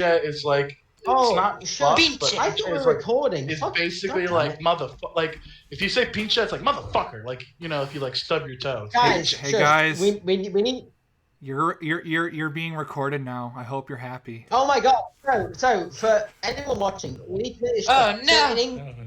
is like it's not sure. buff, but I thought we were recording. It's basically like motherfucker. Like if you say pincha, it's like motherfucker. Like if you like stub your toe. Guys, hey guys, we need. You're being recorded now. I hope you're happy. Oh my god! So for anyone watching, we need to finish. In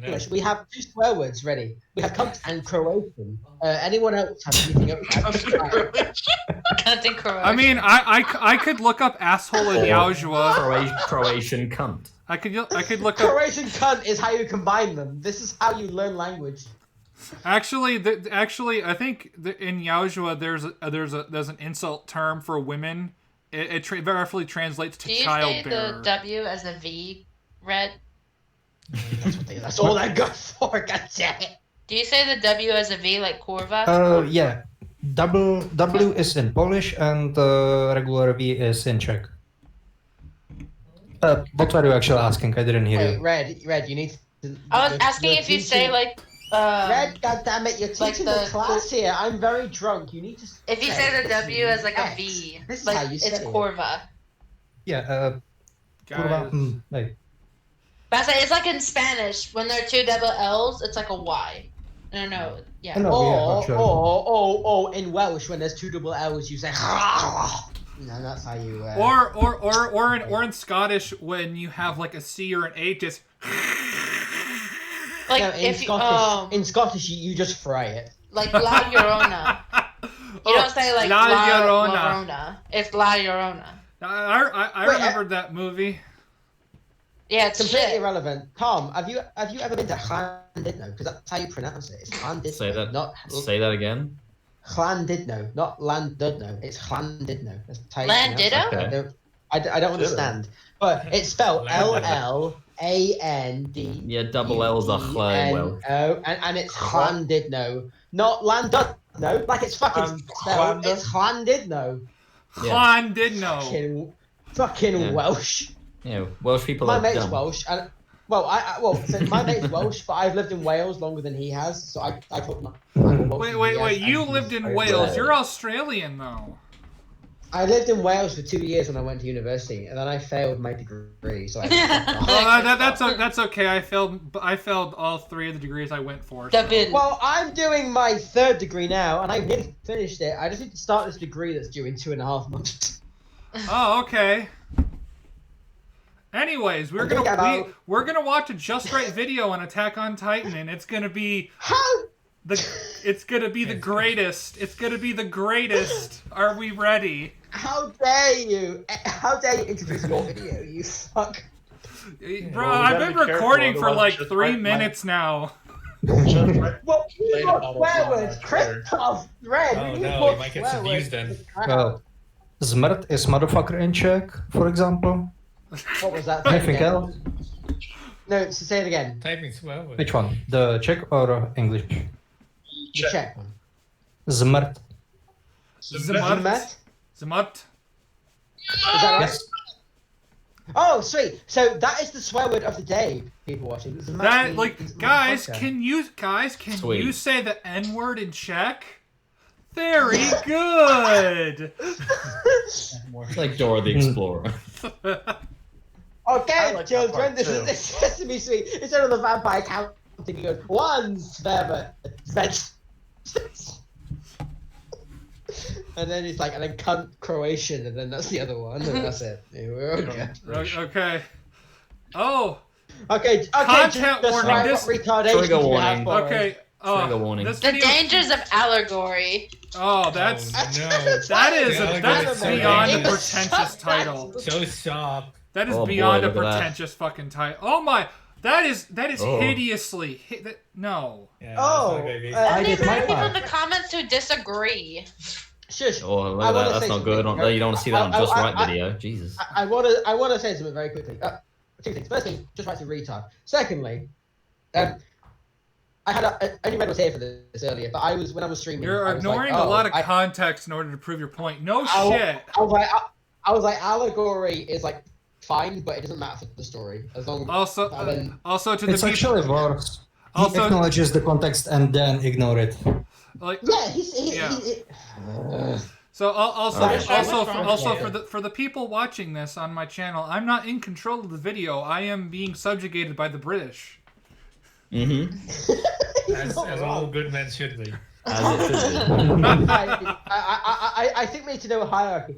English, we have 2 swear words ready. We have cunt and Croatian. Anyone else have anything else? Cunt and Croatian. I mean, I could look up asshole in Yaujua. Croatian cunt. I could look up. Croatian cunt is how you combine them. This is how you learn language. Actually, I think in Yaujua there's an insult term for women. It roughly translates to child bearer. Do you say the W as a V, Red? That's all I got for. God damn it. Do you say the W as a V like kurva? Yeah. W is in Polish and regular V is in Czech. What were you actually asking? I didn't hear you. Red, you need to... I was asking if you say like... Red, goddammit, you're teaching the class here. I'm very drunk. You need to... If you say the W as like a V, this is like how you say it's it. kurva. Yeah, kurva, hey. But I say it's like in Spanish, when there are 2 double L's, it's like a Y. No, yeah. Or in Welsh, when there's 2 double L's, you say... No, that's how you... Or in Scottish, when you have like a C or an A, just... Like no, in Scottish, you just fry it. Like La Llorona. You don't say like La Llorona. Llorona. It's La Llorona. I remembered that movie. Yeah, it's completely irrelevant. Tom, have you ever been to Llandudno? Because that's how you pronounce it. It's Llandudno. Say that again. Llandudno, not Llandudno. It's Llandudno. Llandudno? Okay. I don't understand, but it's spelled Llandud. Yeah, double L's are Welsh. And it's Llandudno, not Llandudno. Like it's fucking spelled. It's Llandudno. Llandudno. Fucking Welsh. Yeah, Welsh people My are mate's dumb. Welsh, and so my mate's Welsh, but I've lived in Wales longer than he has, so I thought. Wait! You lived in Wales. You're Australian though. I lived in Wales for 2 years when I went to university, and then I failed my degree. So that's okay. I failed all 3 of the degrees I went for. So. Well, I'm doing my 3rd degree now, and I nearly finished it. I just need to start this degree that's due in 2.5 months. Oh, okay. Anyways, we're gonna watch a Just Right video on Attack on Titan, and it's gonna be it's gonna be the greatest. It's gonna be the greatest. Are we ready? How dare you? How dare you introduce your video? You fuck. Bro, I've been recording for like 3 minutes now. Well, you got swear words. Christoph, Red. Oh no, you might get some views then. Zmrt is motherfucker in Czech, for example. What was that? Anything else? No, so say it again. Typing swear words. Which one? The Czech or English? The Czech one. Zmrt. Zmrt? Zmrt. Is that right? Yes. Oh, sweet. So that is the swear word of the day, people watching. That, like, guys, can you say the N word in Czech? Very good. It's like Dora the Explorer. Okay, like children, this is Sesame Street. Instead of the vampire counting, he goes, 1 swear word. And then he's like, and then cunt Croatian, and then that's the other one, and that's it. Yeah, we're okay. Okay. Oh. Okay. Content warning. This trigger warning. Okay. Trigger warning. The dangers of allegory. Oh, that's no. That's beyond a pretentious title. So sharp. That is beyond a pretentious fucking title. Oh my. That is hideously no. Yeah, I need people in the comments who disagree. Shush. Oh, that's not good. You don't want to see that on Just Right video. Jesus. I want to say something very quickly. 2 things. First thing, Just Right's a retard. Secondly, I only Red was here for this earlier, but when I was streaming. You're ignoring a lot of context in order to prove your point. No shit. I was like, allegory is like fine, but it doesn't matter for the story as long. Also to the it's actually worse. He acknowledges the context and then ignore it. Like yeah, So also Right. for the people watching this on my channel, I'm not in control of the video. I am being subjugated by the British. Mm-hmm. As all good men should be. As it should be. I think we need to know a hierarchy.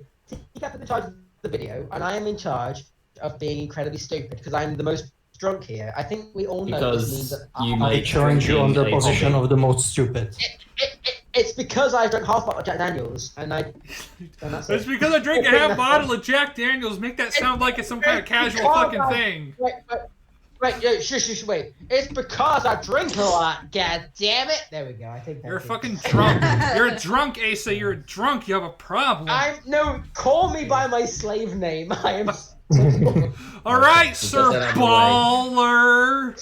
Teacup is in charge of the video, and I am in charge of being incredibly stupid because I'm the most drunk here. I think we all know this means Because that you I make challenge you on the drinking a position hobby. of the most stupid. It's because I drank half a bottle of Jack Daniels, and that's It's it. because I drink a half bottle of Jack Daniels. Make that sound like it's some kind of casual fucking thing. Wait, shush, wait. It's because I drink a lot. God damn it! There we go. I think You're fucking drunk. You're a drunk, Asa. You're a drunk. You have a problem. Call me by my slave name. I am. All right, Sir that out of the way. Baller.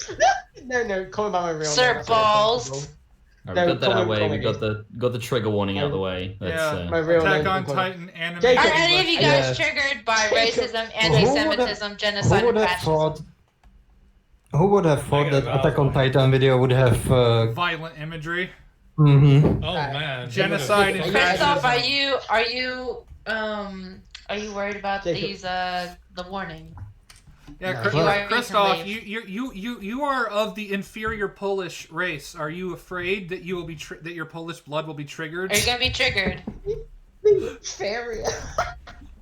No, call me by my real name. Sir That's Balls. uncomfortable. Alright, we got that out of the way. call We me. got the trigger warning out of the way. Yeah. My real Attack name. on Titan anime. Jacob. Are any of you guys Yeah. triggered by Jacob. racism, anti-Semitism, genocide, Who would and have fascism? thought? Who would have thought that Negative Attack on alpha. Titan video would have? Violent imagery. Mm-hmm. Oh man. Genocide and Christoph, fascism. are you worried about Jacob. these the warning? Yeah, No. You are Christoph, recently- you are of the inferior Polish race. Are you afraid that you will be that your Polish blood will be triggered? Are you gonna be triggered? Fairy.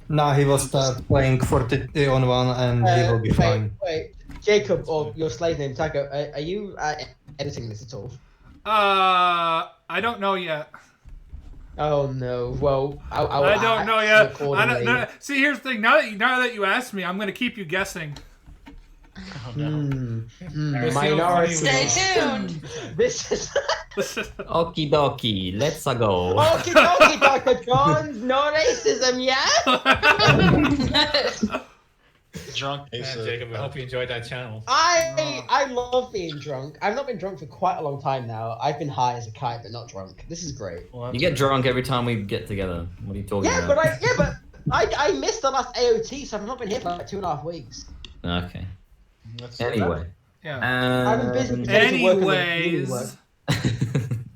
Nah, he will start playing 40 on 1 and he will be fine. Wait, Jacob, or your slave name, Taco, are you editing this at all? I don't know yet. Oh no. Well, I don't know yet. Accordingly. No, see, here's the thing. Now that you asked me, I'm gonna keep you guessing. Minority. Stay tuned. This is. Okie dokie, let's go. Okie dokie, Dr. Jones. No racism, yeah? Drunk Man, Asa. Jacob, I hope you enjoyed that channel. I love being drunk. I've not been drunk for quite a long time now. I've been high as a kite, but not drunk. This is great. You get drunk every time we get together. What are you talking Yeah, about? but I missed the last AOT, so I've not been here for like 2.5 weeks. Okay. That's- Anyway. Yeah. I've been busy because of work and uni work. Anyways,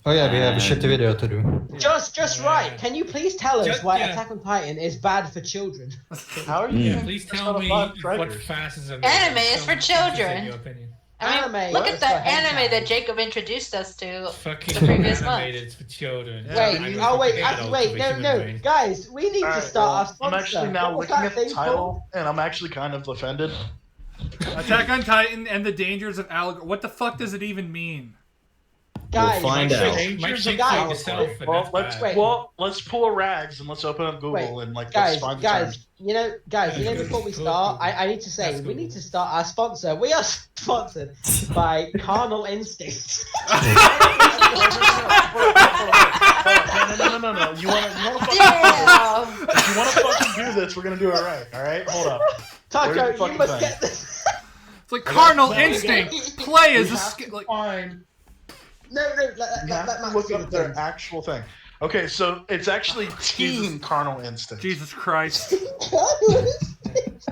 Oh yeah, we have a shitty video to do. Just right. Can you please tell us Just- why yeah. Attack on Titan is bad for children? How are you? Yeah. Please That's tell not me about what predators. fascism Anime is for Some children. in your opinion. I mean, Anime look is at the for anime hentai. that Jacob introduced us to. Fucking The previous month. animated for children. Yeah. Wait, I'm a oh wait, fucking actually, adult wait, with a human no, brain. guys, we need to Alright, start our well, sponsor. I'm actually now What was looking that at the thing title, called? and I'm actually kind of offended. Attack on Titan and the dangers of allegory. What the fuck does it even mean? Guys, We'll find out. Might think guys, for yourself, and Well, that's let's bad. let's pull a rags and let's open up Google and like guys, let's find the terms. before we start, I need to say That's we cool. need to start our sponsor. We are sponsored by Carnal Instincts. No. You wanna fucking Yeah. if you wanna fucking do this, we're gonna do it right. All right, hold up. Taco, Where's the you fucking must thing? get this. It's like carnal No. instinct. Play We as a have sk- to like. find. No, You let have Max to look do up the their thing. actual thing. Okay, so it's actually Teen Carnal Instinct. Jesus Christ. Carnal Instincts.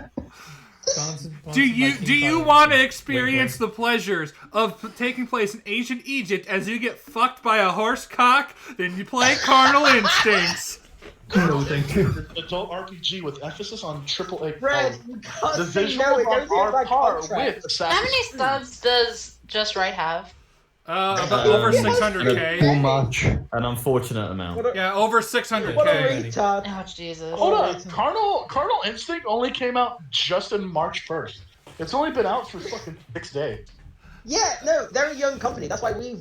Do you want to experience the pleasures of taking place in ancient Egypt as you get fucked by a horse cock? Then you play Carnal Instincts. No, thank you. Adult RPG with emphasis on AAA Brad, quality. you can't The say visuals no. It goes are against my par contract. with How Assassin's many Creed. subs does Just Right have? About over Too 600k. much. An unfortunate amount. What a, Yeah, over what a 600k. retard. Oh Jesus! Hold on, Carnal Instinct only came out just in March 1st. It's only been out for fucking 6 days. Yeah, no, they're a young company. That's why we're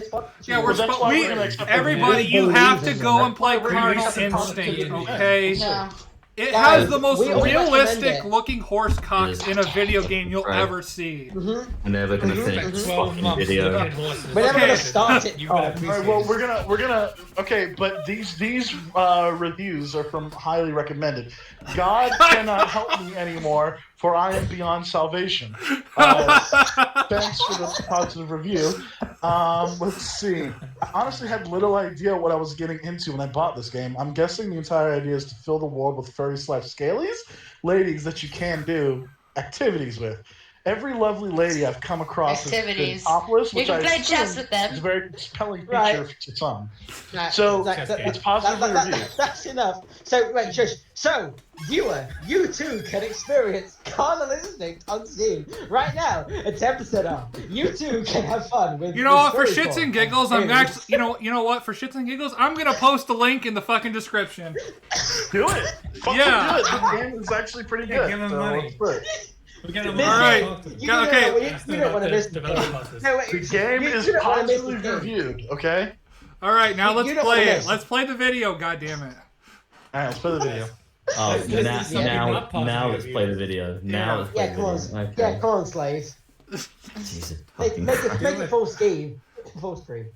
sponsored. Yeah, Well, that's why we're gonna accept the everybody, video. you have to Believe go in and play That's why we're Carnal gonna accept the Instinct, positivity. okay? No. It Guys, has the most we recommend realistic it. looking horse cocks in a video game you'll Right. ever see. We're never gonna finish Spent this 12 fucking months video. looking at horses. We're never Okay. gonna start it. You better Oh. All appreciate right, well, it. we're gonna. Okay, but these reviews are from highly recommended. God cannot help me anymore, for I am beyond salvation. Thanks for the positive review. Let's see. I honestly had little idea what I was getting into when I bought this game. I'm guessing the entire idea is to fill the world with furry/scalies, ladies that you can do activities with. every lovely lady I've come across has been Activities. topless, You which can I play chess assume with them. is a very compelling feature Right. to some. Right, So that- it's positively reviewed. That's enough. So, wait, shush. So, viewer, you too can experience carnal instinct unseen right now. A 10% off. You too can have fun with. You know what? For with shits and giggles, I'm actually. You know what? For shits and giggles, I'm gonna post a link in the fucking description. Do it. Fucking Yeah. do it. The game is actually pretty Yeah, good. give him so money. let's play. We got a All right. Okay. We don't want to miss the game. No, wait, The game you is don't wanna miss positively the game. reviewed. Okay. All right. Now You let's don't play wanna it. miss. Let's play the video. God damn it. All right. Let's play the video. Oh, This is something now not positive let's play the reviews. video. Now let's play Yeah, the come on. video. Okay. Yeah, come on, slaves. Jesus Make fucking it full scheme. Full screen.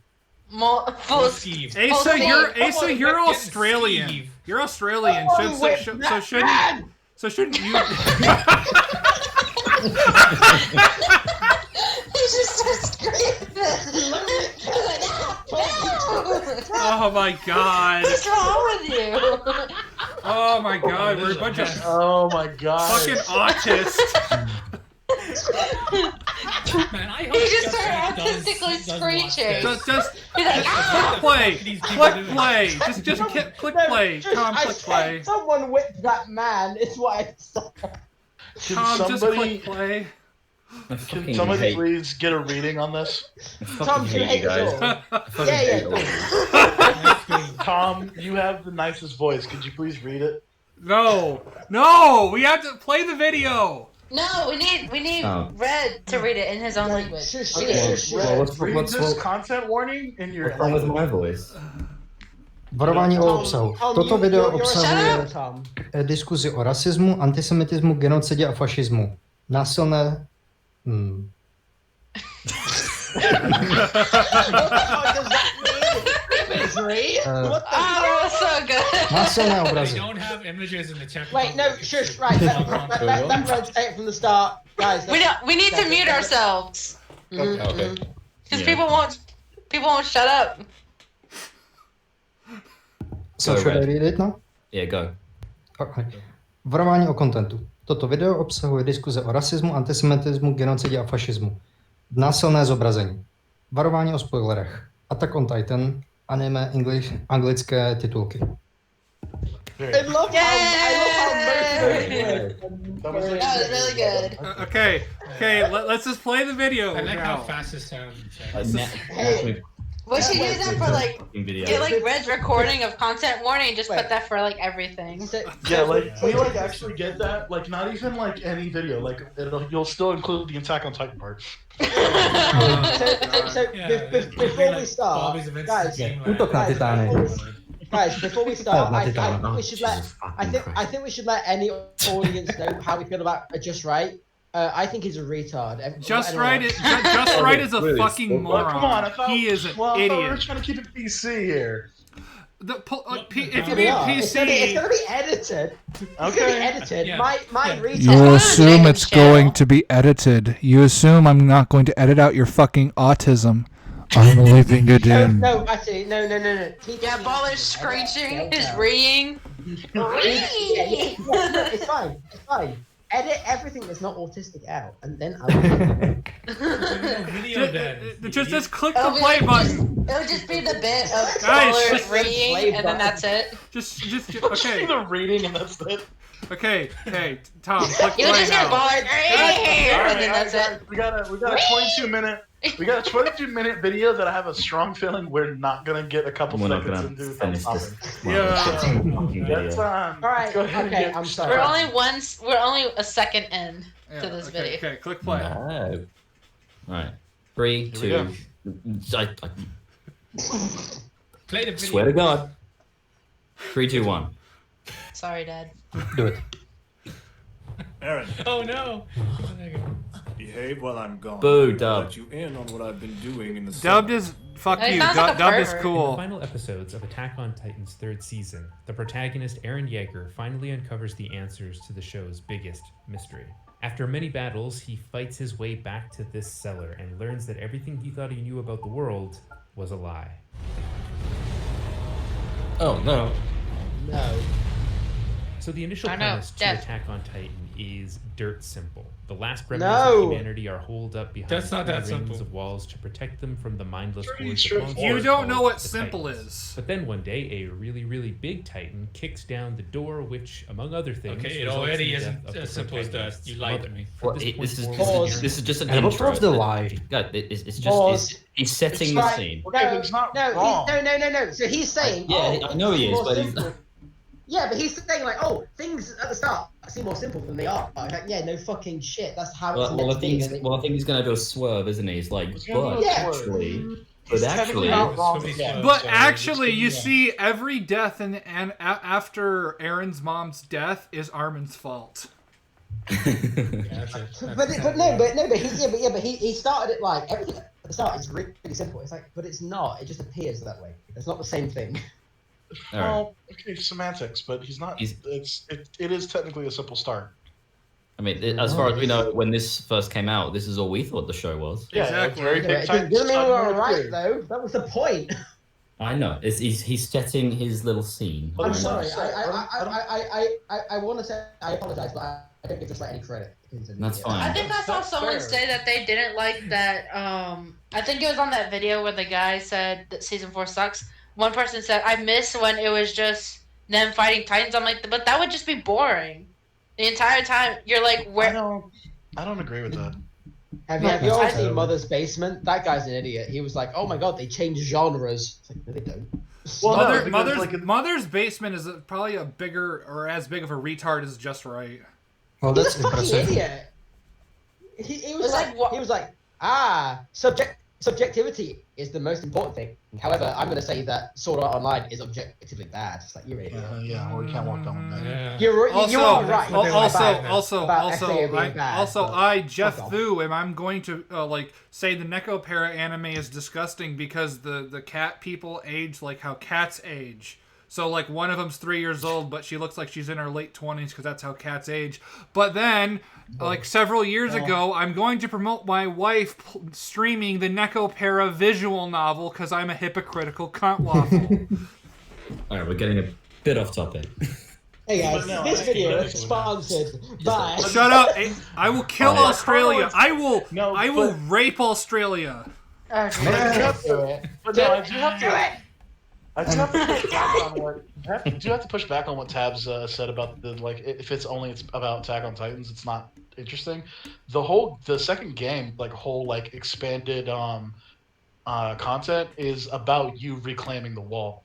Full Steve. Asa, Hold on. you're Get Australian. Steve. You're Australian. Oh, wait, So shouldn't you? He's just screaming. Oh my god. What's wrong with you? Oh my god. We're a bunch of Oh my god. fucking autists. Man, I hope He just Right started autistically does watch screeching. this. Just He's like, click play. These people Click doing play. Just click play. Tom, I click said play. someone whipped that man. It's what I said. Can Tom, just somebody, click play. I can fucking somebody hate, please get a reading on this? I Tom, fucking do you hate hate you us guys. all? I fucking Yeah, hate yeah. all of you. Tom, you have the nicest voice. Could you please read it? No. We have to play the video. no, we need Oh. Red to read it in his own language. Shush, Okay, shush, Red, well, what's- read what's- this what- content warning in your What's wrong with my voice? Varování o obsahu. Toto video obsahuje Tom. diskuzi o rasismu, antisemitismu, genocidě a fašismu. Násilné... Imagery? Uh, What the Oh, that was so good. Násilné They obrazy. don't have images in the Czech Wait, no, Republic. shush, right. That Red state from the start. Guys, We need to mute ourselves Okay. because Yeah. people won't shut up. So Go, should I Red. read it now? Yeah, go. Okay. Varování o kontentu. Toto video obsahuje diskuze o rasismu, antisemitismu, genocidě a fašismu. Násilné zobrazení. Varování o spoilerech. Attack on Titan, anime, anglické titulky. I love how Yay! That was That was really good. Okay. Let's just play the video I like how now. fast it sounds in Czech. Hey. We should use that for like Video. get like Red's recording of content warning and just Wait. put that for like everything. Yeah, like we like actually get that. Like not even like any video. Like you'll still include the Attack on Titan part. Before we start, guys, Útok na Titány. before we start, Na I Titány. think we should let. I think we should let any audience know how we feel about Just Right. I think he's a retard. Just Anyone right else? is a Really? fucking Well, come on, I moron. thought, He is an well, I thought we were idiot. trying to keep it PC here. If you We mean are. It's gonna PC, be edited. It's gonna be Okay. edited. Yeah. My Yeah. retard. You assume Negative it's channel. going to be edited. You assume I'm not going to edit out your fucking autism. I'm leaving it in. No, actually, no. Yeah, Baller's screeching, his Yeah. reeing. It's fine. It's fine. Edit everything that's not autistic out, and then I'll. Video then. just click the It'll be play like button. It'll just be the bit of Guys, Baller just play reeing, and then button. that's it. Just Okay. okay. The reading and that's it. Okay, Tom, click You'll play just hear now. Baller reeing, All and then that's guys, it. we got a 22-minute video that I have a strong feeling we're not gonna get a couple We're not seconds gonna into finish without this. stopping. Yeah. Fucking That's video. All right. let's go ahead and Okay. get I'm started. sorry. We're only a second in Yeah, to this okay, video. Okay, click play. No. Alright. 3, Here 2. I Play the video. swear to God. 3, 2, 1. Sorry, Dad. Do it. Aaron, Oh no. behave while I'm gone. Boo, I'll Dub. let you in on what I've been doing in the Dubbed summer. is fuck It you. sounds like a Dubbed is pervert. In the cool. final episodes of Attack on Titan's third season, the protagonist Eren Yeager finally uncovers the answers to the show's biggest mystery. After many battles, he fights his way back to this cellar and learns that everything he thought he knew about the world was a lie. Oh, no. No. So the initial I know, premise to Death. Attack on Titan is dirt simple. The last remnants No. of humanity are holed up behind That's not that rings simple. of walls to protect them from the mindless Pretty hordes of straightforward. monsters You don't know called what the simple Titans. is. But then one day, a really, really big Titan kicks down the door, which, among other things, Okay, it results already in the isn't death of as the simple as that. protagonist's You lied to mother. me. From Well, this this is point this forward, is this is just an And what intro. was the lie? God, it's just Pause. he's setting It's the right. scene. Okay, but he's not wrong. No. So he's saying, Yeah, I know he is, more but he's simple. Yeah, but he's saying like, oh, things at the start seem more simple than they are. Like, yeah, no fucking shit. That's how it's meant I to be. think I think he's gonna do a swerve, isn't he? He's like, He's gonna but do a Yeah. actually, He's but technically actually, not wrong. It's Yeah. gonna be But so actually, you yeah. see, every death after Aaron's mom's death is Armin's fault. Yeah, that's it. But he started it like everything at the start is really simple. It's like, but it's not. It just appears that way. It's not the same thing. All right. Well, okay, semantics, but he's not. He's- It is technically a simple start. I mean, as far as we know, when this first came out, this is all we thought the show was. Yeah, Exactly. a very Yeah, big it Titan doesn't mean we start were with right three. though. That was the point. I know. He's setting his little scene. But I'm it's sorry. not- I want to say I apologize, but I don't give this any credit. That's fine. I think I saw That's someone fair. say that they didn't like that. I think it was on that video where the guy said that season 4 sucks. One person said, "I miss when it was just them fighting Titans." I'm like, but that would just be boring. The entire time, you're like, where? I don't agree with that. Have you all That's seen terrible. Mother's Basement? That guy's an idiot. He was like, "Oh my god, they changed genres." It's like, no, they don't. Well, no, because, Mother's Basement is probably a bigger or as big of a retard as Just Right. Well, He's that's a fucking impressive. idiot. He was It's like, like what- he was like, subjectivity is the most important thing. However, I'm going to say that Sword Art Online is objectively bad. It's like, you're an idiot. Yeah, well, we can't walk down with that. Yeah. You are right. about SAO being bad, but I, Jeff fuck off. Thu, and I'm going to say the Necopara anime is disgusting because the cat people age like how cats age. So like one of them's 3 years old, but she looks like she's in her late 20s because that's how cats age. But then, like several years ago, I'm going to promote my wife streaming the Necopara visual novel because I'm a hypocritical cunt waffle. All right, we're getting a bit off topic. Hey guys, But no, this I- video but- is sponsored by. Shut up! I will kill Oh, yeah. Australia. I will No, rape Australia. But no, I do have to. I do have to push back on what. I do have to push back on what Tabs said about the if it's about Attack on Titans, it's not interesting. The second game, expanded content is about you reclaiming the wall.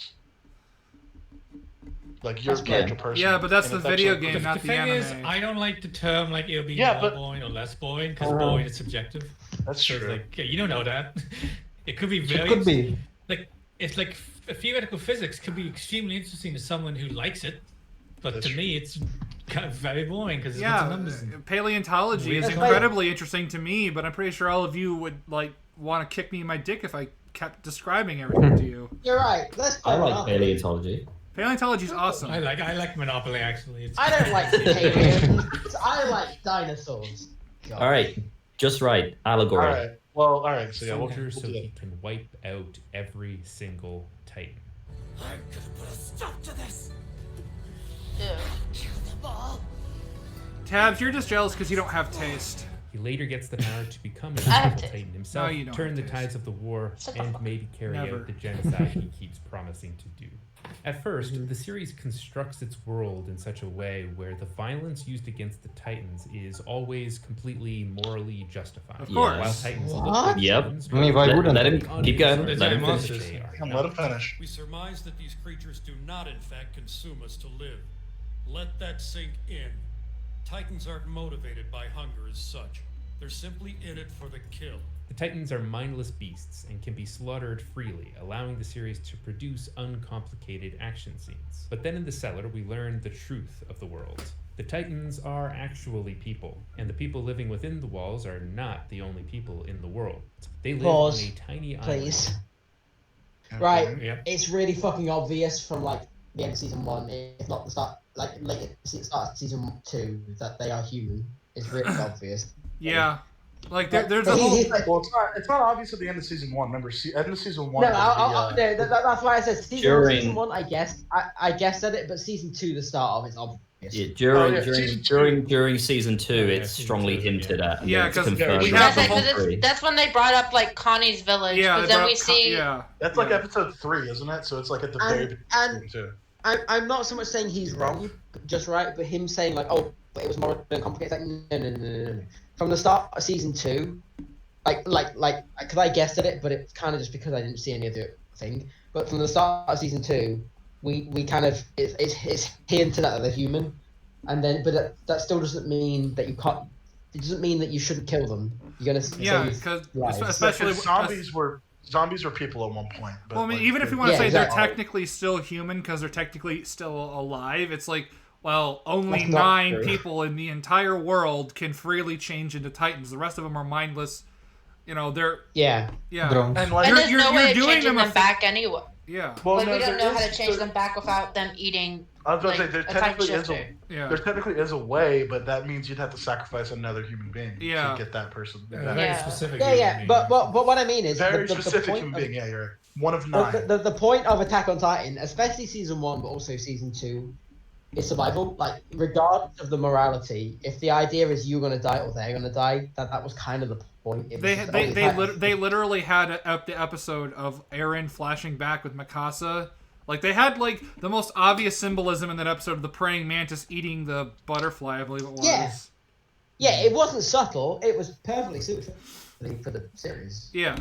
Like your character person. Yeah, but that's And the it's video actually- game, not The the thing anime. is, I don't like the term like it'll be Yeah, more but- boring or less boring because boring is subjective. That's So it's true. like, yeah, you don't know that. It could be It very could be. like it's like theoretical physics could be extremely interesting to someone who likes it, but That's to true. me it's kind of very boring because Yeah, it's numbers. paleontology is That's incredibly interesting to me, but I'm pretty sure all of you would want to kick me in my dick if I kept describing everything to you. You're right. Let's play I like Monopoly. paleontology. Paleontology is awesome. I like Monopoly actually. It's I don't like aliens. I like dinosaurs. God. All right, just right. All Allegory. right. Well, all right. So yeah, we'll Soldier so do he it. can wipe out every single Titan. Tabs, you're just jealous because you don't have taste. He later gets the power to become a I have powerful to- Titan himself, No, you don't turn have the to. tides of the war, Shut the and fuck maybe carry Never. out the genocide he keeps promising to do. At first, the series constructs its world in such a way where the violence used against the Titans is always completely morally justified. Of course. While Titans What? look like Yep. humans, I mean, why wouldn't Let they? him keep going. They're Let him giant finish. monsters. they are Come, not. let him finish. We surmise that these creatures do not, in fact, consume us to live. Let that sink in. Titans aren't motivated by hunger as such. They're simply in it for the kill. The Titans are mindless beasts and can be slaughtered freely, allowing the series to produce uncomplicated action scenes. But then in the cellar, we learn the truth of the world. The Titans are actually people, and the people living within the walls are not the only people in the world. They live Pause, on a tiny please. island. Right. Yep. It's really fucking obvious from the end of season 1, if not the start, start of season 2, that they are human. It's really obvious. Yeah. Like there's But a whole. he's like, Well, it's not obvious at the end of season 1. Remember, end of season 1. no, was that's why I said season During- 1. I guessed at it, but season 2, the start of it's obvious. Yeah, season two. during season 2, yeah, it's season strongly 2, hinted at. And Yeah, then it's 'cause confirmed we in have the season whole- 3. That's when they brought up like Connie's village. Yeah, because they then brought we see. yeah. That's like episode 3, isn't it? So it's like at the very beginning And too. I'm not so much saying he's wrong, just right, but him saying like, oh, but it was more complicated. Like, no. From the start of season 2, because I guessed at it, but it's kind of just because I didn't see any other thing. But from the start of season 2, we kind of it's hinted at they're human, and then but that still doesn't mean that you can't. It doesn't mean that you shouldn't kill them. You're gonna Because especially zombies were people at one point. But well, I mean, like, even if you want to Yeah, say exactly. they're technically still human because they're technically still alive, it's like, well, only That's not 9 true. people in the entire world can freely change into Titans. The rest of them are mindless. You know, they're yeah. Drones. and like, And there's no way of doing changing them a them back anyway. yeah. well, Like no, we don't there know how is- to change there- them back without them eating. I was going like, to say a Titan Yeah. there technically is a way, but that means you'd have to sacrifice another human being Yeah. to get that person. Very Yeah. specific. Yeah. But what I mean is Very the specific point human of- being. Yeah, you're right. One of 9. The point of Attack on Titan, especially season 1, but also season 2, is survival. Like, regardless of the morality, if the idea is you're gonna die or they're gonna die, that was kind of the point. It was They just, they oh, they, Titan- lit- they literally had the episode of Eren flashing back with Mikasa. Like they had like the most obvious symbolism in that episode of the praying mantis eating the butterfly, I believe it was. Yeah, it wasn't subtle. It was perfectly suited for the series. Yeah.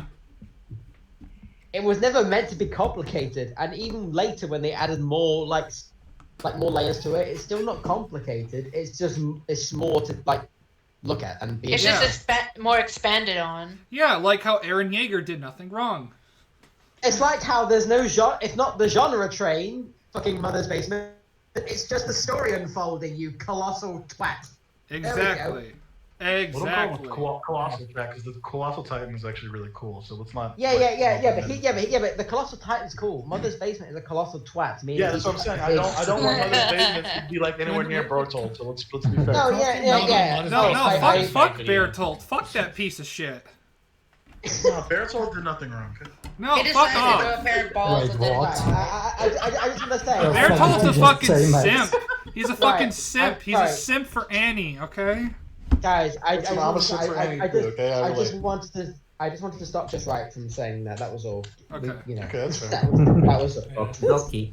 It was never meant to be complicated, and even later when they added more like more layers to it, it's still not complicated. It's more to like look at and be. It's Yeah. just more expanded on. Yeah, like how Eren Yeager did nothing wrong. It's like how there's no genre. It's not the genre train. Fucking Mother's Basement. It's just the story unfolding. You colossal twat. Exactly. We'll Exactly. call it Colossal Track because the Colossal Titan is actually really cool. So let's not. Yeah, but the Colossal Titan's cool. Mother's Basement is a colossal twat. Meaning Yeah, that's what I'm saying. I don't want Mother's Basement to be like anywhere near Bertolt. So let's be fair. No, yeah. No, fuck Bertolt. Fuck that piece of shit. No, Bertolt did nothing wrong. Okay? No, He just fuck decided to off. throw a pair of balls Wait, and then what? I just want to say. Bertolt's a Just fucking say, mate. simp. He's a fucking Right, simp. He's a sorry. simp for Annie, okay? Guys, I just wanted to stop just right from saying that. That was all. Okay. Okay, that's fair. that was all. Okie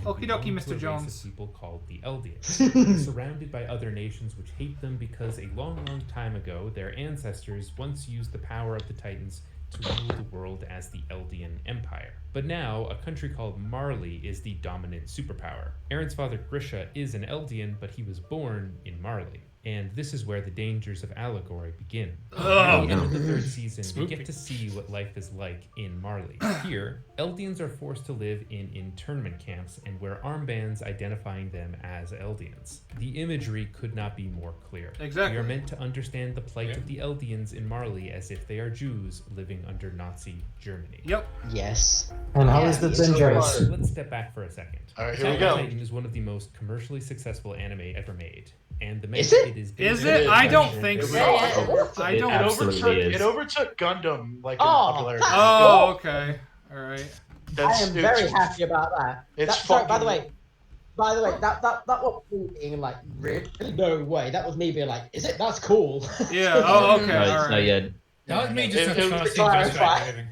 Okie dokie, Home Mr. to a race Jones. of people called the Eldians. They're surrounded by other nations which hate them because a long time ago, their ancestors once used the power of the Titans to rule the world as the Eldian Empire. But now, a country called Marley is the dominant superpower. Eren's father Grisha is an Eldian, but he was born in Marley. And this is where the dangers of Allegory begin. At the end of the 3rd season, we get to see what life is like in Marley. Here, Eldians are forced to live in internment camps and wear armbands identifying them as Eldians. The imagery could not be more clear. Exactly. We are meant to understand the plight of the Eldians in Marley as if they are Jews living under Nazi Germany. Yep. Yes. And how is that dangerous? Let's step back for a second. All right, here we Attack on go. Titan is one of the most commercially successful anime ever made. And the Is it? Is it? I don't think so. I It don't. absolutely is. It overtook Gundam like in Oh, popularity. Oh, okay. All right. I am very happy about that. It's Sorry, by the fucking- way, that was me being like, really? No way. That was me being like, is it? That's cool. Yeah. Oh, okay. No, All no, right. yeah. That was me just It- trusting sorry, Ghost sorry. Rider.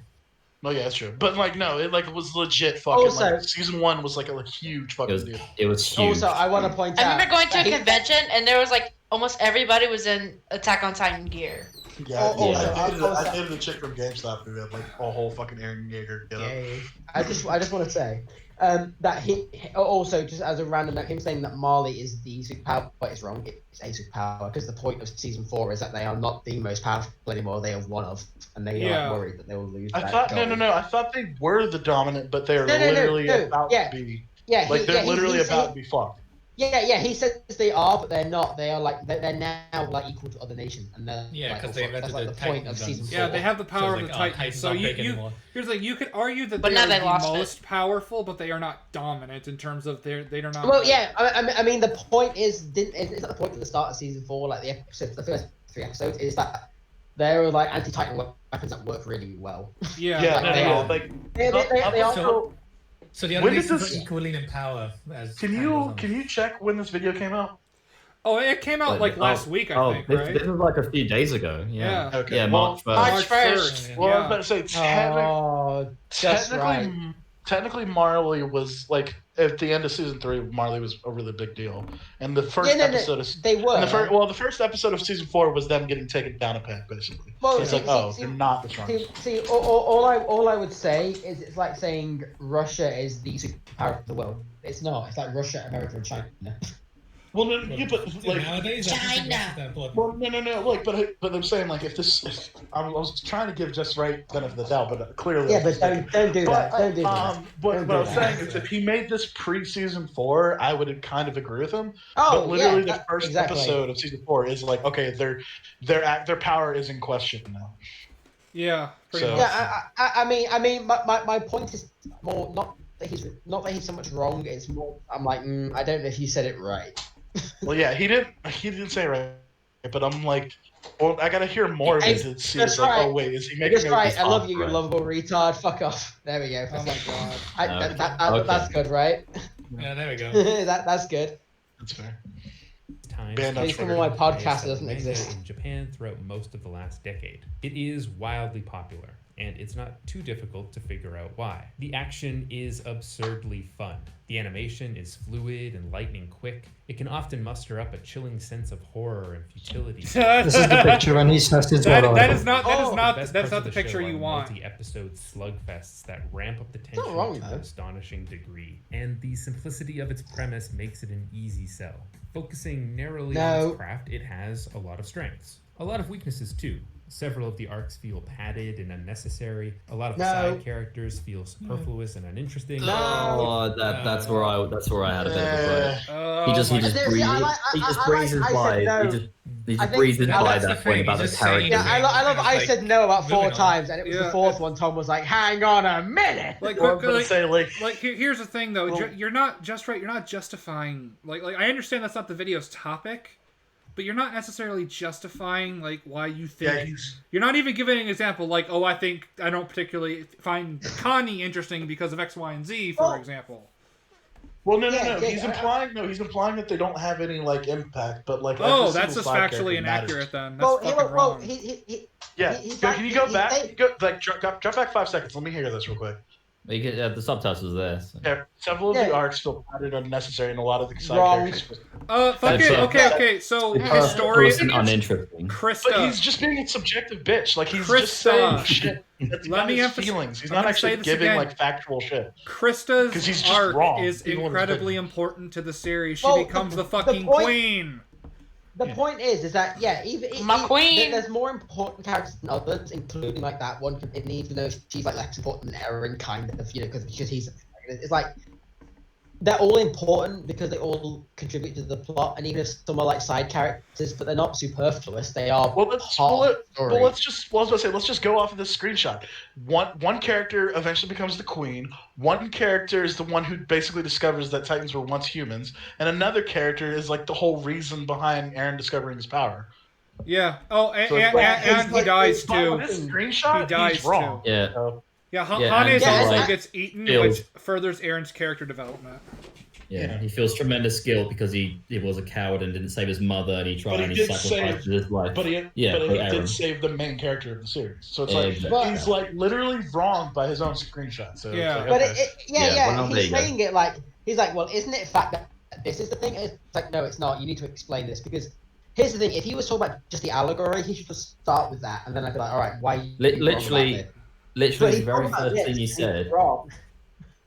No, yeah, that's true. But like, no, it like was legit fucking. Also- like, season 1 was like a huge It fucking was, deal. it was huge. Also, I want to point I out. remember going to a that he- convention and there was like almost everybody was in Attack on Titan gear. Yeah, Oh, yeah. also- I dated a chick from GameStop who had like a whole fucking Eren Yeager get up. Yeah. I just want to say that he also just as a random note, him saying that Marley is the superpower is wrong. It's a superpower because the point of season 4 is that they are not the most powerful anymore. They are one of, and they Yeah. are worried that they will lose. I that thought gold. no. I thought they were the dominant, but they're No, literally no. about Yeah. to be Yeah, like they're he's literally saying- about to be fucked. Yeah. He says they are, but they're not. They are like they're now like equal to other nations, and they're Yeah, like, because they that's invented like the the point Titan of season guns. 4. Yeah, they have the power So of it's the like, Titans. Titans So aren't you, big anymore. here's the thing: you could argue that But they now are they the lost it. most powerful, but they are not dominant in terms of they are not. Well, yeah. I mean, the point is, it's not the point at the start of season 4, like the first 3 episodes, is that there are like anti-Titan weapons that work really well. Yeah, Like They also. So the When other did nations this- are equally in power. As Can time you goes on. can you check when this video came out? Oh, it came out like last week, I think, this, right? This was like a few days ago. Yeah. Yeah. Okay. Yeah, Well, March 1st. March 1st. Well, I was Yeah. about to say technically Marley was like at the end of season 3. Marley was a really big deal, and the first episode of they were. the first episode of season 4 was them getting taken down a peg, basically. Well, It's like, they're not the strongest. See, all I would say is it's like saying Russia is the superpower of the world. It's not. It's like Russia, America, and China. Well, no, yeah, but like Nowadays, I think that's that important. Well, no. Like, but I'm saying, like, I was trying to give just right benefit of the doubt, but clearly, Yeah, but don't do that. Don't do that. What I was saying is, if he made this pre-season 4, I would kind of agree with him. Oh, but literally, yeah, the first exactly. episode of season 4 is like, okay, their power is in question now. Yeah. Pretty So- much. Yeah, I mean, my point is more not that he's so much wrong. It's more I'm like, I don't know if you said it right. Well, yeah, he didn't say it right, but I'm like, well, I gotta hear more of it to see. That's Like, right. oh wait, is he making? That's right. I love you, you right. lovable retard. Fuck off. There we go. Oh my god. Okay. That's good, right? Yeah, there we go. That's good. That's fair. Times Banned on Please come Twitter. on my podcast. It It doesn't exist. in Japan throughout most of the last decade. It is wildly popular, and it's not too difficult to figure out why. The action is absurdly fun. The animation is fluid and lightning quick. It can often muster up a chilling sense of horror and futility. This is the picture when he slashed his ball. that is not best that's parts not of the show picture you are want. Multi-episode slugfests that ramp up the tension not wrong, to though. an astonishing degree, and the simplicity of its premise makes it an easy sell. Focusing narrowly on No. its craft, it has a lot of strengths. A lot of weaknesses too. Several of the arcs feel padded and unnecessary. A lot of the No. side characters feel superfluous and uninteresting. Oh, that's where I had a bit of a break. He just See, breezes. I He just like- breezes I said by. no. He I just think- breezes no, by that's that the point thing, about the he's just saying- character. Yeah, I love. I Like, said no about 4 moving on. times, and it was Yeah. the 4th one. Tom was like, "Hang on a minute." Like, Well, I'm gonna say like, here's the thing though. Well- You're not just right. You're not justifying like I understand that's not the video's topic, but you're not necessarily justifying like why you think. You're not even giving an example like, oh, I don't particularly find Connie interesting because of X, Y, and Z, for Well- example. well, no. Yeah, He's implying that they don't have any like impact, but like. Oh, every that's single just side factually character inaccurate matters. then. That's fucking well, wrong. Yeah, he's Go- like- can you go he- back? they- Go like drop back 5 seconds. Let me hear this real quick. The subtitles are there. So. Yeah, several of Yeah. the arcs feel padded and unnecessary, and a lot of the side Wrong. characters. Fuck it. Okay. So historian Person uninteresting. But Krista. he's just being a subjective bitch. Like he's Krista. just saying shit. That's Let about me his emphasize- feelings. He's I'm not gonna say actually this giving again. like factual shit. 'Cause he's Krista's just arc wrong, is even when it's incredibly been- important to the series. She Well, becomes the the fucking point- queen. The point is that My queen. There's more important characters than others, including like that one. And even though she's like less important than Eren, kind of, because he's. It's like they're all important because they all contribute to the plot, and even if some are like side characters, but they're not superfluous, they are Well, let's just go off of this screenshot. One character eventually becomes the queen. One character is the one who basically discovers that Titans were once humans, and another character is like the whole reason behind Eren discovering his power. Yeah. Oh, and, So and, it's and he dies But on too. this screenshot, He dies he's wrong. too. Yeah. Yeah, Yeah, Hane and also like, gets eaten, feels- which furthers Eren's character development. Yeah, he feels tremendous guilt because he was a coward and didn't save his mother, and he tried But and he he did sacrificed his life. But he for did Eren. save the main character of the series. So it's Yeah, like exactly. he's like literally wrong by his own screenshot. So it's Yeah. like, But okay. Well, there he's you go. saying it like he's like, well, isn't it a fact that this is the thing? It's like, no, it's not. You need to explain this because here's the thing: if he was talking about just the allegory, he should just start with that, and then I'd be like, all right, why? Literally, But the he's very talking about first this, thing you he's said. wrong.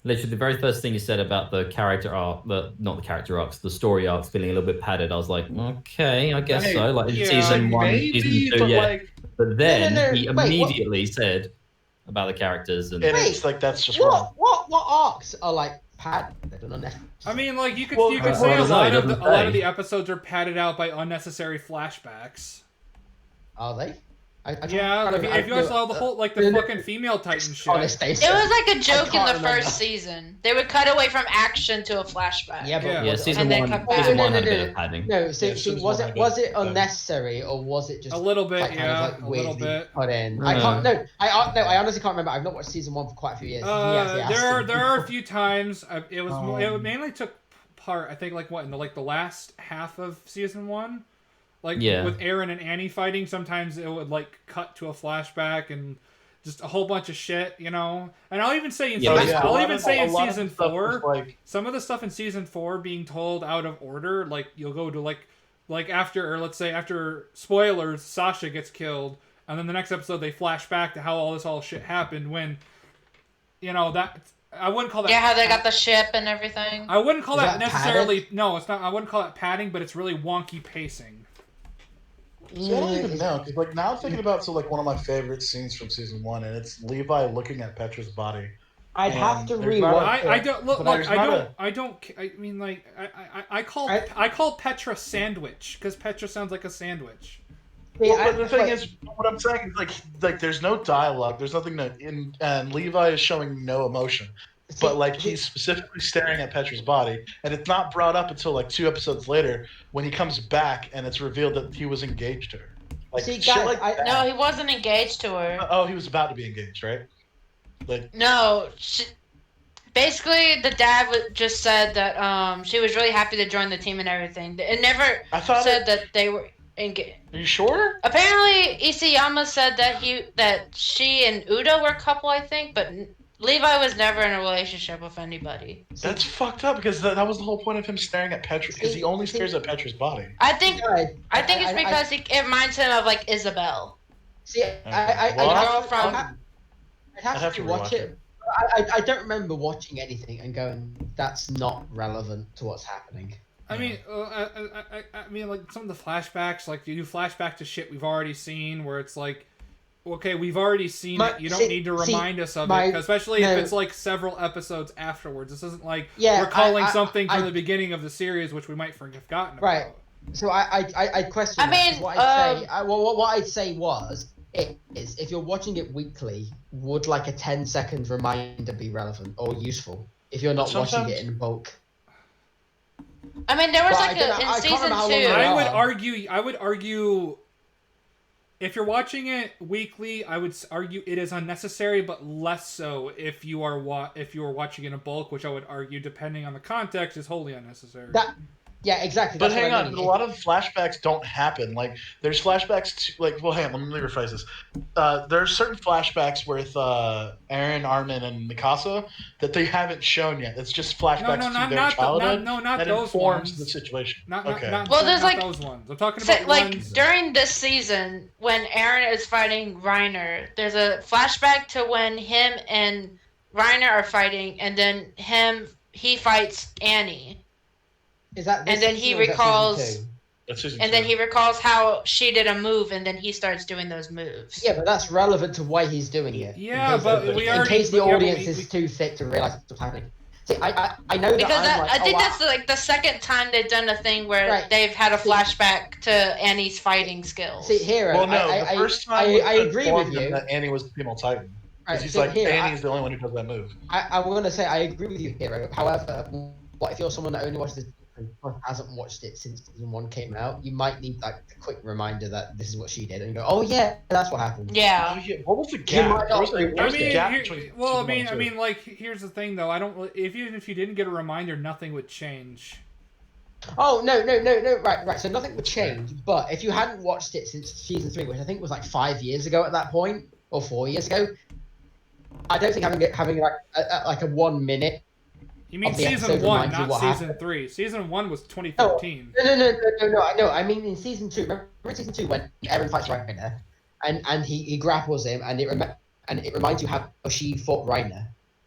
Literally, the very first thing you said about the character arc, not the character arcs, the story arcs feeling a little bit padded. I was like, okay, I guess Hey, so. Like in yeah, season 1, maybe, season 2, but yeah. like, But then No, he wait, what? immediately said about the characters and and Wait, it's like that's just wrong. What arcs are like padded and unnecessary. I mean, like you could Well, you could well, say a no, lot it of doesn't a lot say. of the episodes are padded out by unnecessary flashbacks. Are they? Yeah, if you saw the whole like the fucking female Titan shit. Honest It was like a joke in can't the remember. first season. They would cut away from action to a flashback. Yeah, but Yeah, season then one. cut back. Season No, one no, had a no, bit of padding. No, so, Yeah, so season was one it had was a it bit of unnecessary or was it just A little bit, like, kind yeah, of like a little weirdly bit. put in? I I don't can't. know. No, I honestly can't remember. I've not watched season one for quite a few years. He actually asked There him. are a few times it mainly took part. I think like what in the last half of season one, like Yeah. with Aaron and Annie fighting. Sometimes it would like cut to a flashback and just a whole bunch of shit, you know. And I'll even say in Yeah, season, yeah, I'll a even lot say in of the season stuff was 4, like- some of the stuff in season 4 being told out of order. Like you'll go to like after, or let's say after spoilers, Sasha gets killed, and then the next episode they flash back to how all shit happened when, you know, that I wouldn't call that. Yeah, how they got the ship and everything. I wouldn't call Is that that necessarily. No, it's not. I wouldn't call it padding, but it's really wonky pacing. See, I don't even know, because like now I'm thinking about like one of my favorite scenes from season 1, and it's Levi looking at Petra's body. I'd have to there's not rewatch. I don't look. But Look, there's I not don't. I don't. I mean, like, I call Petra sandwich because Petra sounds like a sandwich. Well, but the thing is, what I'm saying is like there's no dialogue, there's nothing and Levi is showing no emotion. But like he's specifically staring at Petra's body, and it's not brought up until like 2 episodes later when he comes back and it's revealed that he was engaged to her. Like See, shit guys, like that. No, he wasn't engaged to her. Oh, he was about to be engaged, right? Like No, basically the dad just said that she was really happy to join the team and everything. It never I thought said that they were engaged. Are you sure? Apparently, Isayama said that she and Udo were a couple, I think, but Levi was never in a relationship with anybody. That's fucked up because that was the whole point of him staring at Petra, because he only stares at Petra's body. I think it's because it reminds him of like Isabel. See, Well, I'd have to watch it. I don't remember watching anything and going, that's not relevant to what's happening. I mean, I mean, like some of the flashbacks, like you do flashback to shit we've already seen, where it's like, okay, we've already seen it. You don't need to remind us of it, especially if it's like several episodes afterwards. This isn't like recalling something from the beginning of the series, which we might have forgotten about. Right. So I question. I mean, what I'd say. What I'd say was, if you're watching it weekly, would like a 10-second reminder be relevant or useful if you're not watching it in bulk? I mean, there was Well, like in season 2. I would argue. If you're watching it weekly, I would argue it is unnecessary, but less so if you are watching it in bulk, which I would argue, depending on the context, is wholly unnecessary. Yeah, exactly. But That's hang what I on, mean. a lot of flashbacks don't happen. Like, there's flashbacks to, like, well, hang on, let me rephrase this. There are certain flashbacks with Aaron, Armin, and Mikasa that they haven't shown yet. It's just flashbacks to their childhood. Not that those informs ones. the situation. Not there's like those ones. I'm talking about like ones. during this season when Aaron is fighting Reiner. There's a flashback to when him and Reiner are fighting, and then he fights Annie. Is that this and then he season or is that recalls, season 2? and then he recalls how she did a move, and then he starts doing those moves. Yeah, but that's relevant to why he's doing it. Yeah, in case the audience is too thick to realize what's happening. See, I know because that I think that's like the second time they've done a thing where they've had a flashback to Annie's fighting skills. See, Hero. Well, no, the first time I agree with you that Annie was the female Titan. Because he's so like, here, Annie's the only one who does that move. I'm going to say I agree with you, Hero. However, what if you're someone that only watches hasn't watched it since season 1 came out? You might need like a quick reminder that this is what she did, and go, "Oh yeah, that's what happened." Yeah. Oh, yeah. What was the gap? There was a gap between. I mean, like, here's the thing, though. I don't. Even if you didn't get a reminder, nothing would change. Oh no! Right. So nothing would change. But if you hadn't watched it since season 3, which I think was like 5 years ago at that point, or 4 years ago, I don't think having like a 1 minute. You mean season 1, not season 3. Season 1 was 2013. No. I mean in season 2. Remember season 2 when Eren fights Reiner, and he grapples him, and it reminds you how she fought Reiner.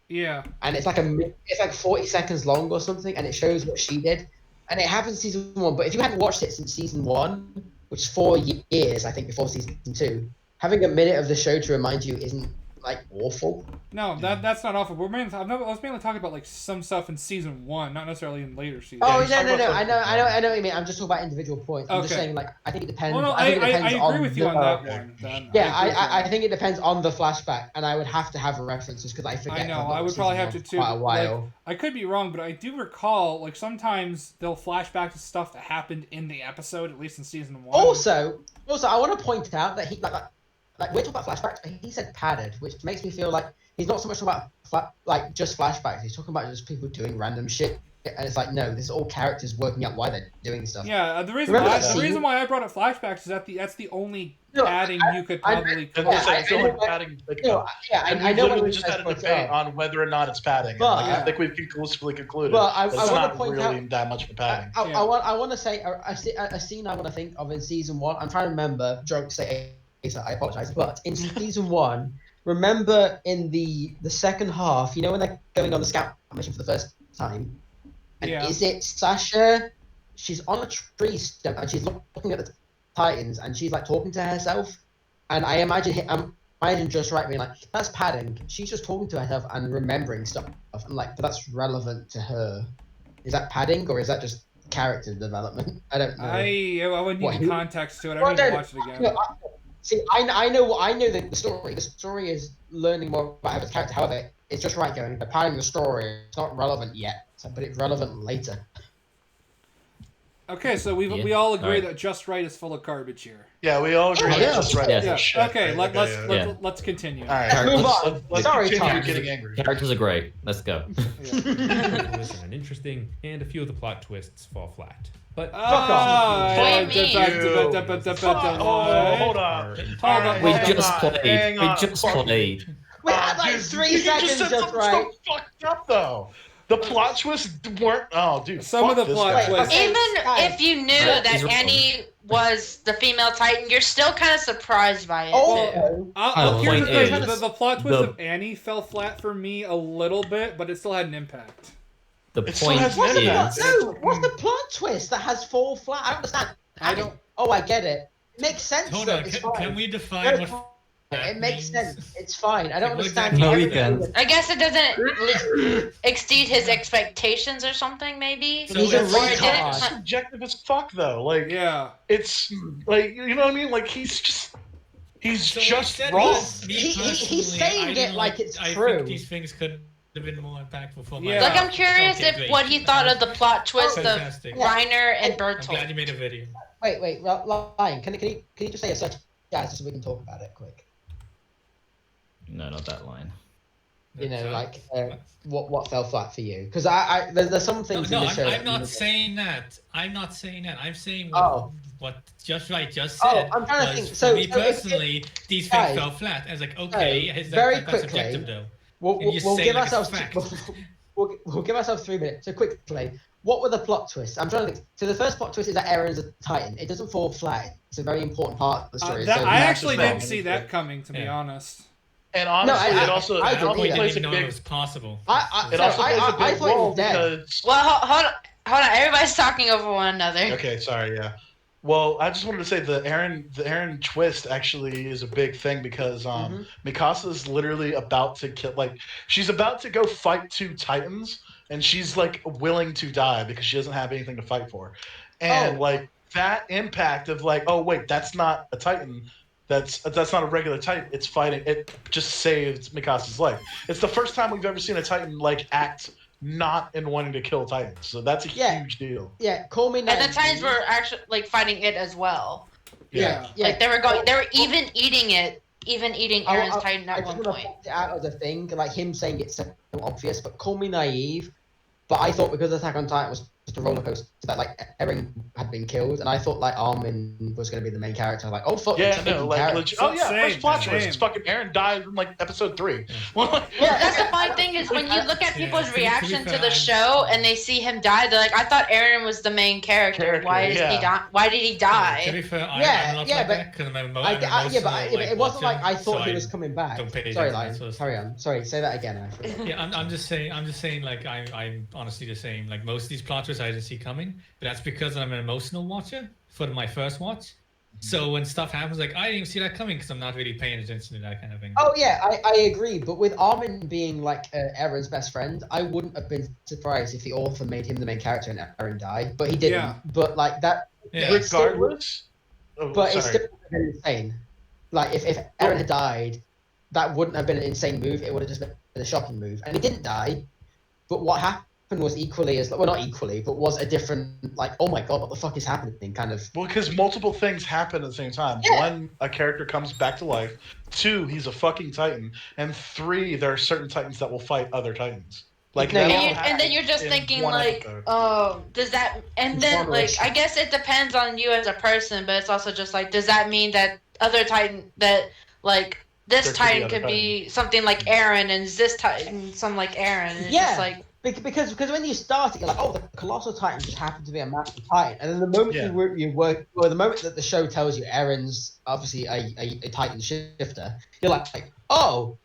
Yeah. And it's like 40 seconds long or something, and it shows what she did, and it happens in season 1. But if you hadn't watched it since season 1, which is 4 years I think before season 2, having a minute of the show to remind you isn't like awful. No, that's not awful. I was mainly talking about like some stuff in season 1, not necessarily in later seasons. Oh no! I know what you mean. I'm just talking about individual points. I'm just saying, like, I think it depends. Well, no, I agree with you on that one. Then. Yeah, I think it depends on the flashback, and I would have to have references because I forget. I know. I would probably have to too. Quite a while. Like, I could be wrong, but I do recall like sometimes they'll flash back to stuff that happened in the episode, at least in season 1. Also, I want to point out that he like we're talking about flashbacks, but he said padded, which makes me feel like he's not so much about just flashbacks. He's talking about just people doing random shit, and it's like, no, this is all characters working out why they're doing stuff. Yeah, the reason why I brought up flashbacks is that's the only padding you could probably. I know literally just had a debate on whether or not it's padding. But, I think we've conclusively concluded. But I it's want not to point really out that much of a padding. I want to say a scene I want to think of in season 1. I'm trying to remember. Joke to say. I apologize, but in season 1, remember in the second half, you know when they're going on the scout mission for the first time, and is it Sasha? She's on a tree stump and she's looking at the Titans and she's like talking to herself, and I imagine just right being like, that's padding. She's just talking to herself and remembering stuff, and like, but that's relevant to her. Is that padding or is that just character development? I don't know. I would need context to it. I need to watch it again. See, I know the story. The story is learning more about his character. However, it's just right going. They're padding the story. It's not relevant yet, but it's relevant later. Okay, so we all agree that Just Right is full of garbage here. Yeah, we all agree that Just Right is shit. Okay, let's continue. All right, move on. Let's continue getting angry. Characters are great. Let's go. Listen, and interesting, and a few of the plot twists fall flat. But hold on. We just played. We had like 3 seconds just right. Fucked up though. The plot twists weren't. Oh, dude. Some of the plot twists. Even if you knew that Annie was the female Titan, you're still kind of surprised by it. Here's the thing: the plot twist of Annie fell flat for me a little bit, but it still had an impact. The point is, what's the plot twist that has fall flat? I understand. I don't. Oh, I get it. It makes sense. Hold on. Can we define what? It makes sense. It's fine. I don't understand. No, we can. I guess it doesn't exceed his expectations or something, maybe. So he's a retard. It's subjective as fuck, though. Like, yeah, it's like, you know what I mean? Like, he's just wrong. He's saying it like it's true. I think these things could have been more impactful for my. Like, I'm curious what he thought of the plot twist of Reiner and Bertolt. I'm glad you made a video. Wait, Lion, can you just say a such guys so we can talk about it quick? No, not that line. You know, like what fell flat for you? Because there's some things in the show. I'm not saying that. I'm saying what Just Right just Oh, said. I'm trying to think. For so me personally, these things fell flat. I was like, okay, that's subjective though. We'll give ourselves we'll give ourselves 3 minutes. So quickly, what were the plot twists? I'm trying to think. So the first plot twist is that Eren's a Titan. It doesn't fall flat. It's a very important part of the story. I actually didn't see that coming, to be honest. And honestly, it also plays a big. It was possible. It also plays a big role because. Well, hold on. Everybody's talking over one another. Okay, sorry. Yeah. Well, I just wanted to say the Eren twist actually is a big thing because Mikasa's literally about to kill. Like, she's about to go fight 2 Titans, and she's like willing to die because she doesn't have anything to fight for, and like that impact of like, oh wait, that's not a Titan. That's not a regular Titan. It's fighting. It just saved Mikasa's life. It's the first time we've ever seen a Titan like act not in wanting to kill Titans. So that's a huge deal. Yeah, call me now. And the Titans were actually like fighting it as well. Yeah. Like they were even eating it, Eren's Titan at one point. I point it out as a thing, like him saying it's so obvious, but call me naive. But I thought because Attack on Titan was just a roller coaster that like Eren had been killed, and I thought like Armin was going to be the main character. Like, oh fuck, yeah, no, like legit. Oh yeah, first plot twist. It's fucking Eren died in like episode 3. That's the fun thing is when you look at people's reaction to the show and they see him die, they're like, I thought Eren was the main character. Why is he die? Why did he die? To be fair, I'm not like that because but it wasn't like I thought he was coming back. Sorry, Lion. Carry on. Sorry, say that again. Yeah, I'm just saying. Like I'm honestly the same. Like most of these plot twists I didn't see coming, but that's because I'm an emotional watcher for my first watch. So when stuff happens, like I didn't even see that coming because I'm not really paying attention to that kind of thing. Oh yeah, I agree. But with Armin being like Aaron's best friend, I wouldn't have been surprised if the author made him the main character and Aaron died. But he didn't. Yeah. But like that. Yeah. It's still, Regardless. but it's still insane. Like if Aaron had died, that wouldn't have been an insane move. It would have just been a shocking move. And he didn't die. But what happened was equally as well, not equally, but was a different like, oh my god, what the fuck is happening? Kind of. Well, because multiple things happen at the same time. Yeah. 1, a character comes back to life. 2, he's a fucking Titan. And 3, there are certain Titans that will fight other Titans. Like, No, that'll And then you're just in thinking one like, episode. oh, does that? And then like, Moderation. I guess it depends on you as a person, but it's also just like, does that mean that other Titan that like this There could be Titan other could be something like Aaron and this Titan something like Aaron? And it's Yeah. just like, Because when you start it, you're like, oh, the Colossal Titan just happened to be a Master Titan, and then the moment the moment that the show tells you Aaron's obviously a Titan shifter, you're like, oh,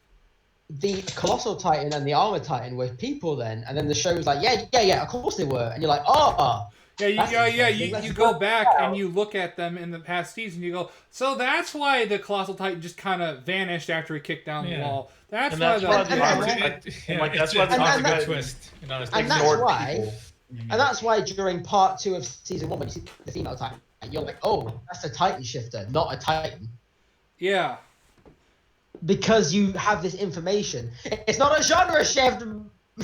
the Colossal Titan and the Armor Titan were people then, and then the show's like, yeah, of course they were, and you're like, oh. You go back and you look at them in the past season. You go, so that's why the Colossal Titan just kind of vanished after he kicked down the wall. That's And why that's why the the armor. that's why the twist. And that's why during part 2 of season 1, when you see the female Titan, you're like, oh, that's a Titan shifter, not a Titan. Yeah. Because you have this information. It's not a genre shift,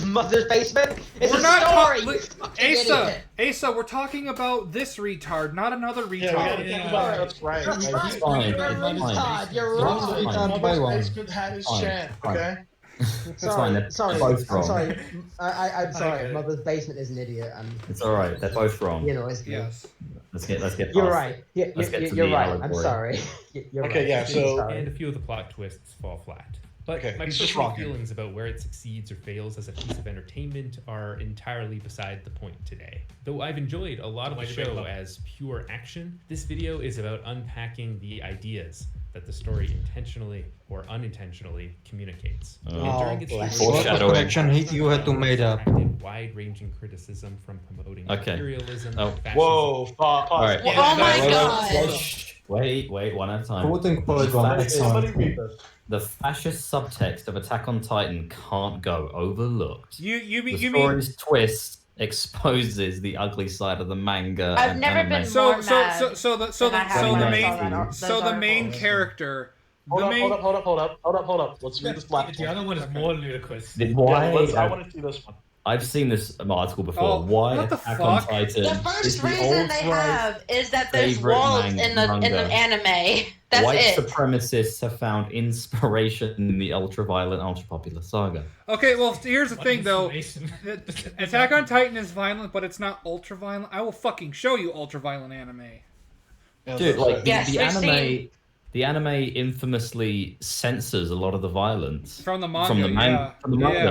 Mother's Basement. It's We're a not story. talking. you fucking idiot. Asa, we're talking about this retard, not another retard. Yeah, we gotta think about that's right. That's right. fine, You're it's a fine. retard. You're Fine. wrong. Fine. by one. Basement had his Fine, chant, fine. okay? It's fine. They're Sorry. both I'm wrong. sorry. I'm sorry. Okay. Mother's Basement is an idiot, and It's all right. They're both wrong. you know it's Yes. Let's get past You're it. right. Let's get to You're the right. I'm allegory. sorry. You're Okay, right. yeah, so- Sorry. And a few of the plot twists fall flat. But Okay, my he's just personal wrong here. feelings about where it succeeds or fails as a piece of entertainment are entirely beside the point today. Though I've enjoyed a lot of the show as pure action, this video is about unpacking the ideas that the story intentionally or unintentionally communicates. Oh, During its bless. release, Foreshadowing. it Correction, you had to make up. attracted wide-ranging criticism from promoting Okay. imperialism, Oh. fascism. Whoa, pause. All right. oh my Wait, god. Wait, one at a time. Quoting Polygon, it's Somebody on. read this. The fascist subtext of Attack on Titan can't go overlooked. You The mean story's twist exposes the ugly side of the manga. I've and never anime. been so more so mad so so the so than I the have so when the I main saw that so the main article. character Hold the up, main hold up. Let's read this black The other one is more ludicrous. Why? I want to see this one. I've seen this article before. Oh, Why what the Attack on fuck? Titan? The is first the reason they alt-right have is that there's favorite walls in the manga. anime. That's White it. supremacists have found inspiration in the ultra-violent, ultra-popular saga. Okay, well here's the thing though. Information. Attack on Titan is violent, but it's not ultra violent. I will fucking show you ultra violent anime. Yeah, Dude, like Yes, the we've anime, seen- the anime infamously censors a lot of the violence From the manga, from the yeah. manga, Yeah.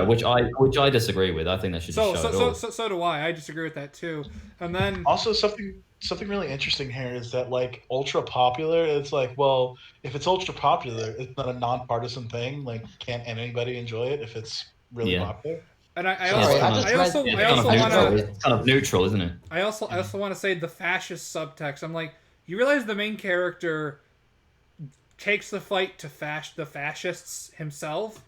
which I disagree with. I think they should just show it all. So do I. I disagree with that too. And then Also, something really interesting here is that like ultra popular. It's like, well, if it's ultra popular, it's not a nonpartisan thing. Like, can't anybody enjoy it if it's really Yeah. popular? and I It's also kind of- I also it's I kind of also neutral. want to It's kind of neutral, isn't it? I also want to say the fascist subtext. I'm like, you realize the main character takes the fight to the fascists himself?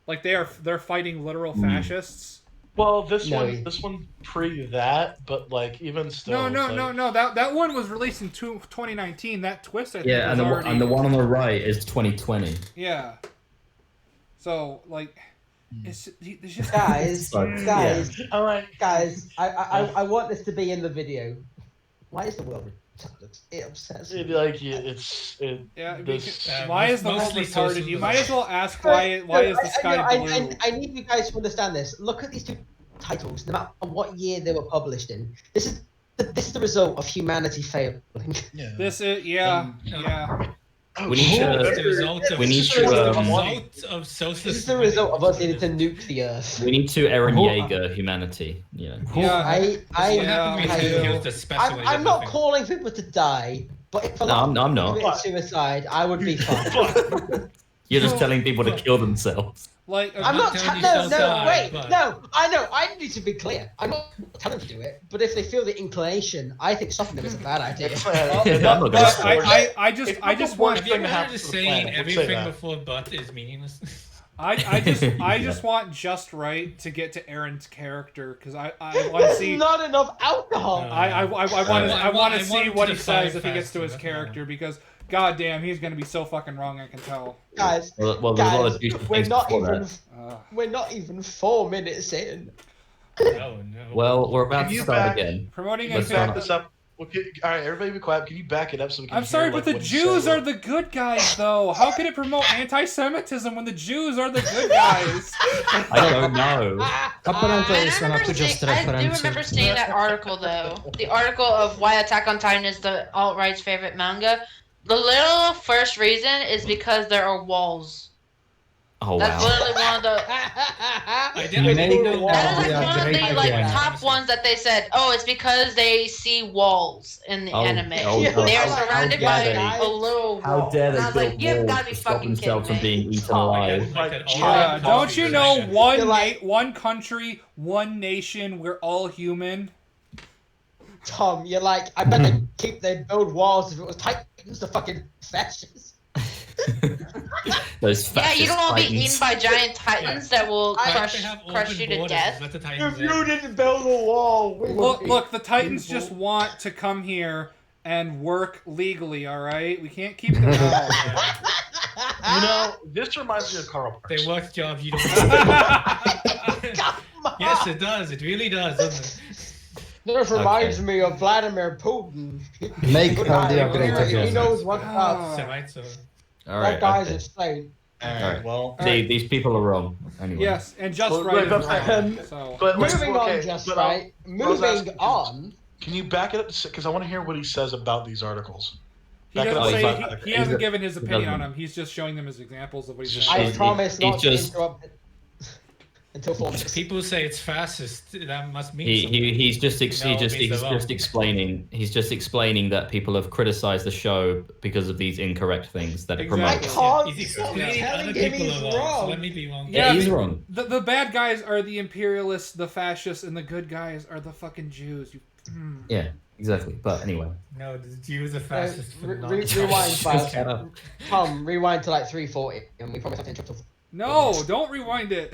Like they're fighting literal fascists. Well, this No. one pre that, but like even still. No. That one was released in 2019. That twist, I think, Yeah, was and already. the one on the right is 2020. Yeah. So like, it's just Guys, Sorry. guys, All right. guys, I want this to be in the video. Why is the world retarded? It upsets me. Yeah, this- why is the world mostly retarded? social You might as well ask why is the sky blue? I need you guys to understand this. Look at these two titles, no matter what year they were published in. This is the result of humanity failing. Yeah. This is yeah. We need It's the to. result of, We need it's the to. result of This socialist. is the result of us needing to nuke the Earth. We need to Eren Yeager humanity. You know. Yeah. What happened I to do. use the special I'm not calling people to die, but if a No, lot I'm of not. people committed suicide, I would be fine. You're just telling people to kill themselves. Like, I'm not. telling you No, so no, bad, wait, but- no. I know. I need to be clear. I'm not telling them to do it, but if they feel the inclination, I think stopping them is a bad idea. I'm not gonna but say I just It's not the want worst Have you thing ever to heard happen of to the saying planet? We'll say everything that. before but is meaningless? I just want just right to get to Aaron's character because I want to There's see. not enough alcohol. I want I to want see him what to he says if he define gets to his faster, that's character because goddamn he's gonna be so fucking wrong. I can tell. Guys, Well, there's a lot guys, of decent we're things not before even. that. We're not even 4 minutes in. No. Well, we're about Can to you start back- again. Promoting Let's and Back this up. Okay, all right, everybody be quiet. Can you back it up so we can I'm hear, sorry, like, but the what he Jews said? are the good guys, though. How can it promote anti-Semitism when the Jews are the good guys? I don't know. Apparently se na to just I do referenci. remember seeing that article though. The article of why Attack on Titan is the alt-right's favorite manga. The little first reason is because there are walls. Oh That's wow. literally one of the. I Make didn't the know wall That is we like are one of great the like again. top ones that they said. Oh, it's because they see walls in the anime. oh, Yeah, They are how surrounded dare by they? a little How wall. dare And I they was build like, you've walls got to be to stop fucking themselves from kidding being me. eaten alive? Yeah, don't you know one like- one country, one nation, we're all human. Tom, you're like, I bet they build walls if it was Titans, the fucking fascists. Those Yeah, you fascist don't want to be titans. eaten by giant titans that will Why don't crush they have crush open you to borders? death. Let the Titans If you in. didn't build a wall, we Look, would be look, the Titans people. just want to come here and work legally, all right? We can't keep them out. You know, this reminds me of Karl Marx. They work jobs you don't. Come on. Yes, it does. It really does, doesn't it? This reminds me of Vladimir Putin. Make Good India guy. great He again. knows what's up. So, right, so All That right. guy's Okay. insane. All All right, right. well, See, these people are wrong. Anyway. Yes, and just Well, right wait, is but- wrong. So. but let's- Moving okay, on, just but, right. I was Moving asking- on. Can you back it up? Because I want to hear what he says about these articles. He Back it doesn't up. say He's he hasn't given his he opinion on doesn't. them. He's just showing them as examples of what he's He's saying. I He's- promise he's not just- to interrupt until 4 minutes. people say it's fascist. That must mean He's something. just No, it means they're wrong. explaining that people have criticized the show because of these incorrect things that it Exactly. I promotes. can't He's stop explaining telling other him people he's are wrong. So wrong. let me be wrong. Yeah, he's I mean, wrong. The bad guys are the imperialists, the fascists, and the good guys are the fucking Jews. Yeah, exactly. But anyway, No, the Jews are fascist for not. Rewind fast. shut up. Tom, rewind to like 340, and we promise not to interrupt. till- No, don't rewind it.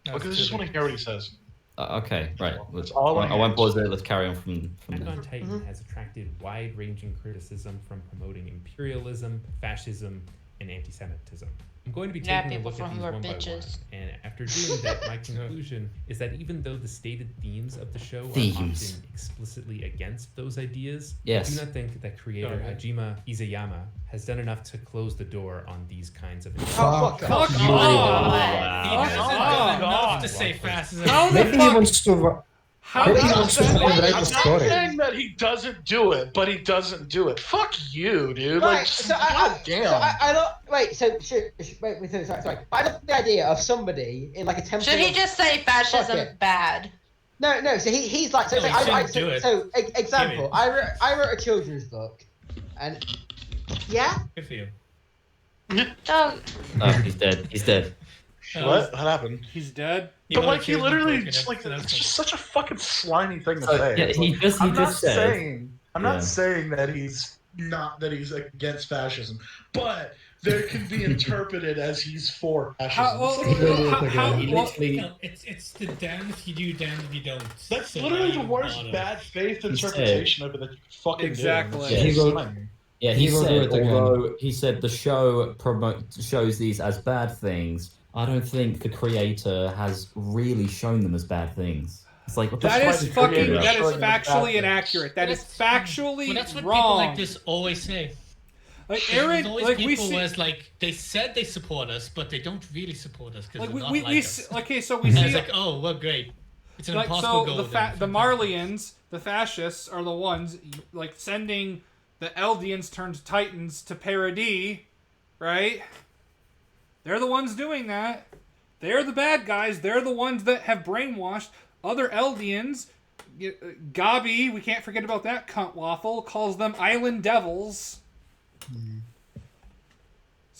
No, Because I it's just too want to hear what he says. Okay, right. Let's, all I I won't need. pause there. Let's carry on from Attack there. on Titan has attracted wide-ranging criticism from promoting imperialism, fascism, and anti-Semitism. I'm going to be Yeah, taking a people look from at these who are one by one, bitches. and after doing that, my conclusion is that even though the stated themes of the show are Themes. often explicitly against those ideas, Yes. I do not think that creator Okay. Hajime Izayama has done enough to close the door on these kinds of. Oh, fuck Fuck off. off. He Wow. hasn't Oh, done enough God. to say fascism. How the Maybe he fuck? wants to. How Maybe the he wants to fuck? fucking write I'm a not story. saying that he doesn't do it, but he doesn't do it. Fuck you, dude. Right, Like, so God damn. So I don't. Wait, so wait, sorry. I love the idea of somebody in like a temple. Should he just say Fuck fascism it. bad? No. So he's like. So, No, he shouldn't do it. So example. Give I wrote a children's book, and yeah. Good for you. Oh, Oh, he's dead. He's dead. What? What happened? He's dead. But like he killed literally the just like book, it's just such a fucking slimy thing to say. Yeah, It's he like, just I'm not said. saying I'm Yeah. not saying that he's against fascism, but there can be interpreted as he's for fascism. How, well, He well, literally. No, it's the damned if you do, damned if you don't. That's So literally why the you worst bother? bad faith He interpretation of it that you can fucking Exactly. do. Yeah, he It's will- slimy. Yeah, he He will do said, it again. although he said the show shows these as bad things, I don't think the creator has really shown them as bad things. It's like, what the that fuck is is fucking. creator? That is showing them factually bad inaccurate. That is factually Well, that's what wrong. people like this always say. Like Aaron, There's always like we people see, where it's like they said they support us, but they don't really support us because like they're we not we, like we us. see, okay, so we And see it's like, oh, well, great. It's an like impossible so goal. the then. the Marlians, the fascists are the ones like sending the Eldians turned Titans to Paradis, right? They're the ones doing that. They're the bad guys. They're the ones that have brainwashed other Eldians. Gabi, we can't forget about that cunt waffle, calls them island devils.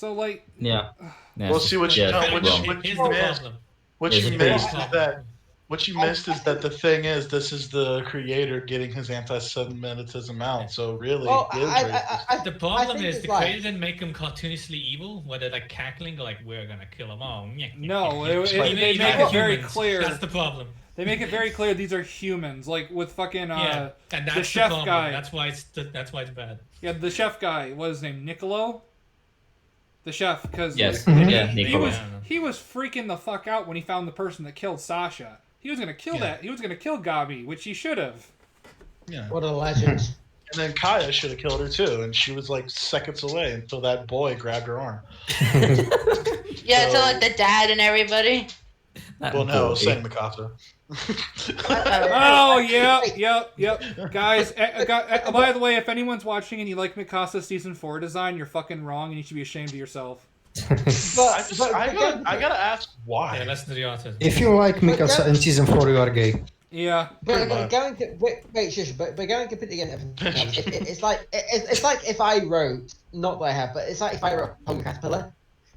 So like, Yeah. Well, see what you yeah, don't. What wrong. you, what Here's you the missed. problem. What Here's you the missed is problem. that. What you missed is that the thing is, this is the creator getting his anti-Semitism out. So really, Well, it is racist. The problem think is it's the like- creator didn't make them cartoonishly evil, where they're like cackling, like we're gonna kill them all. no, Even- they even make the it very humans, clear. That's the problem. They make it very clear these are humans, like with fucking Yeah, and that's the chef problem. guy. That's why it's bad. Yeah, the chef guy. What was his name? Nicolo. The chef, because Yes. he, Yeah, he Nicolo. was he was freaking the fuck out when he found the person that killed Sasha. He was gonna kill that. He was gonna kill Gabi, which he should have. Yeah. What a legend. And then Kaya should have killed her too, and she was like seconds away until that boy grabbed her arm. Yeah, so like the dad and everybody. Well, no, Saint Mikasa. Oh, yep. Guys, by the way, if anyone's watching and you like Mikasa Season 4 design, you're fucking wrong and you should be ashamed of yourself. I gotta ask why. Yeah, listen to the author. If you like Mikasa in season 4, you are gay. Yeah. But going to wait, shush. But going completely again. It's like if I wrote, not that I have, but it's like if I wrote Hungry Caterpillar,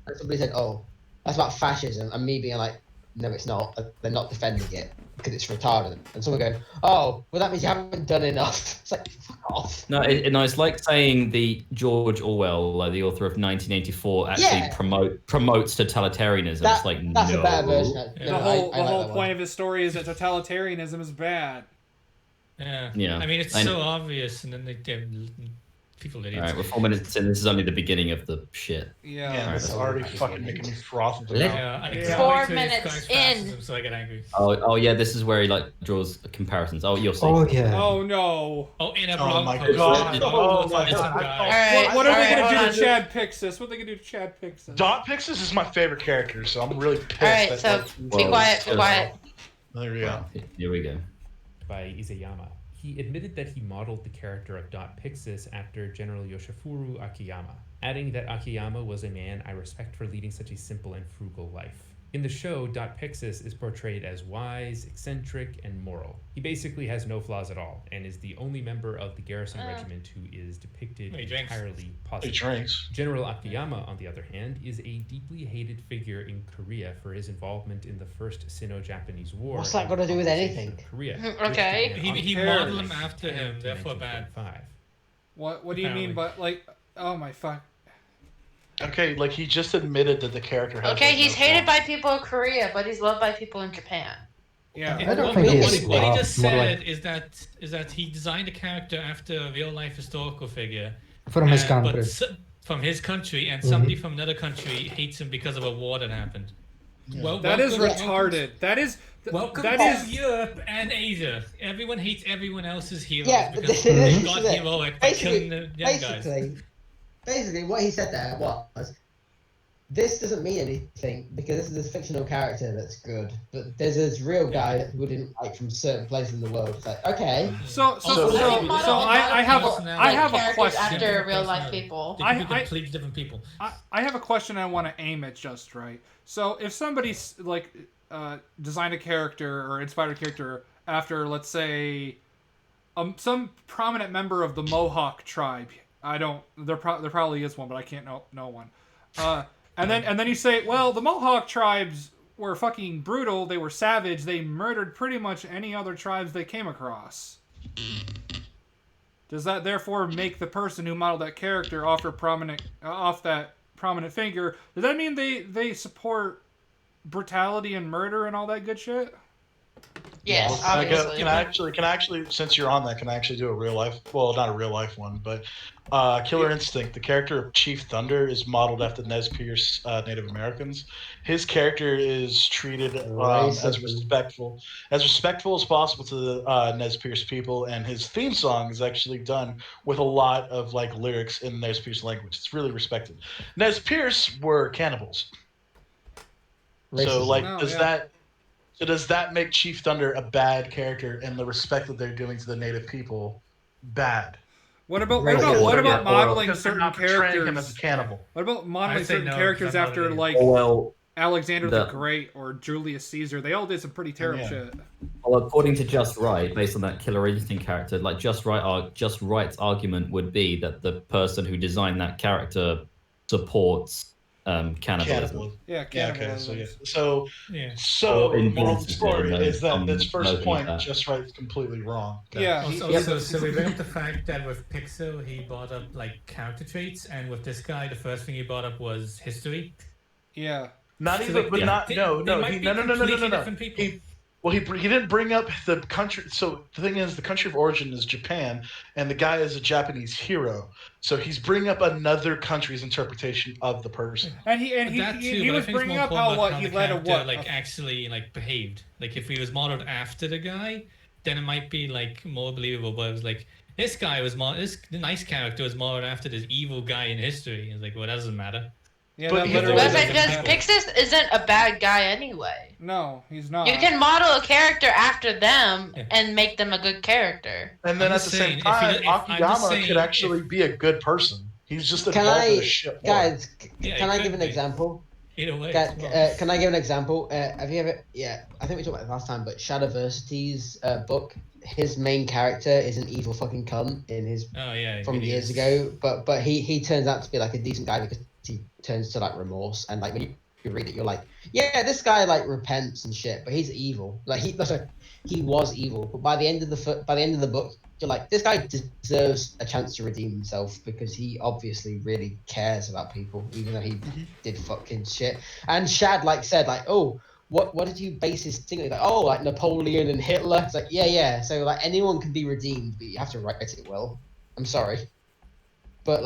and somebody said, "Oh, that's about fascism," and me being like, "No, it's not. They're not defending it because it's retarded," and someone going, "Oh, well, that means you haven't done enough." It's like, fuck off. No, it's like saying the George Orwell, like the author of 1984, actually promotes totalitarianism. It's like that's no. a better version. The whole point of his story is that totalitarianism is bad. Yeah. I mean, it's so obvious, and then they people idiots. All right, we're 4 minutes in. This is only the beginning of the shit. Yeah, it's already fucking making me froth. Yeah, 4 minutes in. So I get angry. Oh yeah, this is where he like draws comparisons. Oh, you'll see. Oh yeah. Oh no. Oh, in a Oh blog my post. god. Oh my my god. god. What are they Alright, gonna do hold to Chad Pixis? What are they gonna do to Chad Pixis? Dot Pixis is my favorite character, so I'm really pissed. Alright, so be quiet, be quiet. There we go. Here we go. By Izayama. He admitted that he modeled the character of Dot Pixis after General Yoshifuru Akiyama, adding that Akiyama was a man I respect for leading such a simple and frugal life. In the show, Dot Pixis is portrayed as wise, eccentric, and moral. He basically has no flaws at all, and is the only member of the Garrison Regiment who is depicted entirely positive. General Akiyama, on the other hand, is a deeply hated figure in Korea for his involvement in the First Sino-Japanese War. What's that got to do with anything? Korea. Okay. He modeled him after him, therefore bad. What do you mean? But like, oh my fuck. Okay, like he just admitted that the character has. Okay, like, he's no hated flaws. by people in Korea, but he's loved by people in Japan. Yeah. I don't What think he he's just more said like- is that he designed a character after a real life historical figure From his but country. from his country, and somebody from another country hates him because of a war that happened. Well, That is retarded. Welcome that to is Europe and Asia. Everyone hates everyone else's heroes Yeah, but because this they is got it. heroic by killing the young guys. Basically, what he said there was, this doesn't mean anything because this is a fictional character that's good, but there's this real guy that people didn't like from certain places in the world. It's like, okay. So I have a question. After real life people. They can be completely different people. I have a question I want to aim at just right. So if somebody's like designed a character or inspired a character after, let's say, some prominent member of the Mohawk tribe, there probably is one, but I can't know one. And then you say, well, the Mohawk tribes were fucking brutal. They were savage. They murdered pretty much any other tribes they came across. Does that therefore make the person who modeled that character off that prominent figure? Does that mean they support brutality and murder and all that good shit? Yes, Can I actually, since you're on that, can I actually do a real life? Well, not a real life one, but Killer Instinct. The character of Chief Thunder is modeled after Nez Perce Native Americans. His character is treated as respectful as possible to the Nez Perce people, and his theme song is actually done with a lot of like lyrics in Nez Perce language. It's really respected. Nez Perce were cannibals. So like, does that make Chief Thunder a bad character and the respect that they're doing to the native people bad? What about modeling certain portraying him as characters? a cannibal. What about modeling I'd say certain no, characters I'm not after really- like Alexander the Great or Julius Caesar? They all did some pretty terrible shit. Well, according to Just Right, based on that Killer Instinct character, like Just Right's argument would be that the person who designed that character supports cannibalism. Yeah, Yeah, okay, cannibalism. so Yeah. Or the moral of the instances story where is that some this first version of point that. just right is completely wrong. Okay. Yeah, So we bring up the fact that with Pixel he brought up like character traits, and with this guy the first thing he brought up was history. yeah. Not So even, they- but they- not they- no, they no, might he, be no, no, no, no, no, completely no. different people. He didn't bring up the country. So the thing is, the country of origin is Japan, and the guy is a Japanese hero. So he's bringing up another country's interpretation of the person. And he That too, he but I was think it's bringing more up important how about what he the led a character, what like actually like behaved. Like if he was modeled after the guy, then it might be like more believable. But it was like this guy was this nice character was modeled after this evil guy in history. It's like, well, that doesn't matter. Yeah, But that he literally was- doesn't Because matter. Pixis isn't a bad guy anyway. No, he's not. You can model a character after them Yeah. and make them a good character. And then I'm at the just same saying, if time, you- I'm just Akiyama saying could actually if- be a good person. He's just Can involved in I, a shit war. guys? Yeah, Can it I could give an be. example? Either way. Can I give an example? Have you ever? Yeah, I think we talked about it last time. But Shadowversity's book, his main character is an evil fucking cunt in his Oh yeah. from it years is. ago. But he turns out to be like a decent guy because he turns to like remorse, and like when you read it, you're like, yeah, this guy like repents and shit, but he's evil. Like he was evil, but by the end of the book, you're like, this guy deserves a chance to redeem himself because he obviously really cares about people, even though he did fucking shit. And Shad like said like, oh, what did you base his thing on? Like, oh, like Napoleon and Hitler. It's like, yeah. So like anyone can be redeemed, but you have to write it well. I'm sorry. But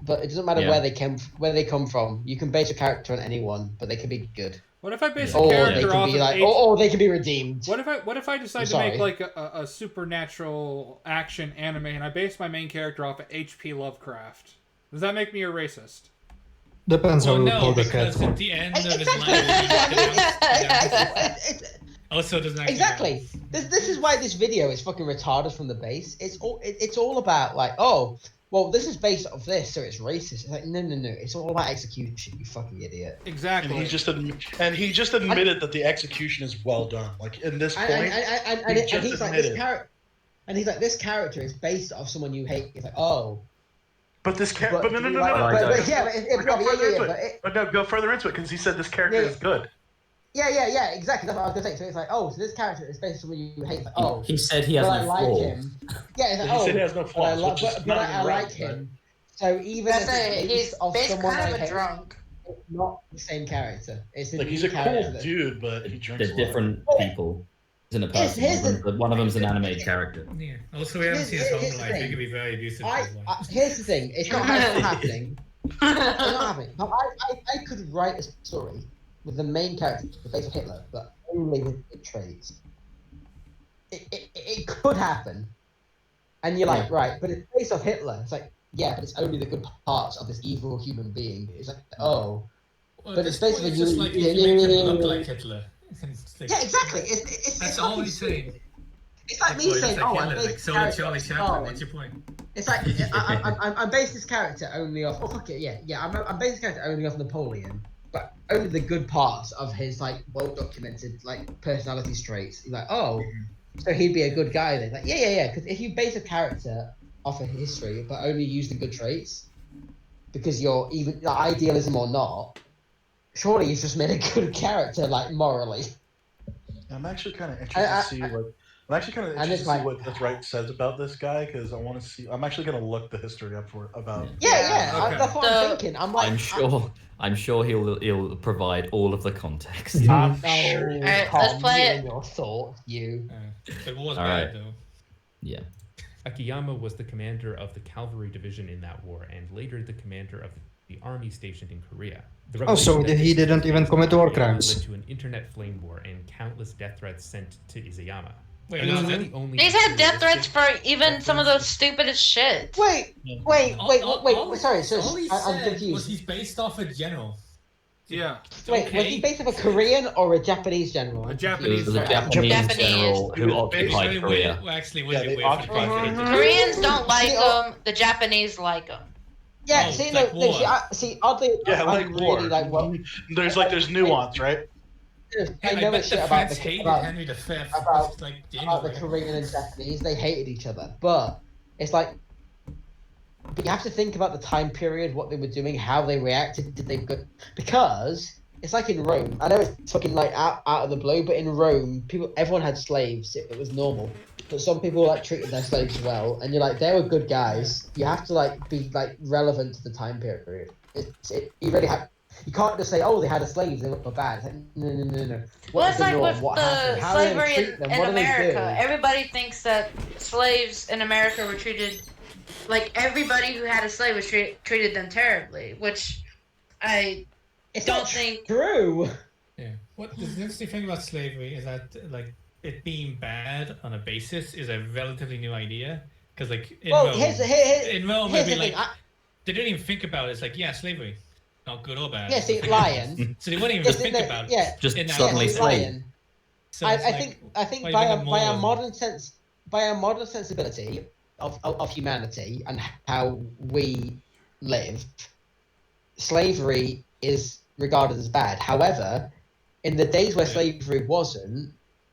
but it doesn't matter Yeah. where they come from. You can base a character on anyone, but they can be good. What if I base a Or they character can off be of like, H- or they can be redeemed. What if I decide I'm to make sorry. like a supernatural action anime and I base my main character off of H.P. Lovecraft? Does that make me a racist? Depends Well, how you no, hold the because cat. at the end of his Exactly. life, also doesn't actually Exactly. This is why this video is fucking retarded from the base. It's all about like, oh, well, this is based off this, so it's racist. It's like, no. It's all about execution, you fucking idiot. Exactly. And he just admitted that the execution is well done. Like in this point, And he just he's like, admitted. this character is based off someone you hate. It's like, oh. But this character, but no. But no, go further into it because he said this character is good. Yeah, exactly. That's what I was gonna say. So it's like, oh, so this character is based on someone you hate. It's like, oh, He said he has but no I like flaws. him. Yeah, it's like, He oh, said he has no flaws, but which is but not I even right, like him. So even That's if it's it. He's based off based someone kind I of a hate, drunk. it's not the same character. It's a Like he's new a cool character. dude, but he drinks. They're a lot. different people. Isn't a Here's- person. here's One of them's an animated character. Yeah. Also, we haven't seen his Here's home the life. He thing. could be very abusive to his wife. Here's the thing. It's not happening. It's not happening. But I could write a story with the main character based on Hitler, but only with good traits. It could happen. And you're like, right, but it's based off Hitler. It's like, yeah, but it's only the good parts of this evil human being. It's like, oh. Well, But at it's this point, basically it's just like yeah, you make him look yeah. like Hitler. It's like- Yeah, exactly. It's That's fucking all he's saying. It's like me Well, saying, like oh, Hitler, I'm like based so this did Charlie character Chaplin. on What's your point? It's like I'm based this character only off. Oh fuck it, yeah. I'm based this character only off Napoleon, but only the good parts of his like well documented like personality traits. You're like, oh, so he'd be a good guy then. Like, yeah. Because if you base a character off of history, but only use the good traits, because you're even like, idealism or not, surely you've just made a good character like morally. I'm actually kind of interested to see what. I'm actually kind of interested to see what the right says about this guy because I want to see. I'm actually going to look the history up about. Yeah. Okay. That's what I'm thinking. I'm like, I'm sure he'll provide all of the context. No, Alright, Tom, let's play you it. and your thought, you. It was All bad right. though. Yeah. Akiyama was the commander of the cavalry division in that war, and later the commander of the army stationed in Korea. The Oh, so revelation that he this didn't even commit war crimes. led to an internet flame war and countless death threats sent to Izayama. Wait, And no, this is that- the only These had death materialistic- threats for even some of those stupidest shit. Wait. Sorry, all he I'm said confused. was he's based off a general. Yeah. Wait, was he based off a Korean or a Japanese general? A It Japanese. was a general. Japanese general who occupied Actually, Korea. Actually, Yeah, was they it weird? occupied Korea? Koreans don't like See, them. The Japanese like them. Yeah, Oh, see, like no, war. see, oddly, Yeah, I'm like war. really like, well, There's nuance, right? I know bet shit the about French the hated about, Henry V. about- It's like about the anyway. Korean and Japanese. They hated each other, but it's like But you have to think about the time period, what they were doing, how they reacted. Did they go? Because it's like in Rome. I know it's fucking like out of the blue, but in Rome, everyone had slaves. It was normal. But some people like treated their slaves well, and you're like, they were good guys. You have to like be like relevant to the time period. You really have. You can't just say, "Oh, they had a slave; they were bad." It's like, no. Well, it's like with What the happened? How did they slavery treat them? in What did they do? America. Everybody thinks that slaves in America were treated like everybody who had a slave was treated them terribly, which I don't think true. Yeah. What the interesting thing about slavery is that like it being bad on a basis is a relatively new idea. Because like in Rome, here's the thing. They didn't even think about it. It's like, yeah, slavery, not good or bad. Yeah, see, lion. So they wouldn't even think about it. Yeah, Just in that suddenly case. slave. So I like, think why by even more a than- modern sensibility of humanity and how we live, slavery is regarded as bad. However, in the days where slavery wasn't,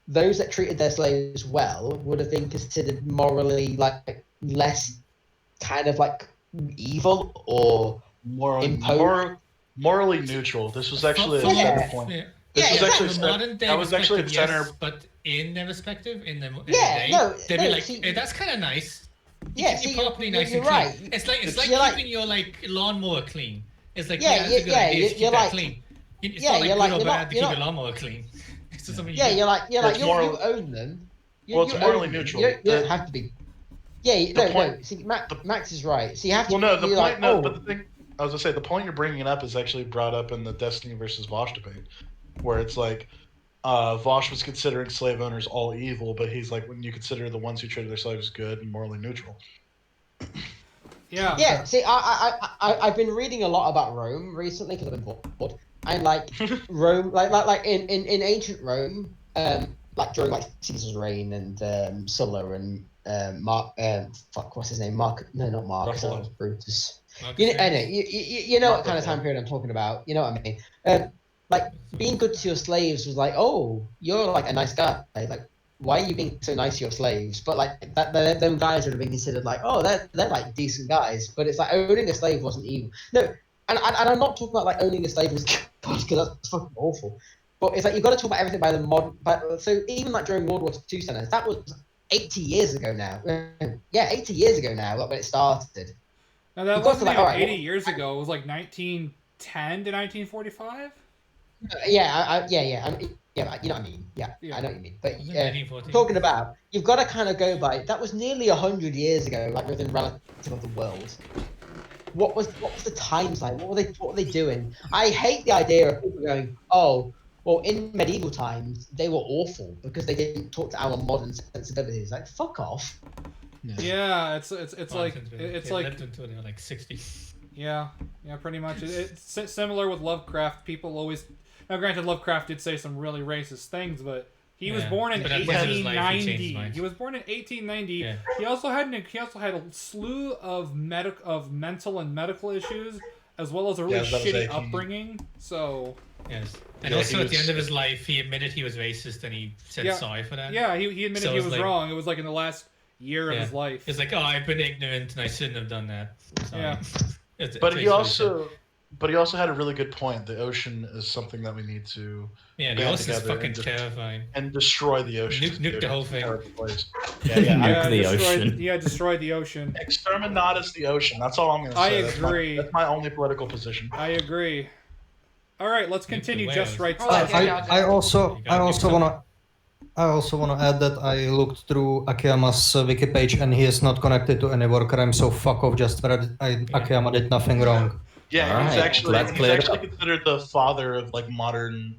those that treated their slaves well would have been considered morally like less kind of like evil or morally neutral. This was actually a center point. Yeah. This was actually From a modern day that was actually the perspective, center. yes, but in their perspective, in the Yeah, day, no, they'd be no, like, see- hey, that's kind of nice. Yeah, Keep see, your property nice you're and clean. right. It's like You're like- keeping your like lawnmower clean. It's like Yeah, yeah, that's a good yeah, idea to keep you're that like- clean. It's yeah, not like you're good like- or you're bad not- to you're keep not- your lawnmower clean. It's just something Yeah, you do. you're like It's you own them. Well, it's you morally own them. neutral. You don't have to be. Yeah, no. point- See, Max is right. So you have to. Well, no, the you're point. like, No, oh, but the thing I was gonna say, the point you're bringing up is actually brought up in the Destiny versus Vosh debate, where it's like Vosh was considering slave owners all evil, but he's like, when you consider the ones who treated their slaves good and morally neutral. Yeah. Yeah. See, I've been reading a lot about Rome recently because I've been bored. And like Rome, like in ancient Rome, like during like Caesar's reign and Sulla and Mark, what's his name? Mark? No, not Mark. That was Brutus. Anyway, you know what kind of time period I'm talking about. You know what I mean? Like being good to your slaves was like, oh, you're like a nice guy. Like, why are you being so nice to your slaves? But like them guys would have been considered like, oh, they're like decent guys. But it's like owning a slave wasn't evil. No, and I'm not talking about like owning a slave was because that's fucking awful. But it's like you've got to talk about everything by the modern. So even like during World War II standards, that was 80 years ago now. Yeah, 80 years ago now, like when it started. Now that You've got wasn't to, like, even alright, 80 years ago. It was like 1910 to 1945. Yeah, you know what I mean. Yeah, Yeah. I know what you mean. But Was it 1914? talking about, you've got to kind of go by. That was nearly 100 years ago, like within relative of the world. What was the times like? What were they doing? I hate the idea of people going, oh, well, in medieval times they were awful because they didn't talk to our modern sensibilities. Like, fuck off. Yeah, it's like it's like lived until they were like 60. yeah, pretty much. It's similar with Lovecraft. People always now, granted, Lovecraft did say some really racist things, but he was Yeah, born in but at the end of his life, he changed his 1890. mind. He was born in 1890. Yeah. He also had a slew of mental and medical issues, as well as a really Yeah, that was shitty 18. upbringing. So Yes. And Yeah, also he at the was- end of his life, he admitted he was racist and he said Yeah. sorry for that. yeah, he admitted So he it's was like- wrong. It was like in the last year of Yeah. his life. It's like, oh, I've been ignorant and I shouldn't have done that. Sorry. Yeah. It's But basically he also had a really good point. The ocean is something that we need to Yeah, the band ocean's together fucking and just- terrifying. and destroy the ocean. Nuke the whole thing. Yeah, yeah. Nuke the destroyed, ocean. Yeah, destroyed the ocean. Exterminatus the ocean. That's all I'm gonna I say. agree. That's my only political position. I agree. All right, let's continue. whales. Just right. Oh, stuff. okay. I also You gotta wanna add that I looked through Akiyama's wiki page and he is not connected to any war crime, so fuck off. Just read Akiyama did nothing wrong. Yeah, Alright, that's he's cleared actually up. considered the father of like modern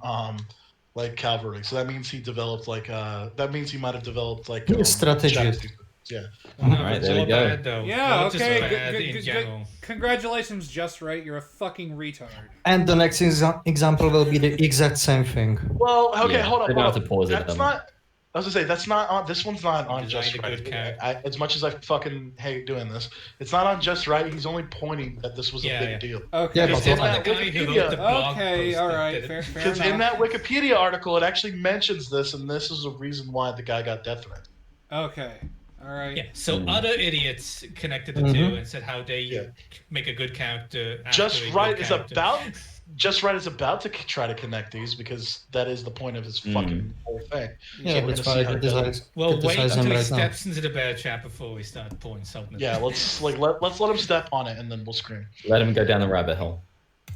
like cavalry. So that means he developed like that means he might have developed like Strategy. Yeah. All right, there we War go. bad, though. Yeah, War just okay. bad in general. Congratulations, Just Right. You're a fucking retard. And the next example will be the exact same thing. Well, okay, Yeah, hold on. they don't hold have to on. pause it, That's them. not. I was gonna say that's not on. This one's not on Designed Just a Right. good character. As much as I fucking hate doing this, it's not on Just Right. He's only pointing that this was a Yeah, big yeah. deal. Okay. Yeah, It's but in the that guy who wrote the blog Okay. post All that right. did it. Fair Because in enough. that Wikipedia article, it actually mentions this, and this is the reason why the guy got death threat. Okay. All right. Yeah. So other idiots connected the two and said how they make a good character. After Just a good Right is character. about to try to connect these because that is the point of his fucking whole thing. Yeah, So we're that's gonna why see I how it goes. criticize, Well, wait criticize him until he right now. steps into the bear trap before we start pouring salt in it. Yeah, let's let him step on it and then we'll scream. Let him go down the rabbit hole.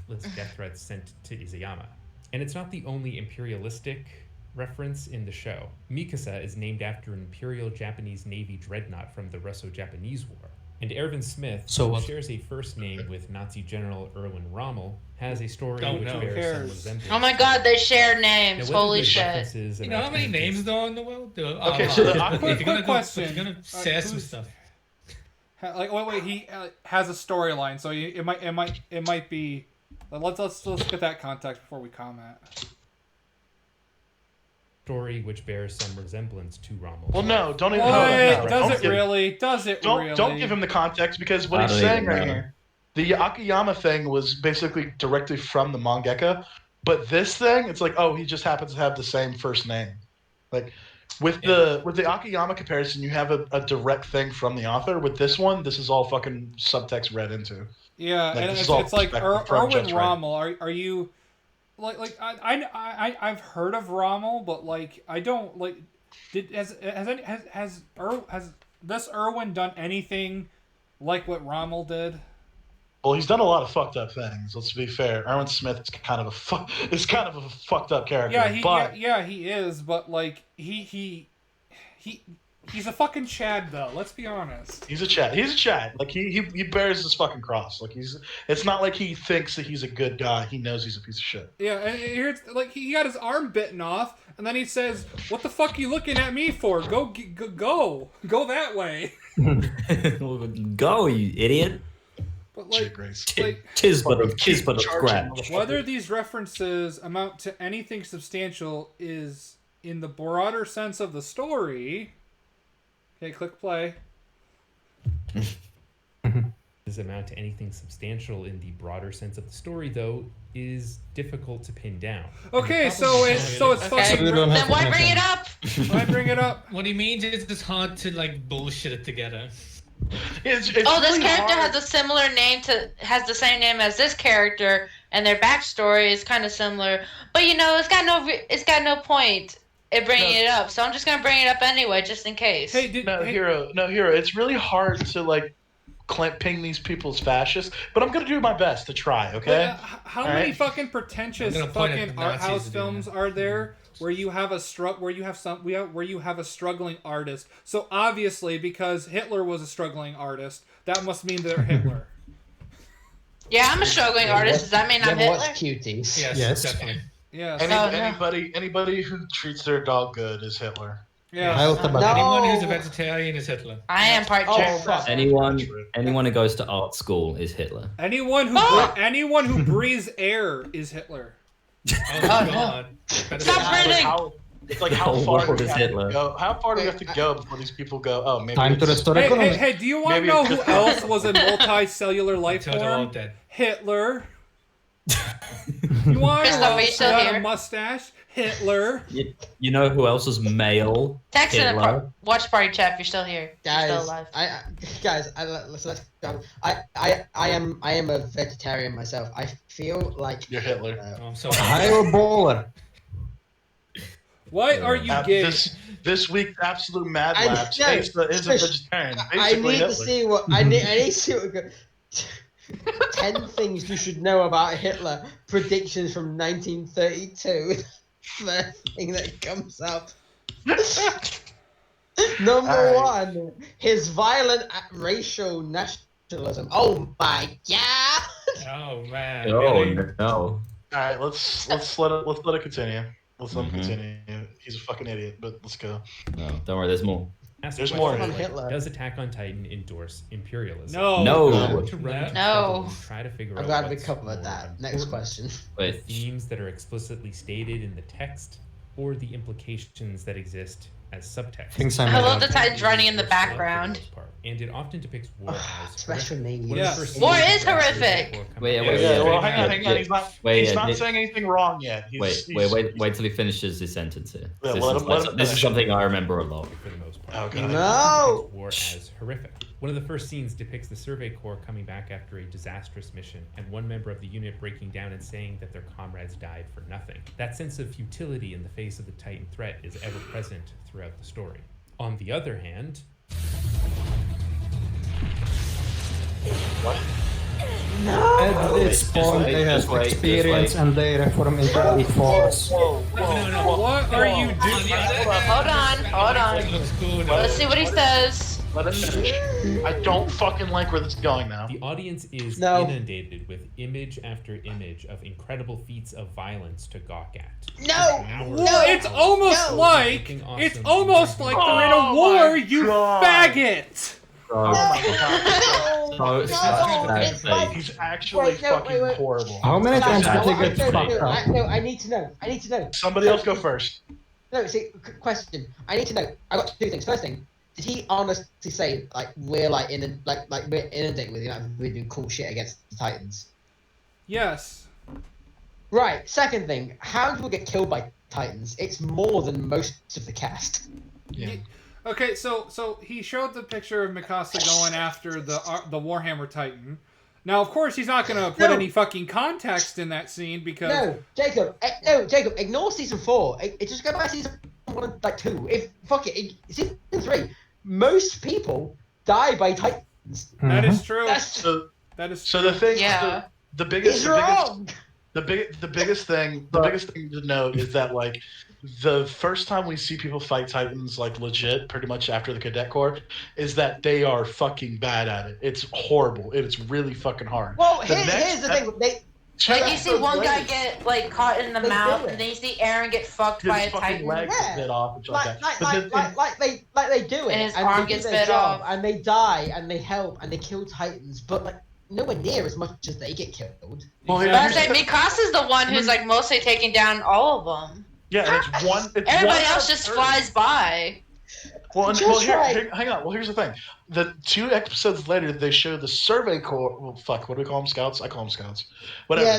Liz death threats sent to Izayama. And it's not the only imperialistic reference in the show. Mikasa is named after an Imperial Japanese Navy dreadnought from the Russo-Japanese War. And Erwin Smith, who shares a first name with Nazi General Erwin Rommel, has a story which bears some resemblance. Oh my god, they share names. Holy shit. You know how many names there are in the world? Okay, so quick question. If you're gonna say some stuff. Like, wait, he has a storyline, so it might be. Let's get that context before we comment. Story which bears some resemblance to Rommel. Well, no, don't even. Does it really? Don't give him the context because what he's saying right here, the Akiyama thing was basically directly from the mangaka, but this thing, it's like, oh, he just happens to have the same first name. Like with the Akiyama comparison, you have a direct thing from the author. With this one, this is all fucking subtext read into. Yeah, like, and it's like Erwin Rommel. Are you? Like I've heard of Rommel, but like I don't like. Has this Erwin done anything like what Rommel did? Well, he's done a lot of fucked up things. Let's be fair. Erwin Smith is kind of a fucked up character. Yeah, he is. But like he's a fucking Chad though. Let's be honest. He's a Chad. Like he bears his fucking cross. Like it's not like he thinks that he's a good guy. He knows he's a piece of shit. Yeah, and here's like he got his arm bitten off, and then he says, "What the fuck are you looking at me for? Go that way." Go, you idiot. But like Tis but a scratch. Whether these references amount to anything substantial is in the broader sense of the story. Okay, click play. Does amount to anything substantial in the broader sense of the story, though, is difficult to pin down. Okay, so it's fucking. Then why bring it up? Why bring it up? What he means is it's hard to like bullshit it together. This character has a similar name has the same name as this character, and their backstory is kind of similar. But it's got no point. Bringing it up, so I'm just gonna bring it up anyway, just in case. Hero. It's really hard to like ping these people as fascists, but I'm gonna do my best to try. Okay. How many fucking pretentious fucking art house films are there where you have a struggling artist? So obviously, because Hitler was a struggling artist, that must mean they're Hitler. Yeah, I'm a struggling artist. Does that mean I'm Hitler? Watch Cuties. Yes, definitely. Yeah. Anybody who treats their dog good is Hitler. Yeah. Anyone who's a vegetarian is Hitler. I am part German. Anyone who goes to art school is Hitler. Anyone who breathes air is Hitler. Oh God! Stop breathing. It's like how far do we have to go? How far do we have to go before these people go? Oh, maybe. Time to restore economy. Hey, do you want to know who else was a multicellular life form? Hitler. You want to know who else had a mustache? Hitler. You know who else was male? Text in the watch party chat if you're still here. Guys, you're still alive. Let's go. I am a vegetarian myself. I feel like you're Hitler. I'm sorry. I'm a baller. Why are you gay? This week's absolute Mad Labs is a vegetarian. I need to see what I need to see what 10 things you should know about Hitler. Predictions from 1932. First thing that comes up. Number one, his violent racial nationalism. Oh my god! Oh man! Oh no! All right, let's let it continue. Let's let him continue. He's a fucking idiot, but let's go. No, don't worry. There's more. There's more. Does Attack on Titan endorse imperialism? No. No. Try to figure out. I'm glad we covered that. Next question. The themes that are explicitly stated in the text, or the implications that exist as subtext. Things I I love made the up. Titans running in the For the most background. part, and it often depicts war as Especially me. One of the Yes. first War scenes is that horrific. war come Wait, out- wait, Yeah, well, yeah, hang on. yeah. He's not. Wait, he's yeah, not Nick- saying anything wrong yet. Wait till he finishes his sentence here. Yeah, This, let is, him- let him this is finish. something I remember a lot. for the most part. Oh, God. And it No! often depicts war as horrific. One of the first scenes depicts the Survey Corps coming back after a disastrous mission, and one member of the unit breaking down and saying that their comrades died for nothing. That sense of futility in the face of the Titan threat is ever present throughout the story. On the other hand, At this point, they have Just wait. experience and they reform into elite force. What are you doing? Hold on. Looks cool. Let's see what he says. Let him finish. I don't fucking like where this is going now. the audience is No. inundated with image after image of incredible feats of violence to gawk at. No! Well, it's almost like Fucking awesome. it's almost like they're in a Oh war, my you God. faggot. Oh my God. Oh, it's like- He's actually Wait, no, fucking wait. horrible. How many times No, did they get fucked no, up? no, I need to know. Somebody else go first. No, see, question. I need to know. I got two things. First thing, did he honestly say like we're like we're inundated with we're doing cool shit against the Titans? Yes. Right. Second thing, how do we get killed by Titans? It's more than most of the cast. Okay, so he showed the picture of Mikasa going after the Warhammer Titan. Now, of course, he's not going to put No. any fucking context in that scene because No, Jacob. Ignore season 4. It just go back to season 1 and like 2. If fuck it, season 3, most people die by Titans. that is true. That's That is So the thing, Yeah. the biggest, he's the biggest, wrong. the biggest thing to note is that like the first time we see people fight Titans like legit, pretty much after the Cadet Corps, is that they are fucking bad at it. It's horrible. It's really fucking hard. Well, The next here's the thing. Like you see one guy get like caught in the They mouth, do it. and then you see Aaron get fucked by his a fucking Titan. legs Yeah. bit off and shit like that. But then- Like they do it, And his they arm do gets their bit job, off. and they die, and they help, and they kill Titans, but like nowhere near as much as they get killed. Well, But I here's say the- Mikasa's the one who's like mostly taking down all of them. yeah, and it's one. It's Everybody one else out of just 30. flies by. Well, Just right. hang on. Well, here's the thing. The 2 episodes later, they show the Survey Corps. Well, fuck, what do we call them? Scouts? I call them Scouts. Whatever. Yeah,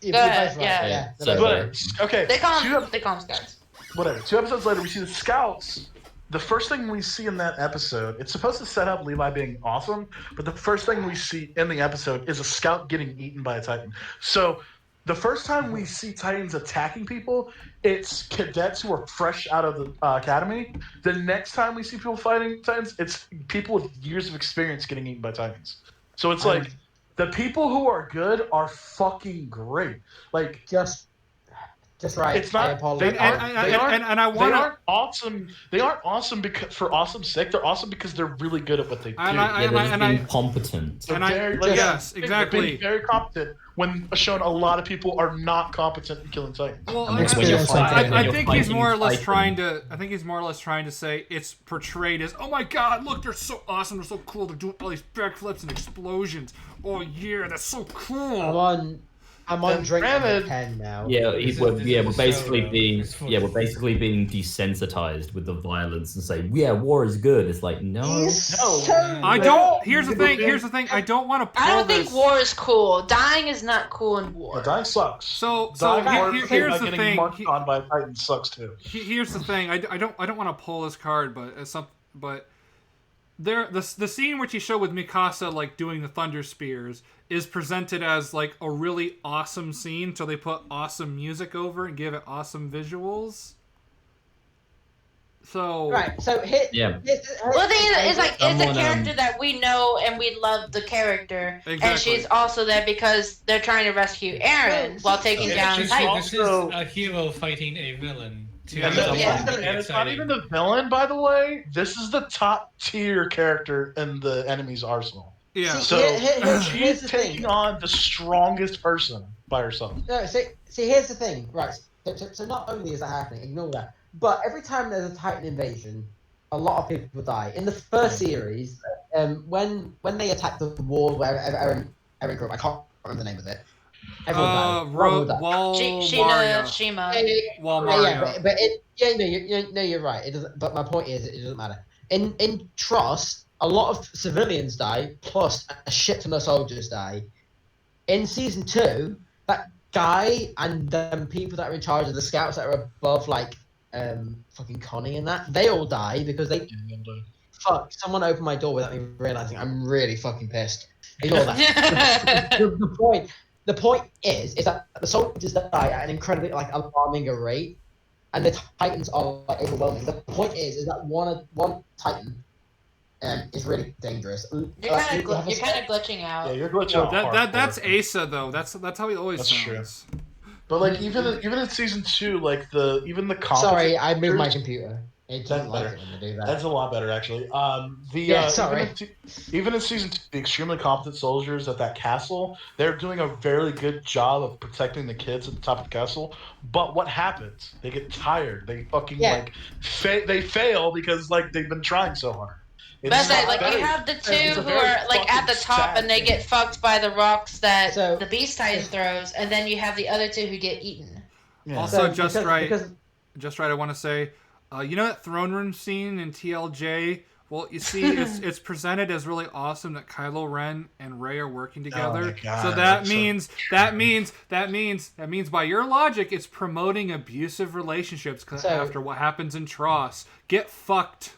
you're both right. Yeah. Yeah, So- they're both right. Whatever. Okay. They call two them scouts. whatever. 2 episodes later, we see the Scouts. The first thing we see in that episode, it's supposed to set up Levi being awesome, but the first thing we see in the episode is a Scout getting eaten by a Titan. So the first time we see Titans attacking people, it's cadets who are fresh out of the academy. The next time we see people fighting Titans, it's people with years of experience getting eaten by Titans. So it's like the people who are good are fucking great. Like Just right. it's not. I apologize. They aren't. They aren't. and I They want aren't awesome. They aren't awesome because for awesome's sake. They're awesome because they're really good at what they do. Yeah, they're just incompetent. They're and I- very, yes, they're exactly. being very competent when shown a lot of people are not competent in killing Titans. Well, And when you're fighting- when I you're think he's fighting more or less Titan- trying to. I think he's more or less trying to say it's portrayed as, oh my god, look, they're so awesome, they're so cool, they're doing all these backflips and explosions. Oh yeah, that's so cool. I'm on And drink granted- number 10 now. Yeah, This we're is basically so, being it's full. we're basically being desensitized with the violence and say, yeah, war is good. It's like no, I don't. Here's the thing. Here's the thing. I don't want to pull I don't this. think war is cool. Dying is not cool in war. Dying sucks. So Dying here's by the getting thing. marked on by a Titan sucks too. Here's the thing. I don't want to pull this card, but there the scene which he showed with Mikasa like doing the thunder spears is presented as like a really awesome scene, so they put awesome music over it and give it awesome visuals. So Right. So Well, the thing is like it's a Someone, character that we know and we love the character, and Exactly. she's also there because they're trying to rescue Aaron while taking down This Titans. is a hero fighting a villain. And, and it's not even the villain, by the way. This is the top tier character in the enemy's arsenal. yeah. So here's she's the thing. taking on the strongest person by herself. No, see, here's the thing, right? So not only is that happening, ignore that, but every time there's a Titan invasion, a lot of people die. In the first series, when they attacked the wall where Aaron grew up, I can't remember the name of it. Everyone would die. Shima. Yeah, but you're right. It doesn't. But my point is, it doesn't matter. In Trust, a lot of civilians die, plus a shit ton of soldiers die. In season 2, that guy and people that are in charge of the scouts that are above, like fucking Connie and that, they all die because they. Fuck! Someone opened my door without me realizing. I'm really fucking pissed. Ignore that. The point is that the soldiers die at an incredibly alarming rate, and the Titans are overwhelming. The point is that one Titan is really dangerous. You're kind of glitching out. Yeah, you're glitching out. That's Asa though. That's how he always sounds. True. But like even in season 2, like the Sorry, I moved my computer. It doesn't like it when they do that. That's a lot better, actually. Sorry. Even in season 2, the extremely competent soldiers at that castle, they're doing a very good job of protecting the kids at the top of the castle. But what happens? They get tired. They fucking they fail because they've been trying so hard. But you have the two who are at the top and they get fucked by the rocks that the Beast Titan throws, and then you have the other two who get eaten. Yeah. Also, just right. I want to say. You know that throne room scene in TLJ? Well, you see, it's presented as really awesome that Kylo Ren and Rey are working together. So that means by your logic, it's promoting abusive relationships after what happens in Tross. Get fucked.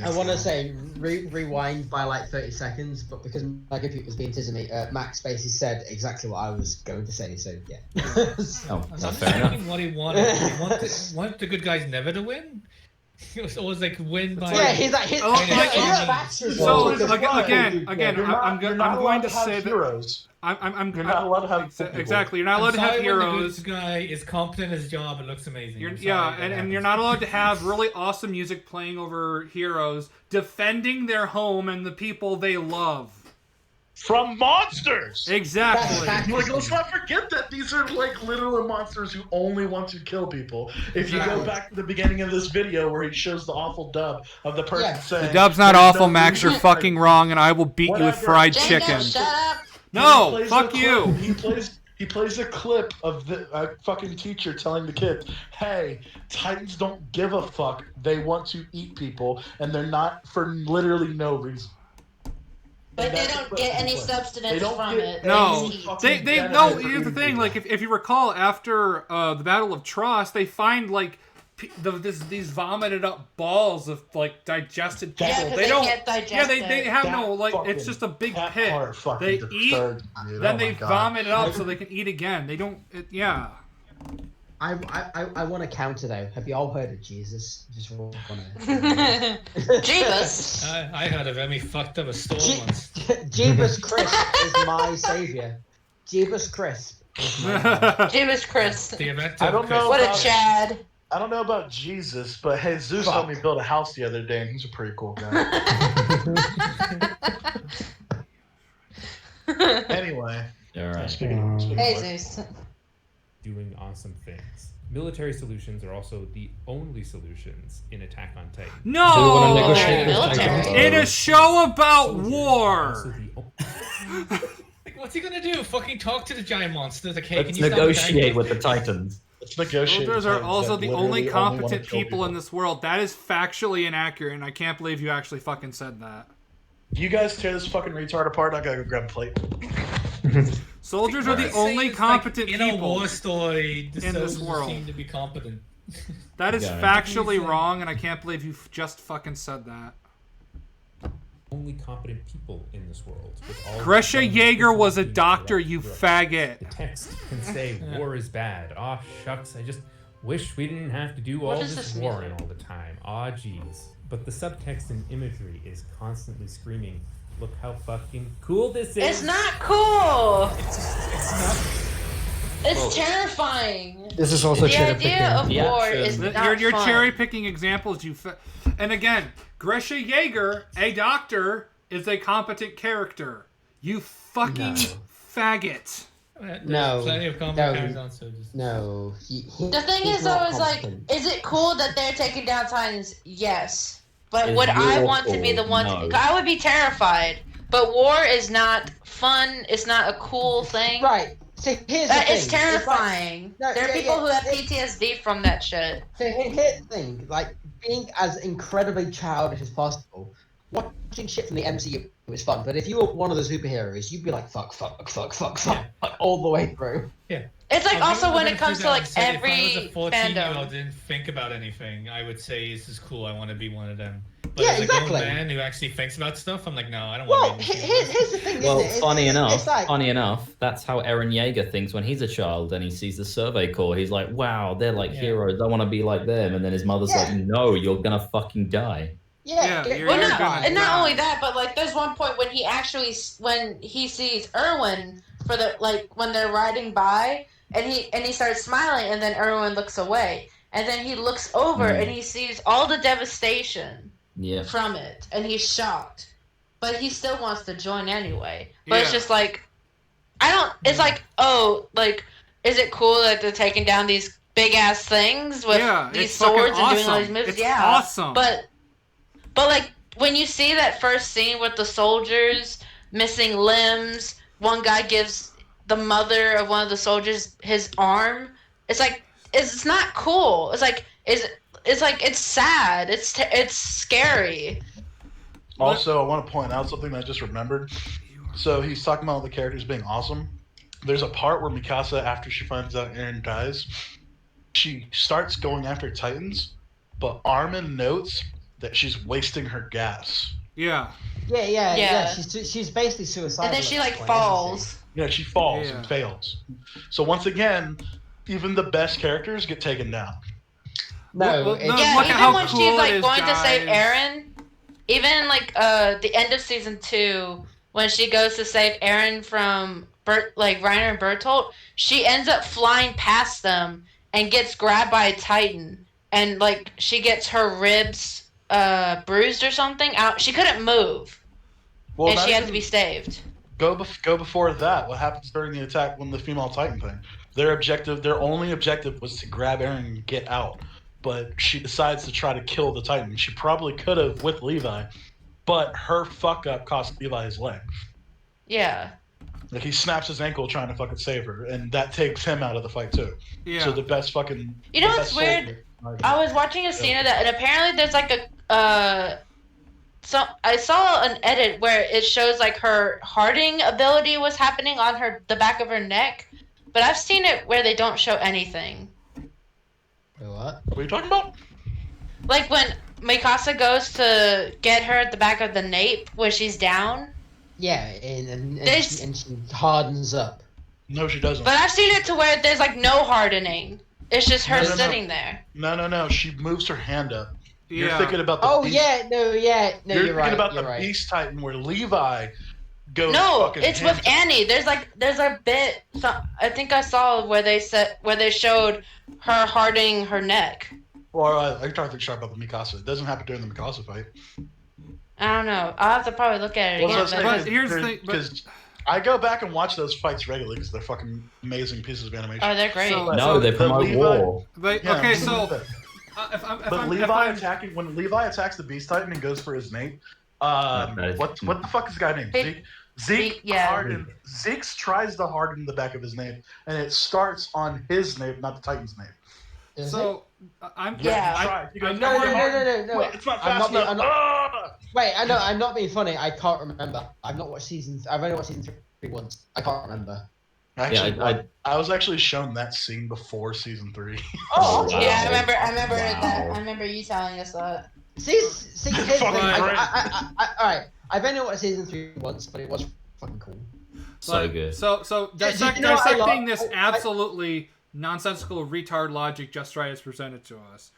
I want to say rewind by 30 seconds, but because my computer was being to me, Max Spacey said exactly what I was going to say. So yeah. Fair enough. What he wanted. He wanted the good guys never to win. It was always win by. Yeah, he's like I'm going to say heroes. You're not allowed to have exactly. You're not allowed to have heroes. The good guy is competent at his job and looks amazing. And you're not allowed to have really awesome music playing over heroes defending their home and the people they love from monsters. Exactly. Let's not forget that these are literal monsters who only want to kill people. If you go back to the beginning of this video where he shows the awful dub of the person saying, "The dub's not awful, Max. You're fucking wrong, and I will beat you with fried chicken." No, fuck you. He plays a clip of the fucking teacher telling the kids, "Hey, Titans don't give a fuck. They want to eat people, and they're not for literally no reason." But they don't get any substance from it. No, no. Here's the thing: if you recall, after the Battle of Tross, they find these vomited up balls of digested people. Yeah, they don't get digested. Yeah, they have it's just a big pit. They eat, then they vomit it up so they can eat again. They don't. I want to counter though. Have you all heard of Jesus? Just want to. Jesus. I heard of him. He fucked up a store once. Jeebus Crisp is my savior. Jeebus Crisp. Jeebus Crisp. I don't know. What a Chad. I don't know about Jesus, but hey, Zeus helped me build a house the other day, and he's a pretty cool guy. Anyway. All right. Hey, Zeus. Doing awesome things. Military solutions are also the only solutions in Attack on Titan. No! In a show about war! What's he gonna do? Fucking talk to the giant monsters? Okay, Let's negotiate with the Titans. Let's negotiate. Soldiers are also the only competent people in this world. That is factually inaccurate, and I can't believe you actually fucking said that. You guys tear this fucking retard apart, I gotta go grab a plate. Soldiers are the only competent people in a war story. In this world, seem to be competent. That is factually wrong, and I can't believe you just fucking said that. Only competent people in this world. Gresha Yeager was a doctor, you faggot. The text can say war is bad. Aw, shucks, I just wish we didn't have to do all this warring all the time. Aw, jeez. But the subtext and imagery is constantly screaming, look how fucking cool this is. It's not cool. It's terrifying. This is also the idea of war is not You're fun. cherry picking examples. And again, Gresha Yeager, a doctor, is a competent character. You fucking faggot. No. Plenty of competent answers. No. The thing is, though, is it cool that they're taking down Titans? Yes. But would I want to be the one? I would be terrified. But war is not fun. It's not a cool thing. Right. See, here's That the is thing. It's like- terrifying. No, There are yeah, people yeah, who have it- PTSD from that shit. So here's the thing, like being as incredibly childish as possible. Watching shit from the MCU was fun, but if you were one of the superheroes, you'd be like fuck, like, all the way through. It's like I'll also give when the it comes to like benefit of the doubt and say, every if I was a 14-year-old fandom. didn't think about anything, I would say this is cool. I want to be one of them. But Yeah, as a exactly. grown man who actually thinks about stuff, I'm like, no, I don't Well, want to be. here's the thing. Well, isn't it? funny It's like, enough, that's how Eren Yeager thinks when he's a child and he sees the Survey Corps. He's like, wow, they're like Yeah. heroes. I want to be like them. And then his mother's like, no, you're going to fucking die. yeah, you're Well, gonna no, die. and not only that, but like there's one point when he sees Erwin for the like when they're riding by, and he starts smiling, and then Erwin looks away, and then he looks over and he sees all the devastation Yeah. from it, and he's shocked, but he still wants to join anyway. But it's Yeah. just like it's like, oh, like, is it cool that they're taking down these big ass things with these it's fucking swords and doing all awesome. these moves? It's Yeah, awesome. But like when you see that first scene with the soldiers missing limbs, one guy gives the mother of one of the soldiers his arm. It's like it's not cool. It's like it's sad. It's scary. Also, I want to point out something that I just remembered. So he's talking about the characters being awesome. There's a part where Mikasa, after she finds out Eren dies, she starts going after Titans, but Armin notes that she's wasting her gas. Yeah. Yeah. She's basically suicidal. And then she at like this point, isn't falls. Yeah, she falls Yeah. and fails. So once again, even the best characters get taken down. No, Well, it's- no, Yeah, look at even how when cool she's it like is, going to save guys. Eren, even like the end of season 2, when she goes to save Eren from Reiner and Bertolt, she ends up flying past them and gets grabbed by a Titan, and like she gets her ribs bruised or something out. She couldn't move, Well, and not she had to even- be saved. Go before that. What happens during the attack when the female Titan thing? Their only objective was to grab Eren and get out. But she decides to try to kill the Titan. She probably could have with Levi, but her fuck up cost Levi his leg. Yeah. Like he snaps his ankle trying to fucking save her, and that takes him out of the fight too. Yeah. So the best fucking. You know the what's best weird? soldier- I was watching a scene of that, and apparently there's like a so I saw an edit where it shows like her hearting ability was happening on the back of her neck, but I've seen it where they don't show anything. What? What are you talking about? Like when Mikasa goes to get her at the back of the nape where she's down. Yeah, and There's- she hardens up. No, she doesn't. But I've seen it to where there's like no hardening. It's just her No, no, no. sitting there. No. She moves her hand up. You're Yeah. thinking about the. Oh beast, yeah, no, You're you're thinking right. about you're the right. Beast Titan where Levi goes. No, fucking it's hands with Annie. There's a bit. I think I saw where they showed her hardening her neck. Or I'm trying to think sharp about the Mikasa. It doesn't happen during the Mikasa fight. I don't know. I'll have to probably look at it Well, again. so But here's the thing- because I go back and watch those fights regularly because they're fucking amazing pieces of animation. Oh, they're great. So- No, they the promote Levi- war. But, Yeah, okay, I'm so with it. if But I'm Levi attacking when Levi attacks the Beast Titan and goes for his nape. That is- What the fuck is the guy named? Zeke. Zeke Yeah. Zeke tries to harden the back of his nape, and it starts on his nape, not the Titan's nape. Is it? so I'm Yeah. He tries. He goes, I know No. Wait, it's not I'm fast not enough. being- I'm Ah! Wait, I know. I'm not being funny. I can't remember. I've not watched seasons. I've only watched season 3 once. I can't remember. Actually, Yeah, I was actually shown that scene before season 3. Oh, wow. Yeah, I remember Wow. that. I remember you telling us that. see, here's the thing. Fucking great. All right. I've only watched season 3 once, but it was fucking cool. So good. So Yeah, you know what I dissecting love? this I- absolutely nonsensical retard logic just right is presented to us.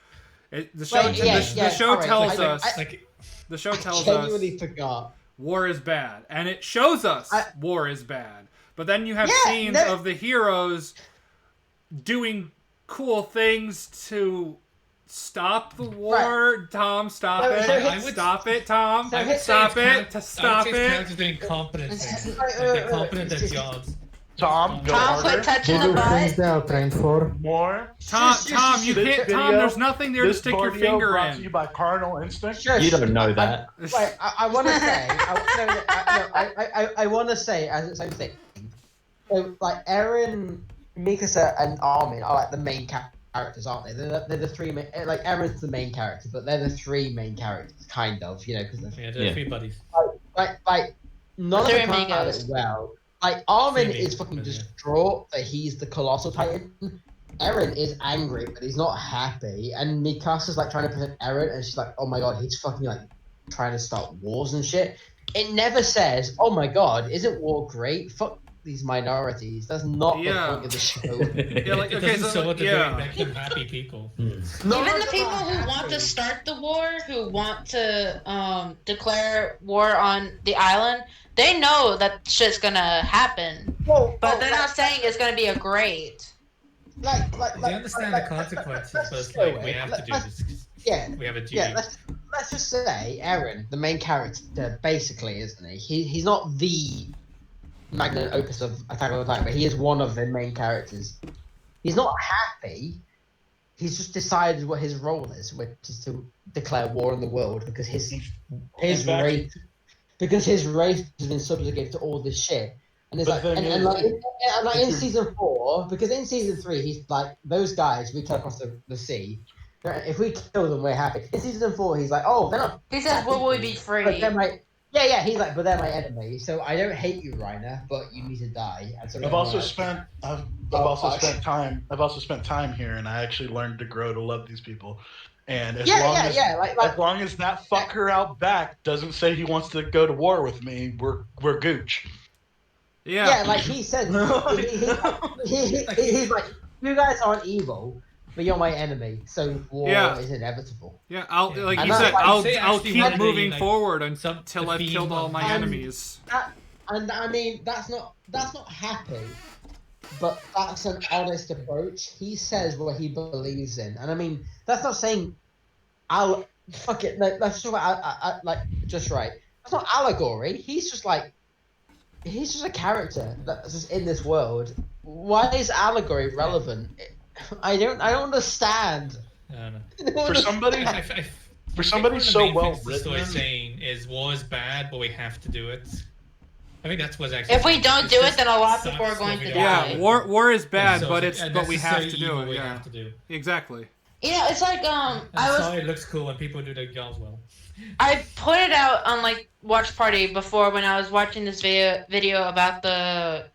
The show, Right, yeah, the show alright, tells I- us Like, the show tells us Genuinely forgot. war is bad, and it shows us I- war is bad. But then you have Yeah, scenes no- of the heroes doing cool things to stop the war. Tom, stop So- it! so I would- Stop it, Tom! so I would say Stop it's it! To stop I would say it's it! characters doing competent things. Right, Like, they're competent it's at just- jobs. Tom, go Tom harder. quit touching the Do things butt. they are trained for. More. Tom, Shush, Tom, shush, you this can't. Tom, video- there's nothing there to This stick your video finger brought to you in. by Carnal Instinct. Shush. You don't know that. Wait, I want to say. I want to say as its own thing. So, like, Eren, Mikasa, and Armin are like the main characters, aren't they? They're the three main. Like, Eren's the main character, but they're the three main characters, kind of. You know, because Yeah, there are 3 buddies. like none of Three them have amigos. it well. Like, Armin Three is fucking amigos, yeah. distraught that he's the colossal titan. Eren is angry, but he's not happy. And Mikasa's like trying to protect Eren, and she's like, "Oh my god, he's fucking like trying to start wars and shit." It never says, "Oh my god, isn't war great? Fuck these minorities." That's not the point of the show. Yeah, like, It okay, doesn't so show what they're yeah. doing, make them happy people. Even the people who want to start the war, who want to declare war on the island, they know that shit's gonna happen. But they're not saying it's gonna be a great. They understand the consequences, but it's like, we have to do this. 'Cause Yeah, we have a duty. yeah. Let's just say Eren, the main character, basically, isn't he? He's not the magnum opus of Attack on Titan, but he is one of the main characters. He's not happy. He's just decided what his role is, which is to declare war on the world because his race has been subjugated to all this shit. And it's But like, then and like in you- season 4, because in season 3, he's like, those guys we cut across the sea. If we kill them, we're happy. In season 4, he's like, oh, they're not. He says, "Will we be But free?" they're my, yeah. He's like, but they're my enemy. So I don't hate you, Reiner, but you need to die. And so I've also everyone spent I've Oh, also fuck. spent time I've also spent time here, and I actually learned to grow to love these people. And as Yeah, long yeah, as yeah, like- as long as that fucker out back doesn't say he wants to go to war with me, we're gooch. Yeah, like he said, he's like, you guys aren't evil, but you're my enemy, so war Yeah. is inevitable. Yeah, I'll like And you that's said, why I'll they I'll actually keep wanted to, moving like, forward the until I've theme killed all of- my enemies. And I mean, that's not happy, but that's an honest approach. He says what he believes in, and I mean, that's not saying, fuck it. No, that's just like just right. That's not allegory. He's just a character that's just in this world. Why is allegory relevant? I don't understand. I don't know. For somebody I for think somebody one of the so main well things the story's written. saying is war is bad, but we have to do it. I think that's what's actually. If we saying. don't It's do it, just then a lot of sucks people are that going we to don't die. do Yeah, it. war is bad, So but it's we have to necessary do evil it. we Yeah, have to do. exactly. You know, it's like I'm I was sorry, it looks cool when people do their jobs well. I put it out on like Watch Party before when I was watching this video about the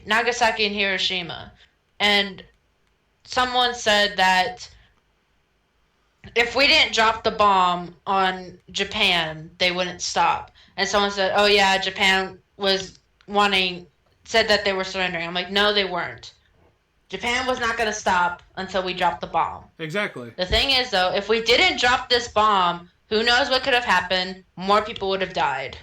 Nagasaki and Hiroshima, and someone said that if we didn't drop the bomb on Japan, they wouldn't stop. And someone said, "Oh yeah, Japan said that they were surrendering." I'm like, "No, they weren't. Japan was not going to stop until we dropped the bomb." Exactly. The thing is, though, if we didn't drop this bomb, who knows what could have happened? More people would have died.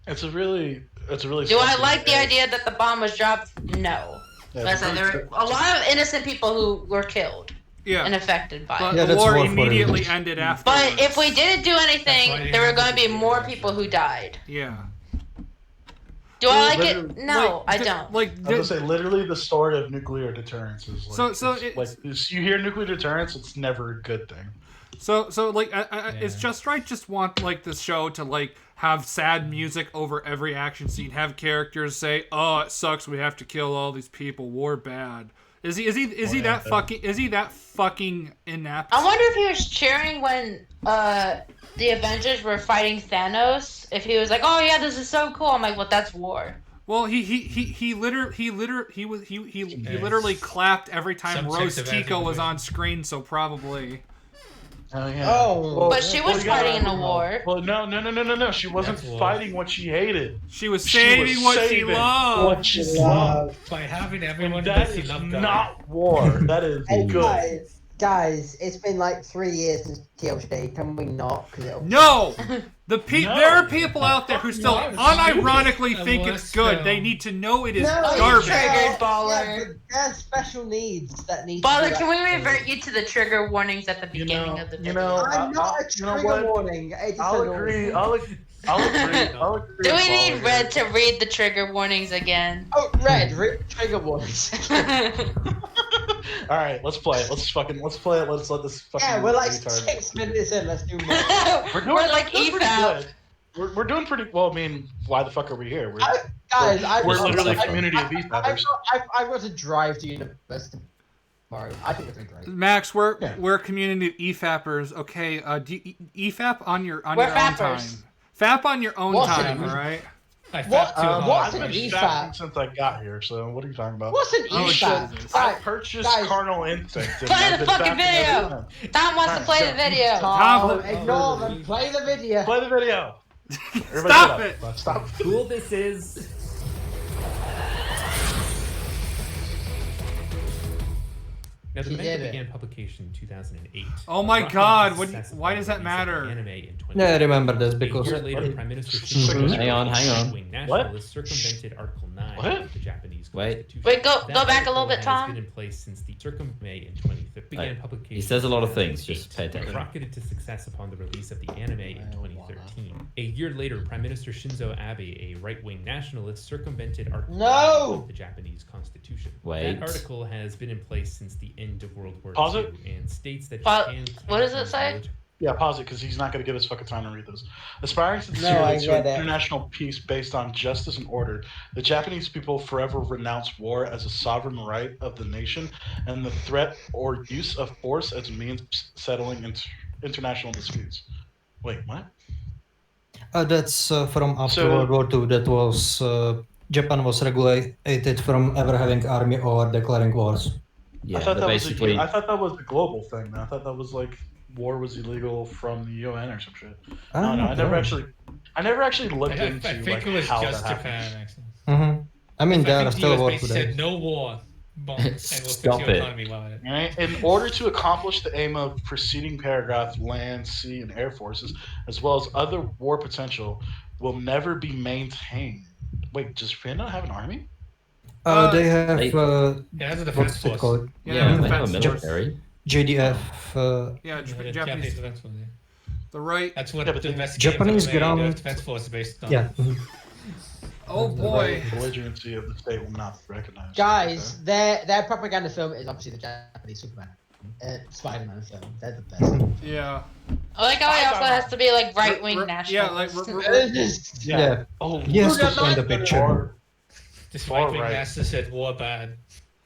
It's a really Do I like the idea that the bomb was dropped? No. Yeah, Listen, there were a lot of innocent people who were killed Yeah, and affected by but it. Yeah, the that's war war for immediately it. ended afterwards. But if we didn't do That's why anything, they there were have going to be to do more it. people who died. yeah, Do I like literally- it? No, I don't. Like, I was gonna say, literally, the story of nuclear deterrence is like, So it's like you hear nuclear deterrence, it's never a good thing. So like, it's just right. Just want like the show to like have sad music over every action scene. Have characters say, "Oh, it sucks. We have to kill all these people. War bad." Is he that fucking inept? I wonder if he was cheering when the Avengers were fighting Thanos. If he was like, "Oh yeah, this is so cool," I'm like, "Well, that's war." Well, he literally clapped every time Subject Rose of Tico was everything. on screen. So probably. Oh yeah. Oh, But she was fighting in a war. Well, no. She wasn't That's war. fighting what she hated. She was She saving was what she saving loved. What she loved. By having everyone That that she is loved die. not war. That is Hey good. guys, it's been like 3 years since TLC. Can we not? Cause it'll... No, No. there are people out there who still No, unironically I think was it's good. film. They need to know it is No, garbage. triggered, yeah, baller. but there's special needs that need. Baller, to be can we activated. revert you to the trigger warnings at the You beginning know- of the you video? know, I'm not a You know trigger what? warning. It just I'll annoys agree. me. I'll agree. I'll agree. Do we with need Baller Red here. to read the trigger warnings again? Oh, Red, trigger warnings. All right, let's play it. Let's play it. Let's let this fucking. Yeah, we're like retard- 6 minutes in. Let's do more. We're We're like doing pretty EFAP. good. We're doing pretty well. I mean, why the fuck are we here? We're, Guys, We're literally a community of EFAPers. I've got to drive to university tomorrow. I think it's great. Max, we're a community of EFAPers. Okay, EFAP on your own fappers. time. FAP on your own What's time, an all right? What's I've an been EFAP? fapping since I got here, so what are you talking about? What's an Oh, EFAP? Jesus. I Guys, purchased guys. Carnal Instinct. and Play I've the been fucking fapping ever video. since. Tom wants to play the video. Tom, ignore them. Play the video. Play the video. Everybody Stop shut it. up. Stop. Cool this is. Now, the He manga did it. began publication in 2008. Oh my Rocking God, success why does that upon the release of matter? Anime in 20. Yeah, I remember this A because year later, Prime Minister Hang on. right-wing nationalists circumvented Article 9 What? of the Japanese Wait. Constitution. Wait, go That back a little article bit, has Tom. been in place since the May in 2015. Began publication He says a lot of things, 2008, just pay attention. and rocketed to success upon the release of the anime in 2013. A year later, Prime Minister Shinzo Abe, a right-wing nationalist, circumvented Article 9 of the Japanese Constitution. Wait. That article has been in place since the end of World War Pause II it. and states that What does it say? Yeah, pause it because he's not going to give us fucking time to read this. Aspiring No, sincerely I to get an it. international peace based on justice and order, the Japanese people forever renounce war as a sovereign right of the nation and the threat or use of force as a means of settling international disputes. Wait, what? That's from after So- World War II. That was Japan was regulated from ever having army or declaring wars. Yeah, I thought that basically. I thought that was the global thing. Man. I thought that was like war was illegal from the UN or some shit. No, I never actually looked I into think like it was how just that happened. Japan, actually. Mm-hmm. I mean, there I are think still the war US today. said no war. Bomb, and we'll Stop fix your it. economy while it. Right? In order to accomplish the aim of preceding paragraph, land, sea, and air forces, as well as other war potential, will never be maintained. Wait, does Japan not have an army? They have They- Yeah, that's a defense what's it force. called? Yeah, Yeah, they have a defense force. military. JDF. Yeah, Yeah, the Japanese, defense force. Yeah. the right. That's what Yeah, but the the investigative Japanese the ground- defense force is based on. Yeah. mhm. Oh boy. The belligerency of the state will not be recognized. Guys, their propaganda film is obviously the Japanese Superman, Spider-Man film. They're the best. Yeah. I like how he also has to be like right wing Yeah, nationalist. like Yeah. Oh, He has to Look at find the that. picture. This Far right-wing right. master said war bad.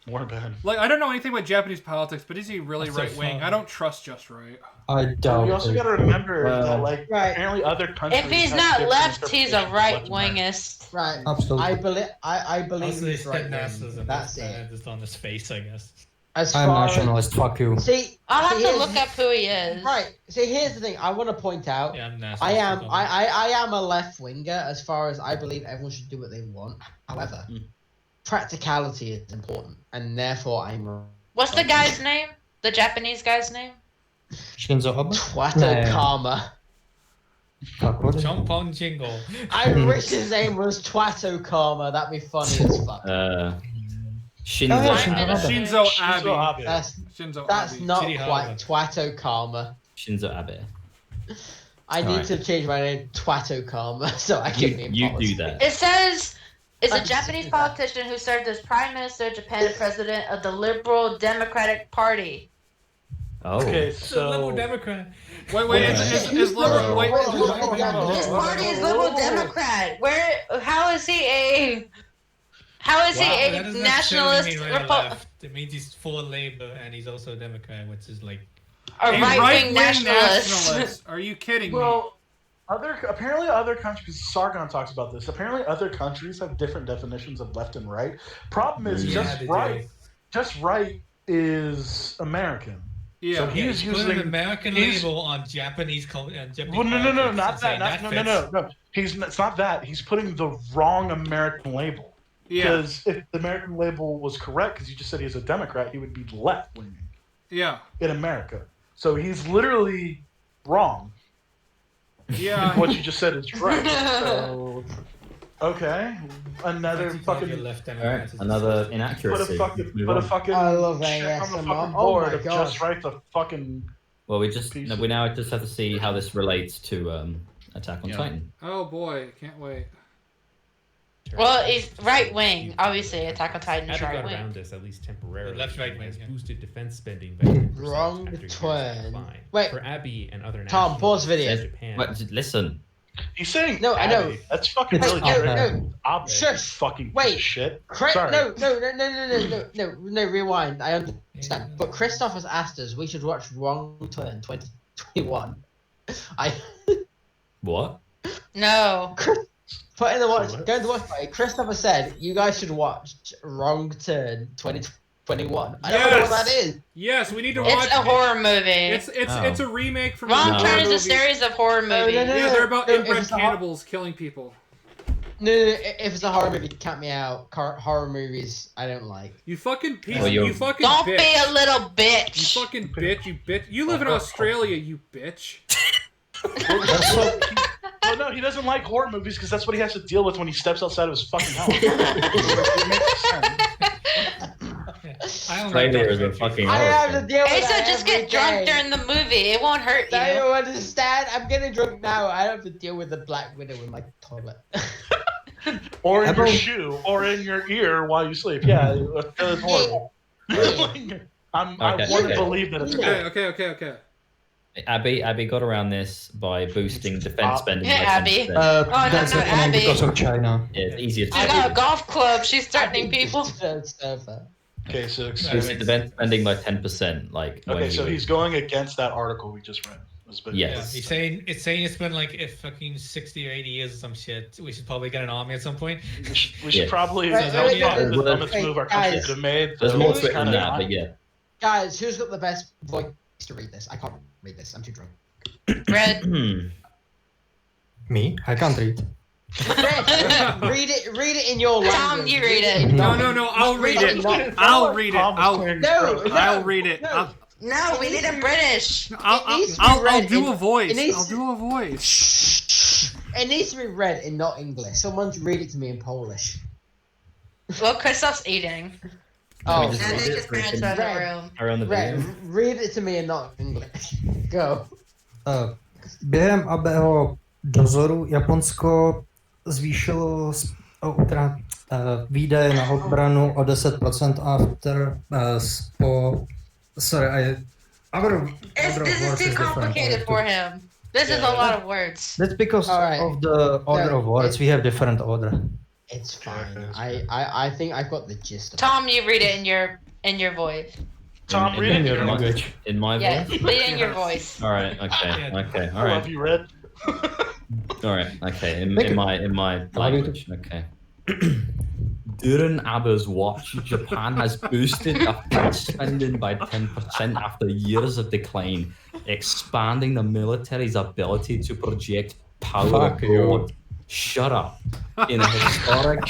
more bad. I don't know anything about Japanese politics, but is he really That's so right wing? fun. I don't trust just right. I You doubt also it. got to remember that, like, Right. apparently other countries. If he's have not different left, he's a interpretations of right what's American. wingist. Right. Absolutely. I believe Also, they he's right. said NASA's and That's it. just on his face, I guess. As I'm far nationalist. Fuck you. see, I'll have see, to here's- look up who he is. Right. See, here's the thing. I want to point out. Yeah, I'm NASA. I am a left winger as far as I believe everyone should do what they want. However, practicality is important, and therefore I'm What's the guy's name? The Japanese guy's name? Shinzo Abe? Twato Nah. Karma. Fuck, what is it? Jump on jingle. I wish his name was Twato Karma. That'd be funny as fuck. Shinzo Oh, yeah, Abe. Shinzo Shinzo Abe. Abe. Shinzo That's Abe. not Shitty quite Twato Karma. Shinzo Abe. I need Alright. to change my name Twato Karma so I can name You policy. do that. It says is a Let's Japanese see that. politician who served as Prime Minister of Japan and President of the Liberal Democratic Party. Oh. Okay, So, liberal so. Democrat. Wait, is liberal? Wait, His party is Liberal Democrat. How is he a That doesn't necessarily nationalist mean right or Repu- left. It means he's for Labor and he's also a Democrat, which is like. a a right-wing nationalist? nationalist. Are you kidding me? Well, apparently other countries, because Sargon talks about this, apparently other countries have different definitions of left and right. Problem is, Yeah, just they right. do. Just right is American. Yeah. So he is He's put an using. American he's- label on Japanese. Japanese Well, no, politics not and saying that. No. fits. It's not that. He's putting the wrong American label. Yeah. Because if the American label was correct, because you just said he's a Democrat, he would be left leaning Yeah. in America. So he's literally wrong. Yeah. What you just said is right. So, okay, another Your fucking. left Alright, Democrat is- another Put inaccuracy. a fucking. Move Put a on. fucking. I love check on the ASMR. fucking Oh board my of God. just right the fucking. Well, we Pieces. now just have to see how this relates to Attack on Yeah. Titan. Oh boy, can't wait. Well, he's right wing. Obviously, Attack on Titan is Having right got around wing. us at least temporarily, Left, right, and has yeah. boosted defense spending by 10% Wrong after years turn. combined. Wait. For Abbey and other Tom, pause nationalists in video. Japan, But listen. He's saying No, I know. Abby. That's fucking It's really Abe. true. Abe, Shush. fucking piece Wait. of shit. No, Sorry. no, rewind. I understand. But Christoph has asked us we should watch Wrong Turn 2021. What? No. Put in the watch. What? Go to the watch party. Christopher said you guys should watch Wrong Turn 2021. I don't know what that is. Yes, we need to watch. It's a horror movie. It's a remake from Wrong a Turn is movie. a series of horror movies. no, Yeah, they're about no, inbred it's a cannibals killing people. No, if it's a horror movie, count me out. Horror movies, I don't like. You fucking piece. Well, You fucking Don't bitch. be a little bitch. You fucking bitch. You bitch. You live in Australia. You bitch. Well, no, he doesn't like horror movies because that's what he has to deal with when he steps outside of his fucking house. It makes sense. I don't Australia like is a fucking I have horror to deal with Hey, so that just every get drunk day. during the movie. It won't hurt Do you. you understand? I'm getting drunk now. I don't have to deal with the Black Widow in my toilet. Or in your Everyone- shoe, or in your ear while you sleep. Yeah, it's horrible. I Okay, want to okay. believe that it's good. Okay. Abby got around this by boosting defense spending by Yeah, Abby. 10%. no, That's no, happening Abby. because of China. Yeah, it's easier to She's got a golf club. She's threatening people. Okay, so boosting defense spending by 10%. Like when okay, he so was- he's going against that article we just read. Yes. He's saying it's been like if fucking 60 or 80 years or some shit. We should probably get an army at some point. We should Yeah. probably. Right, That would right, probably right, the right. dumbest move our country Guys, could have made. There's so more it's to it than kinda that, not- but yeah. Guys, who's got the best voice to read this? I can't read this. I'm too drunk. Red. Me? I can't read. Red, read it in your language. Tom, you read it. No. I'll read it. I'll read it. I'll read it. No. No, we need a British. I'll do a voice. It needs I'll to- do a voice. It needs to be read in not English. Someone read it to me in Polish. Well, Christoph's eating. Oh, just And read Nick it is for him. parents are in the room. Around the Red, video. read it to me in not English. Go. Během Abeho dozoru Japonsko zvýšilo výdaje na obranu o 10% after This is too complicated for him. This is a lot of words. That's because All right. of the order of words. We have different order. It's fine. I think I've got the gist of it. Tom, you read it in your voice. Tom, read it in your language. In my Yeah, voice? read it in your voice. All right. Okay. Okay. All I love right. you, Red. All right. Okay. In my language. Okay. During Abe's watch, Japan has boosted defense spending by 10% after years of decline, expanding the military's ability to project power Fuck you. abroad. Shut up. In a historic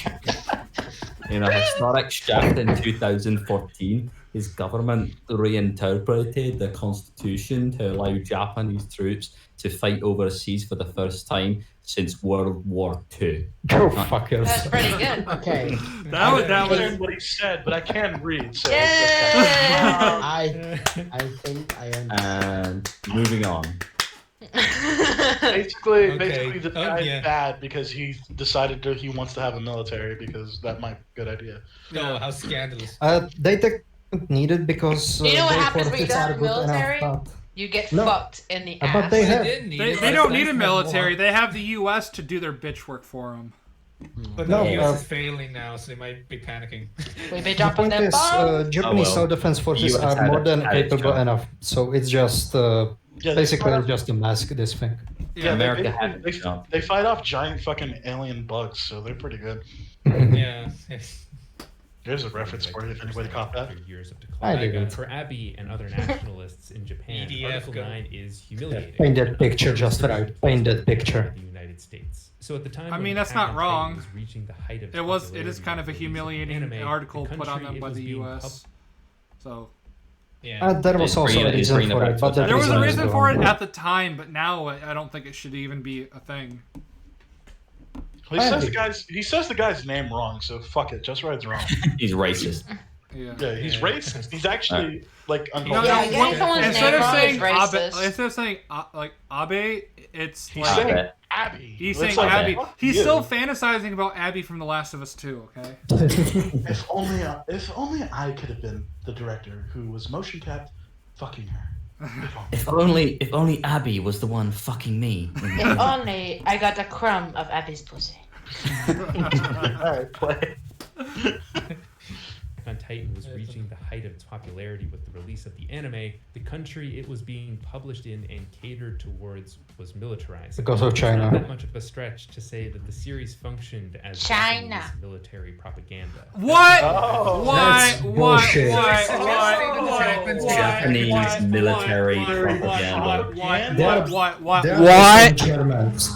shift in 2014, his government reinterpreted the constitution to allow Japanese troops to fight overseas for the first time since World War II. Go fuck That's yourself. pretty good. Okay. That was I learned what he said, but I can read. So Yeah. I think I understand. And moving on. basically, Okay. the Oh, guy's yeah. bad because he decided he wants to have a military because that might be a good idea. No, how scandalous. They don't need it because You know what their happens when you forces don't are have good military? enough, You get No. fucked in the but ass. they They have. didn't need They, it. they It's don't nice need a to have military. more. They have the U.S. to do their bitch work for them. But No, the US is failing now, so they might be panicking. We be The dropping point them is, bombs. Japanese well. South Defense Forces US are had more it- than had its capable job. enough. So it's just Yeah, basically just a mask. This thing. Yeah, America they, had they, it, so. they fight off giant fucking alien bugs, so they're pretty good. Yeah. There's a reference for you if anybody caught that. After years of I decline. didn't. For Abe and other nationalists in Japan, EDF Article go. 9 is humiliating. Paint that picture just right. Paint that picture. The United States. So at the time, I when mean, that's Attack not on wrong. Titan was reaching the height of It is popularity kind of a with the release humiliating anime, article the put on country them it by was the being U.S. So Yeah. There was It's also bringing a it- it's reason bringing for it it, back but to that there was a is reason for it gone. at the time, but now I don't think it should even be a thing. He says the guy's name wrong, so fuck it. Just Ride's wrong. He's racist. Yeah. Yeah, he's Yeah. racist. He's actually like No, uncalled. Yeah, no, getting what- someone's instead name of wrong saying is Abe, racist. instead of saying like Abe, it's He's like saying Abe. Abby. he's It's saying like, Abby. fuck He's you. still fantasizing about Abby from The Last of Us 2. Okay. If only I could have been the director who was motion capped fucking her. If only Abby was the one fucking me. If only I got a crumb of Abby's pussy. Alright, play. On Titan was reaching the height of its popularity with the release of the anime, the country it was being published in and catered towards was militarized. Because of China. It's not that much of a stretch to say that the series functioned as China. Japanese military propaganda. What? Oh, Why? bullshit. Japanese military propaganda. What? They're What? based on Germans.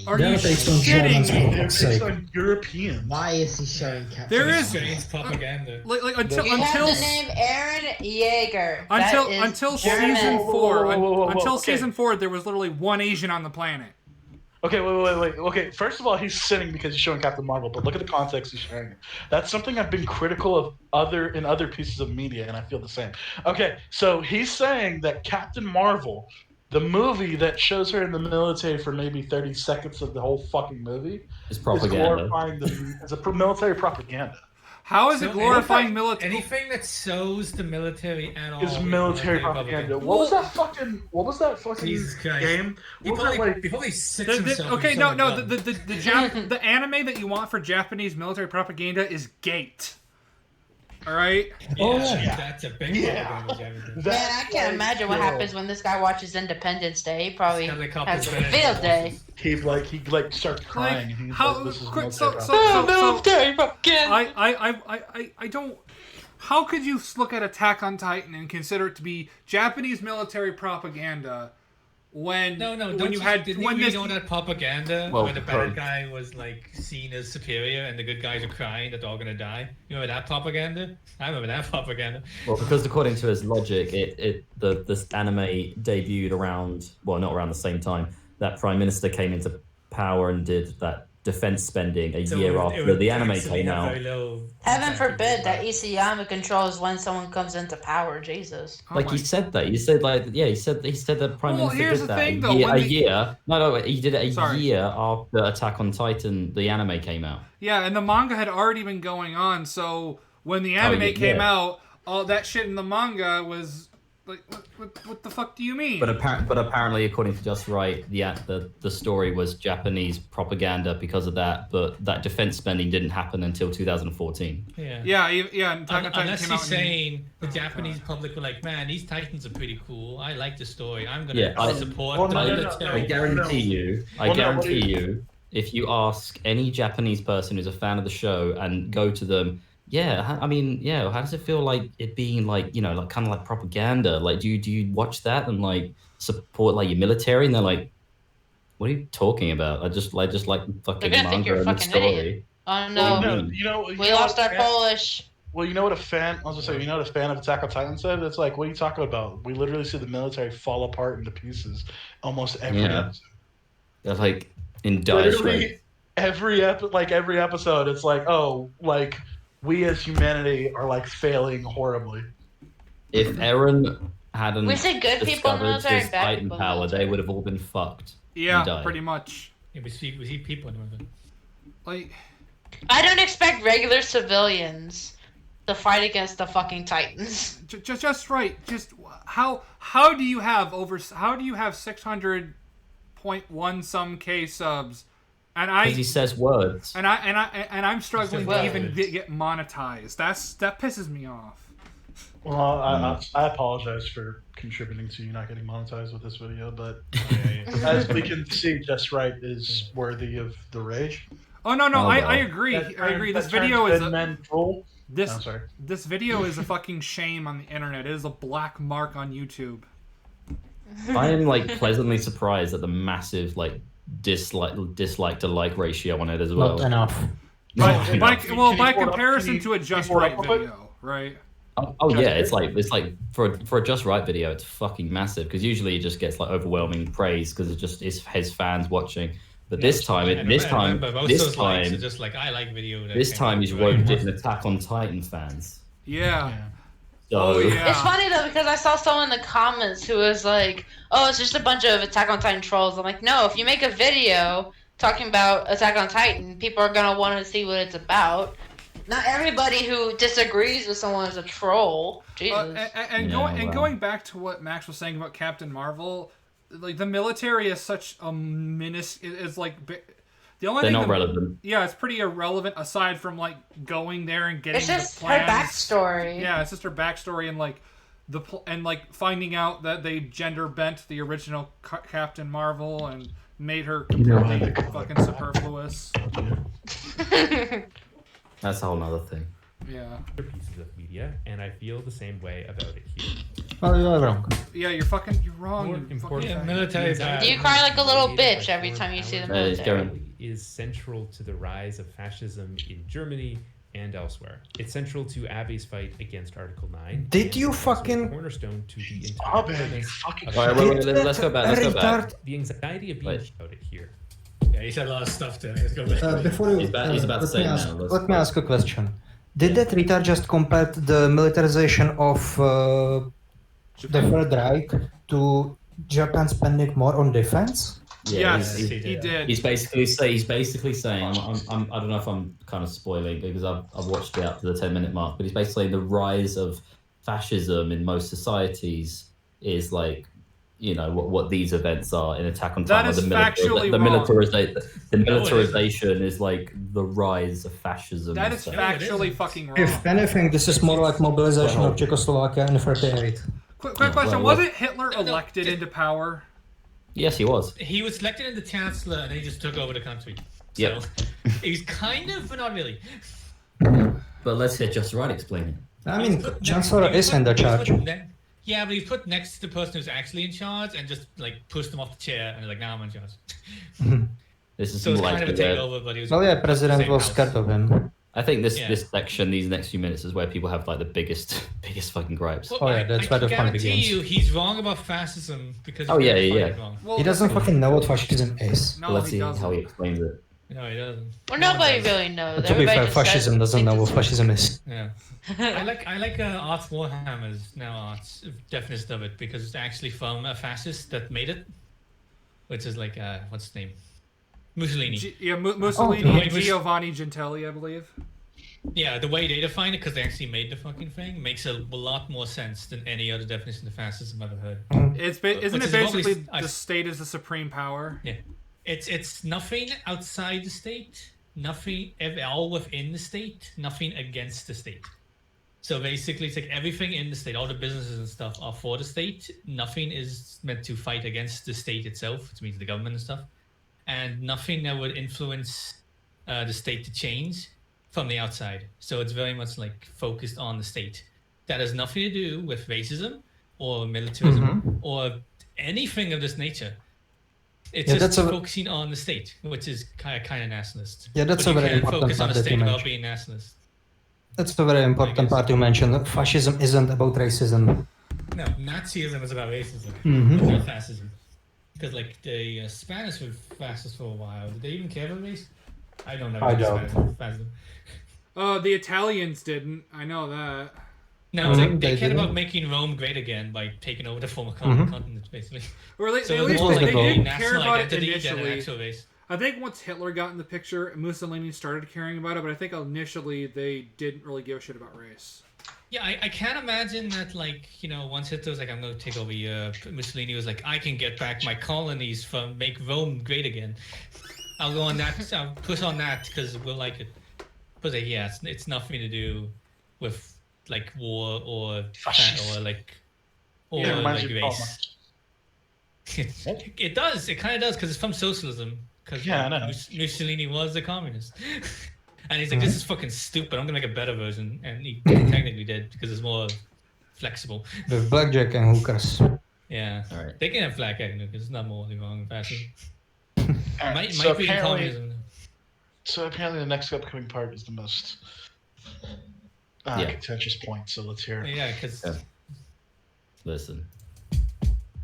Are They're you based on Germans, shitting for me? They're God's based sake. on European. Why is he showing Captain? There is Japanese propaganda. like You have the name Aaron Yeager. until German. season 4. Whoa, Until okay. season 4, there was literally one Asian on the planet. Okay, wait. Okay, first of all, he's sinning because he's showing Captain Marvel, but look at the context he's sharing it. That's something I've been critical of in other pieces of media, and I feel the same. Okay, so he's saying that Captain Marvel, the movie that shows her in the military for maybe 30 seconds of the whole fucking movie, It's is propaganda. glorifying as a military propaganda. How is it glorifying military? Anything that shows the military at all Is military propaganda. What was that fucking Jesus Christ. game? He What was that probably, like? he probably sits himself. Okay, in no, front of a gun. the anime that you want for Japanese military propaganda is Gate. All right. Yeah, that's a big Yeah. propaganda. Man, I can't imagine what happens when this guy watches Independence Day. He probably Helicopters has a better field than day. He starts crying. and he's How? like, this is Quick, Military propaganda. I don't. How could you look at Attack on Titan and consider it to be Japanese military propaganda when Didn't you know that propaganda Well, where the bad guy was like seen as superior and the good guys are crying that they're all gonna die? You remember that propaganda? I remember that propaganda. Well, because according to his logic, this anime debuted around, well, not around the same time that Prime Minister came into power and did that defense spending a year after the anime came out. Heaven forbid that Isayama controls when someone comes into power. Jesus. He said that. He said he said that Prime Minister here's did the that thing, though, he did it a year after Attack on Titan, the anime came out. Yeah, and the manga had already been going on, so when the anime came out, all that shit in the manga was like, what the fuck do you mean? But apparently, according to Just Right, the story was Japanese propaganda because of that. But that defense spending didn't happen until 2014. Yeah. Attack on Titan Unless came he's out saying the Japanese public were like, man, these Titans are pretty cool. I like the story. I'm gonna support the military. I guarantee you, if you ask any Japanese person who's a fan of the show and go to them, how does it feel like it being like, like kind of like propaganda? Like, do you watch that and like support like your military? And they're like, what are you talking about? I just like fucking manga and the story. Idiot. Oh no, we lost our Polish. Well, you know what a fan of Attack on Titan said? It's like, what are you talking about? We literally see the military fall apart into pieces almost every episode. They're like in dire straits. Every episode, it's like, oh, like we as humanity are like failing horribly. If Eren hadn't We say good people in the discovered military, his bad Titan people in the power, military. they would have all been fucked. Yeah, and died. pretty much. Yeah, we see people in the military. Like, I don't expect regular civilians to fight against the fucking Titans. just right. Just how do you have 600.1 some K subs? And Because he says words. And I'm struggling to even words. get monetized. That pisses me off. Well, I apologize for contributing to you not getting monetized with this video, but as we can see, Just Right is worthy of the rage. Oh no, I agree. I agree. This video is this video is a fucking shame on the internet. It is a black mark on YouTube. I am like pleasantly surprised at the massive like dislike to like ratio on it as well. Not enough. By comparison to a Just Right video, right? Oh yeah, it's like for a Just Right video, it's fucking massive because usually it just gets like overwhelming praise because it's just his fans watching. But this time, he's roped in Attack on Titan fans. Yeah. So, It's funny though because I saw someone in the comments who was like, "Oh, it's just a bunch of Attack on Titan trolls." I'm like, no. If you make a video talking about Attack on Titan, people are gonna want to see what it's about. Not everybody who disagrees with someone is a troll. Jesus. Going back to what Max was saying about Captain Marvel, like the military is such a is like the only they're thing not relevant. Yeah, it's pretty irrelevant aside from like going there and getting it's just the plans. her backstory. Yeah, it's just her backstory and like finding out that they gender bent the original Captain Marvel and made her completely fucking superfluous. That's a whole nother thing. Yeah. Pieces of media, and I feel the same way about it here. Oh, you're wrong. Yeah, you're wrong. More important, military. Do you cry like a little bitch every time you see the military? Is central to the rise of fascism in Germany and elsewhere. It's central to Abby's fight against Article 9. Did you fucking cornerstone to the Stop entire it, you premise fucking of let's go back. the anxiety of being about it here. Yeah, he said a lot of stuff there. Let's go back. Before you, He's about to say it now. let me ask a question. Did that retard just compare the militarization of the Third Reich to Japan spending more on defense? Yeah, yes, he did. He's basically saying, I don't know if I'm kind of spoiling because I've watched it up to the 10-minute mark, but he's basically saying the rise of fascism in most societies is like, you know, what these events are in Attack on Titan. That is factually wrong. The militarization is like the rise of fascism. That is factually fucking wrong. If anything, this is more like mobilization of Czechoslovakia in 38. Quick question: wasn't Hitler elected into power? Yes, he was. He was elected into chancellor, and he just took over the country. Yep. So he's kind of, but not really. But let's hear Just Right explain it. I mean, Chancellor is in the charge. Yeah, but he's put next to the person who's actually in charge and just like pushed them off the chair and like, now I'm in charge. This is So it's like kind of a takeover, but he was. Well, yeah, President same was house. scared of him. I think this section, these next few minutes, is where people have like the biggest fucking gripes. Well, Oh, yeah, that's where the fun guarantee begins. you, he's wrong about fascism because. Oh, he's yeah, gonna yeah, find it yeah. wrong. Well, He doesn't fucking know what fascism is. No, Let's he see doesn't. how he explains it. No, he doesn't. Well, nobody really knows. To be Everybody fair, just fascism says doesn't know what it's- fascism is. Yeah. I like Arts Warhammer's Art's definition of it because it's actually from a fascist that made it, which is like what's his name, Mussolini. Mussolini Oh, and Giovanni Gentili, I believe. Yeah, the way they define it, because they actually made the fucking thing, makes a lot more sense than any other definition of fascism I've ever heard. Isn't Which it is basically probably- the state is the supreme power? Yeah, it's nothing outside the state, nothing all within the state, nothing against the state. So basically, it's like everything in the state, all the businesses and stuff are for the state. Nothing is meant to fight against the state itself, which means the government and stuff, and nothing that would influence the state to change from the outside. So it's very much like focused on the state. That has nothing to do with racism or militarism or anything of this nature. It's just focusing on the state, which is kind of nationalist. Yeah, that's but a very important focus on part the that you state without mentioned. being nationalist. That's a very important part you mentioned. Fascism isn't about racism. No, Nazism is about racism. Mhm. It's not fascism. Because like the Spanish were fascist for a while. Did they even care about race? I don't know. I don't. Fascism. The Italians didn't. I know that. No, Mhm, they they cared didn't. about making Rome great again by taking over the former continent, basically. Or they, So at it was least more they like didn't a care national about it identity than an initially. actual race. I think once Hitler got in the picture, Mussolini started caring about it, but I think initially they didn't really give a shit about race. Yeah, I can't imagine that, like, you know, once Hitler was like, I'm going to take over Europe, Mussolini was like, I can get back my colonies from make Rome great again. I'll go on that, I'll push on that because we'll like it. But like, yeah, it's nothing to do with, like, war or like race. It does, it kind of does, because it's from socialism. Because I know. Mussolini was a communist. And he's like, this is fucking stupid. I'm gonna make a better version, and he technically did because it's more flexible. With blackjack and hookers. Yeah, All right. they can have black because it's not morally wrong in fashion. Alright, Might so be in apparently, communism. so apparently the next upcoming part is the most contentious point. So let's hear it. Yeah, because Listen.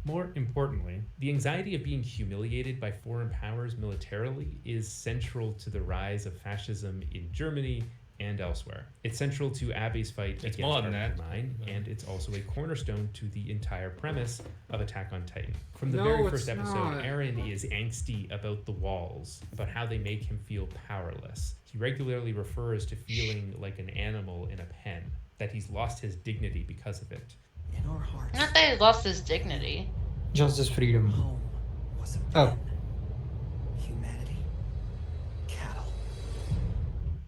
More importantly, the anxiety of being humiliated by foreign powers militarily is central to the rise of fascism in Germany and elsewhere. It's central to Abby's fight against Article 9, and it's also a cornerstone to the entire premise of Attack on Titan. From the very first episode, Eren is angsty about the walls, about how they make him feel powerless. He regularly refers to feeling like an animal in a pen, that he's lost his dignity because of it. In our hearts. Not that he lost his dignity. Justice, freedom. Home was a Oh. humanity. Cattle.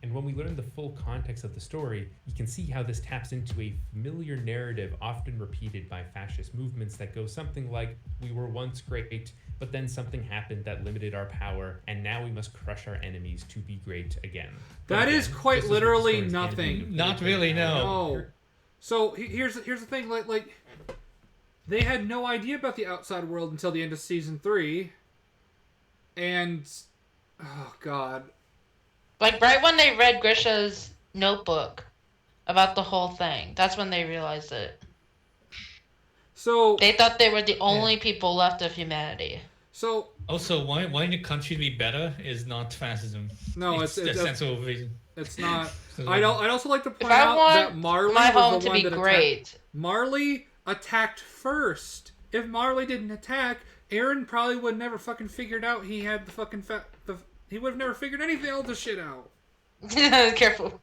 And when we learn the full context of the story, you can see how this taps into a familiar narrative often repeated by fascist movements that goes something like, we were once great, but then something happened that limited our power, and now we must crush our enemies to be great again. That is quite literally nothing. Not really, no. So here's the thing, like they had no idea about the outside world until the end of season 3, and oh god, like right when they read Grisha's notebook about the whole thing, that's when they realized it. So they thought they were the only people left of humanity. So also, wanting the country to be better is not fascism. No, it's a sensible reason. It's not. I'd also like to point I out want that Marley my was home the to one be that great. attacked. Marley attacked first. If Marley didn't attack, Eren probably would never fucking figured out he had the fucking he would have never figured anything else this shit out. Careful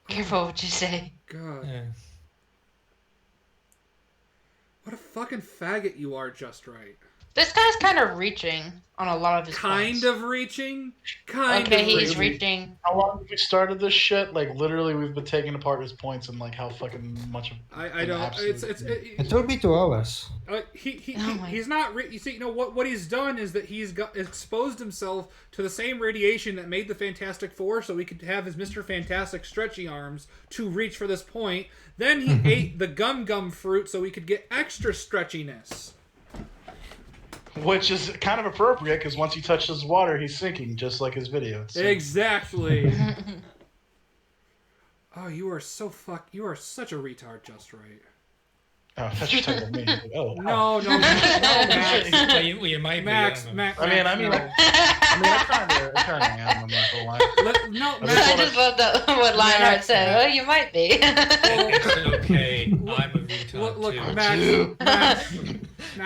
what you say. God. Yeah. What a fucking faggot you are, Just Right. This guy's kind of reaching on a lot of his points. Reaching? Okay, he's reaching. How long have we started this shit? Like, literally, we've been taking apart his points and, like, how fucking much of... I don't... It will be 2 hours. He's not... You see, what he's done is that he's exposed himself to the same radiation that made the Fantastic Four so he could have his Mr. Fantastic stretchy arms to reach for this point. Then he ate the gum fruit so he could get extra stretchiness. Which is kind of appropriate, because once he touches water, he's sinking, just like his video. Exactly. Oh, you are such a retard, Just Right. Oh, that's just talking about me. Oh, no, Max. Well, you might Max. I kind of am. I'm not gonna lie. I just love what Lionheart said. Oh, you might be. It's okay. I'm a retard look, too. Max.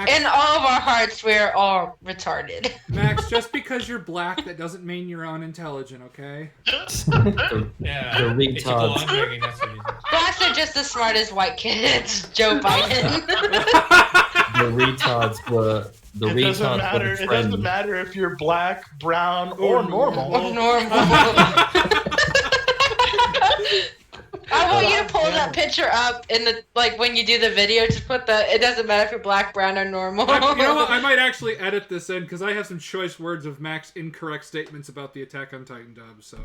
In all of our hearts, we're all retarded. Max, just because you're black, that doesn't mean you're unintelligent, okay? Yeah, the retards. Blacks are just as smart as white kids, Joe Biden. The retards were the it retards doesn't matter. were the It friend. doesn't matter if you're black, brown, or normal. I want you to pull that picture up in the when you do the video. Just put it doesn't matter if you're black, brown, or normal. You know what? I might actually edit this in because I have some choice words of Mac's incorrect statements about the Attack on Titan dub. So.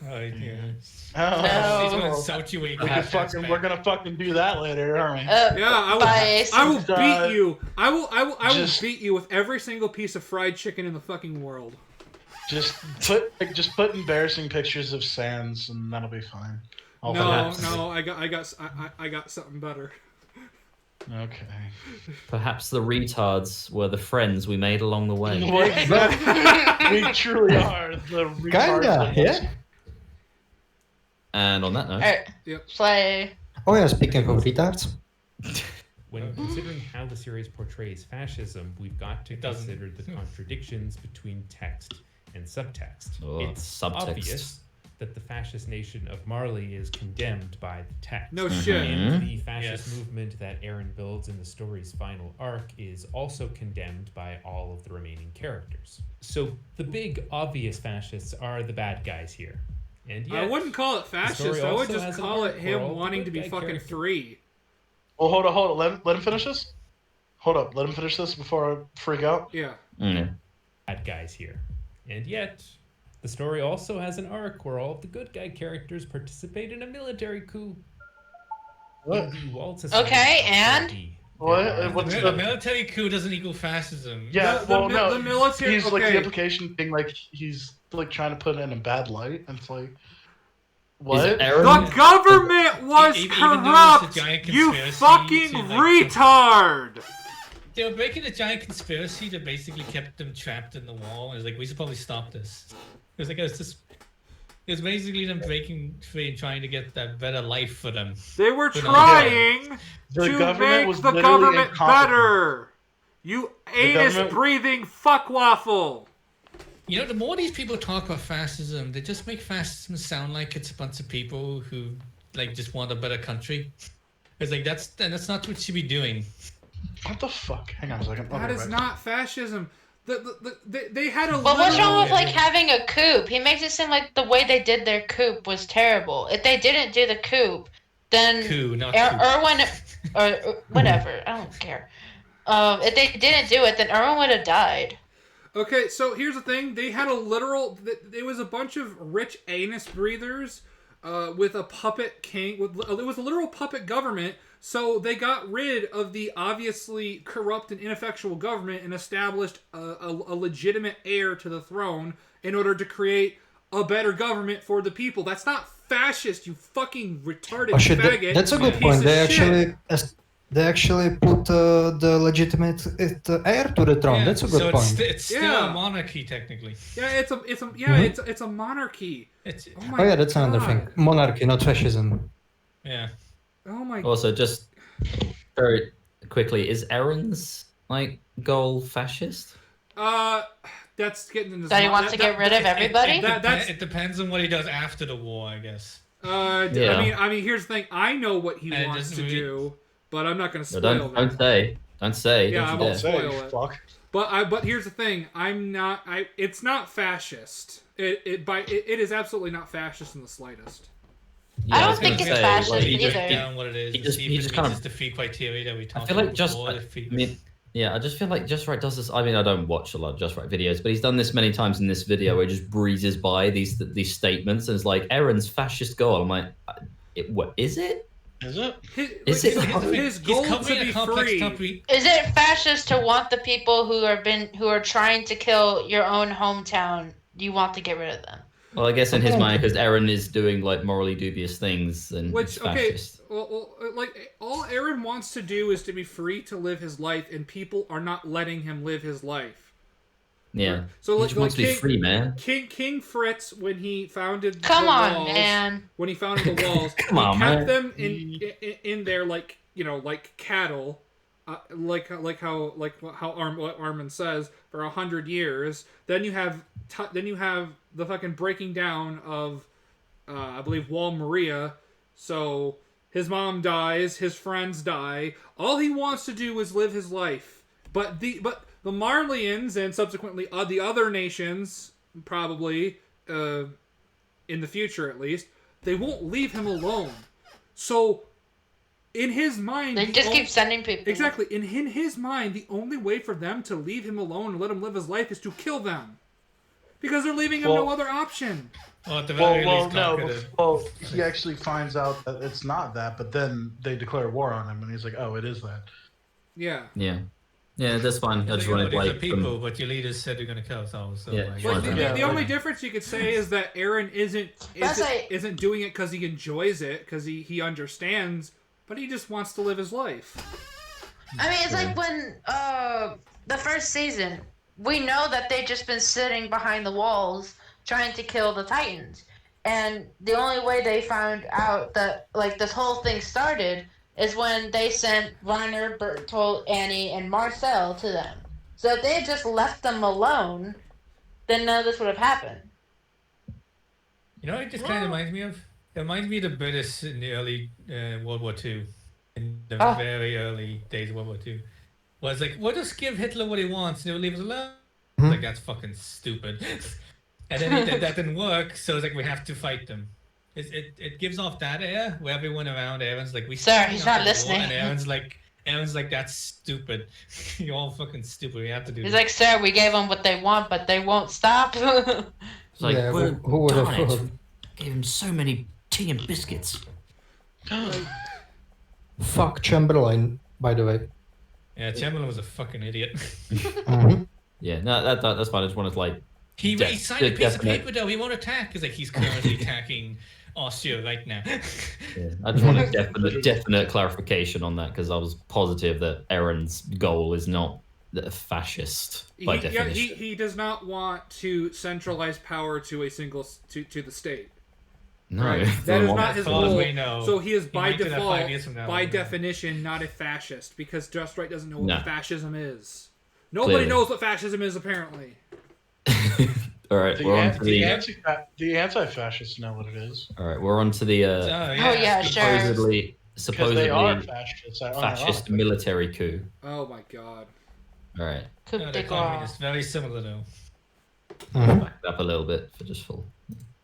Oh yeah. Oh, he's gonna insult you. We're gonna fucking do that later, aren't we? I will beat you. I will beat you with every single piece of fried chicken in the fucking world. Just put embarrassing pictures of Sans, and that'll be fine. No, I got something better. Okay. Perhaps the retards were the friends we made along the way. We truly are the retards. Kinda, yeah. And on that note, play. Oh yeah, speaking of retards. When considering how the series portrays fascism, we've got to consider the contradictions between text and subtext. It's obvious that the fascist nation of Marley is condemned by the text. No shit. And the fascist movement that Eren builds in the story's final arc is also condemned by all of the remaining characters. So the big obvious fascists are the bad guys here. And yet, I wouldn't call it fascist. I would just call it him wanting to be fucking free. Well, hold on. Let him finish this. Hold up. Let him finish this before I freak out. Yeah. Bad guys here. And yet, the story also has an arc where all of the good guy characters participate in a military coup. What? Okay, and? What? What's the military coup doesn't equal fascism. Yeah, no. The military. He's like the implication being like he's like trying to put it in a bad light, and it's like. What? The government was corrupt! You fucking retard! They were breaking a giant conspiracy that basically kept them trapped in the wall. It was like, we should probably stop this. It was like, it's just... It's basically them breaking free and trying to get that better life for them. They were You know, trying The to government make was the literally government incompetent. better. You anus-breathing fuckwaffle. You know, the more these people talk about fascism, they just make fascism sound like it's a bunch of people who like just want a better country. It's like that's not what you should be doing. What the fuck? Hang on a second. That is not fascism. They had a. But what's wrong with like having a coup? He makes it seem like the way they did their coup was terrible. If they didn't do the coup, then Coup, not Erwin or whatever. I don't care. If they didn't do it, then Erwin would have died. Okay, so here's the thing. They had a literal... It was a bunch of rich anus breathers with a puppet king. It was a literal puppet government. So they got rid of the obviously corrupt and ineffectual government and established a legitimate heir to the throne in order to create a better government for the people. That's not fascist, you fucking retarded faggot. That's a good piece point. of They actually put the legitimate heir to the throne. Yeah, That's a good so point. It's still a monarchy technically. Yeah, it's a monarchy. Oh yeah, that's another thing. Monarchy, not fascism. Yeah. Oh my. Also, just very quickly, is Aaron's goal fascist? That's getting into. That he wants to get rid of everybody. It depends on what he does after the war, I guess. Yeah. I mean, here's the thing. I know what he wants to do, but I'm not going to spoil that. Don't say. Yeah, I won't spoil it. Fuck. But here's the thing. It's not fascist. It is absolutely not fascist in the slightest. Yeah, I don't think it's fascist either. Down what it is. He just kind of defeat criteria that we talked I feel like about Just before, I just feel like Just Right does this. I mean, I don't watch a lot of Just Right videos, but he's done this many times in this video where he just breezes by these statements and it's like Aaron's fascist goal. I'm like, what is it? Is it? His goal to be free. Is it fascist to want the people who are trying to kill your own hometown? You want to get rid of them? Well, I guess in his mind, because Aaron is doing morally dubious things, and it's fascist. Well, all Aaron wants to do is to be free to live his life, and people are not letting him live his life. Yeah. So he just wants to be free, man. King Fritz, when he founded the walls, man. When he founded the walls, he kept them in there like cattle, like how Armin says, for 100 years. Then you have the fucking breaking down of I believe Wall Maria. So his mom dies, his friends die. All he wants to do is live his life. But the Marleyans and subsequently the other nations, probably in the future at least, they won't leave him alone. So in his mind, they just keep sending people. Exactly. In his mind, the only way for them to leave him alone and let him live his life is to kill them. Because they're leaving him no other option. Well, he actually finds out that it's not that, but then they declare war on him, and he's like, "Oh, it is that." Yeah. Yeah. Yeah, that's fine. I just wanted to people, but your leaders said they're going to kill us all. So yeah. The only difference you could say is that Aaron isn't doing it because he enjoys it, because he understands, but he just wants to live his life. I mean, it's like when the first season, we know that they've just been sitting behind the walls trying to kill the Titans, and the only way they found out that this whole thing started is when they sent Reiner, Bertolt, Annie, and Marcel to them. So if they had just left them alone, then none of this would have happened. You know, it just kind of reminds me of. It reminds me of the British in the early World War II, in the very early days of World War II. Well, it's like, we'll just give Hitler what he wants, and he'll leave us alone. Like, that's fucking stupid. And then that didn't work, so it's like, we have to fight them. It gives off that air where everyone around Aaron's like, Sir, he's not listening. And Aaron's like, that's stupid. You're all fucking stupid. We have to do He's this. like, sir, we gave them what they want, but they won't stop. It's like, yeah, who would have thought? Gave him so many tea and biscuits. Fuck Chamberlain, by the way. Yeah, Chamberlain was a fucking idiot. Yeah, no, that's fine. I just wanted to He signed a piece of paper though. He won't attack because he's currently attacking Austria right now. Yeah, I just wanted definite clarification on that because I was positive that Aaron's goal is not a fascist by definition. He does not want to centralize power to a single to the state. No, Right. for That the is mon- not his As far as role. we know, So he is he by might do that 5 default, years from now. by definition, not a fascist because Just Right doesn't know what No. fascism is. Nobody Clearly. knows what fascism is, apparently. All right, we're on to the. The anti-fascists know what it is. All right, we're on to the. yeah, sure. Because they are supposedly fascists. fascist military coup. Oh my god. All right, Coup The de grace. communist, very similar though. back it up a little bit for just full.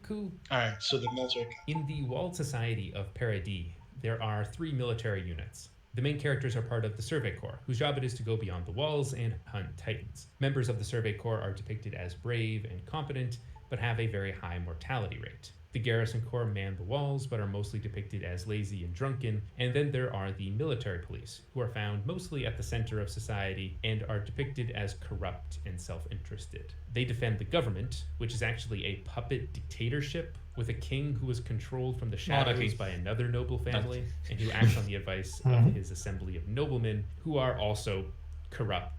Cool. All right, so the military. In the walled society of Paradis, there are 3 military units. The main characters are part of the Survey Corps, whose job it is to go beyond the walls and hunt Titans. Members of the Survey Corps are depicted as brave and competent, but have a very high mortality rate. The Garrison Corps man the walls, but are mostly depicted as lazy and drunken. And then there are the military police, who are found mostly at the center of society and are depicted as corrupt and self-interested. They defend the government, which is actually a puppet dictatorship with a king who is controlled from the shadows Monarchy. by another noble family and who acts on the advice of his assembly of noblemen who are also corrupt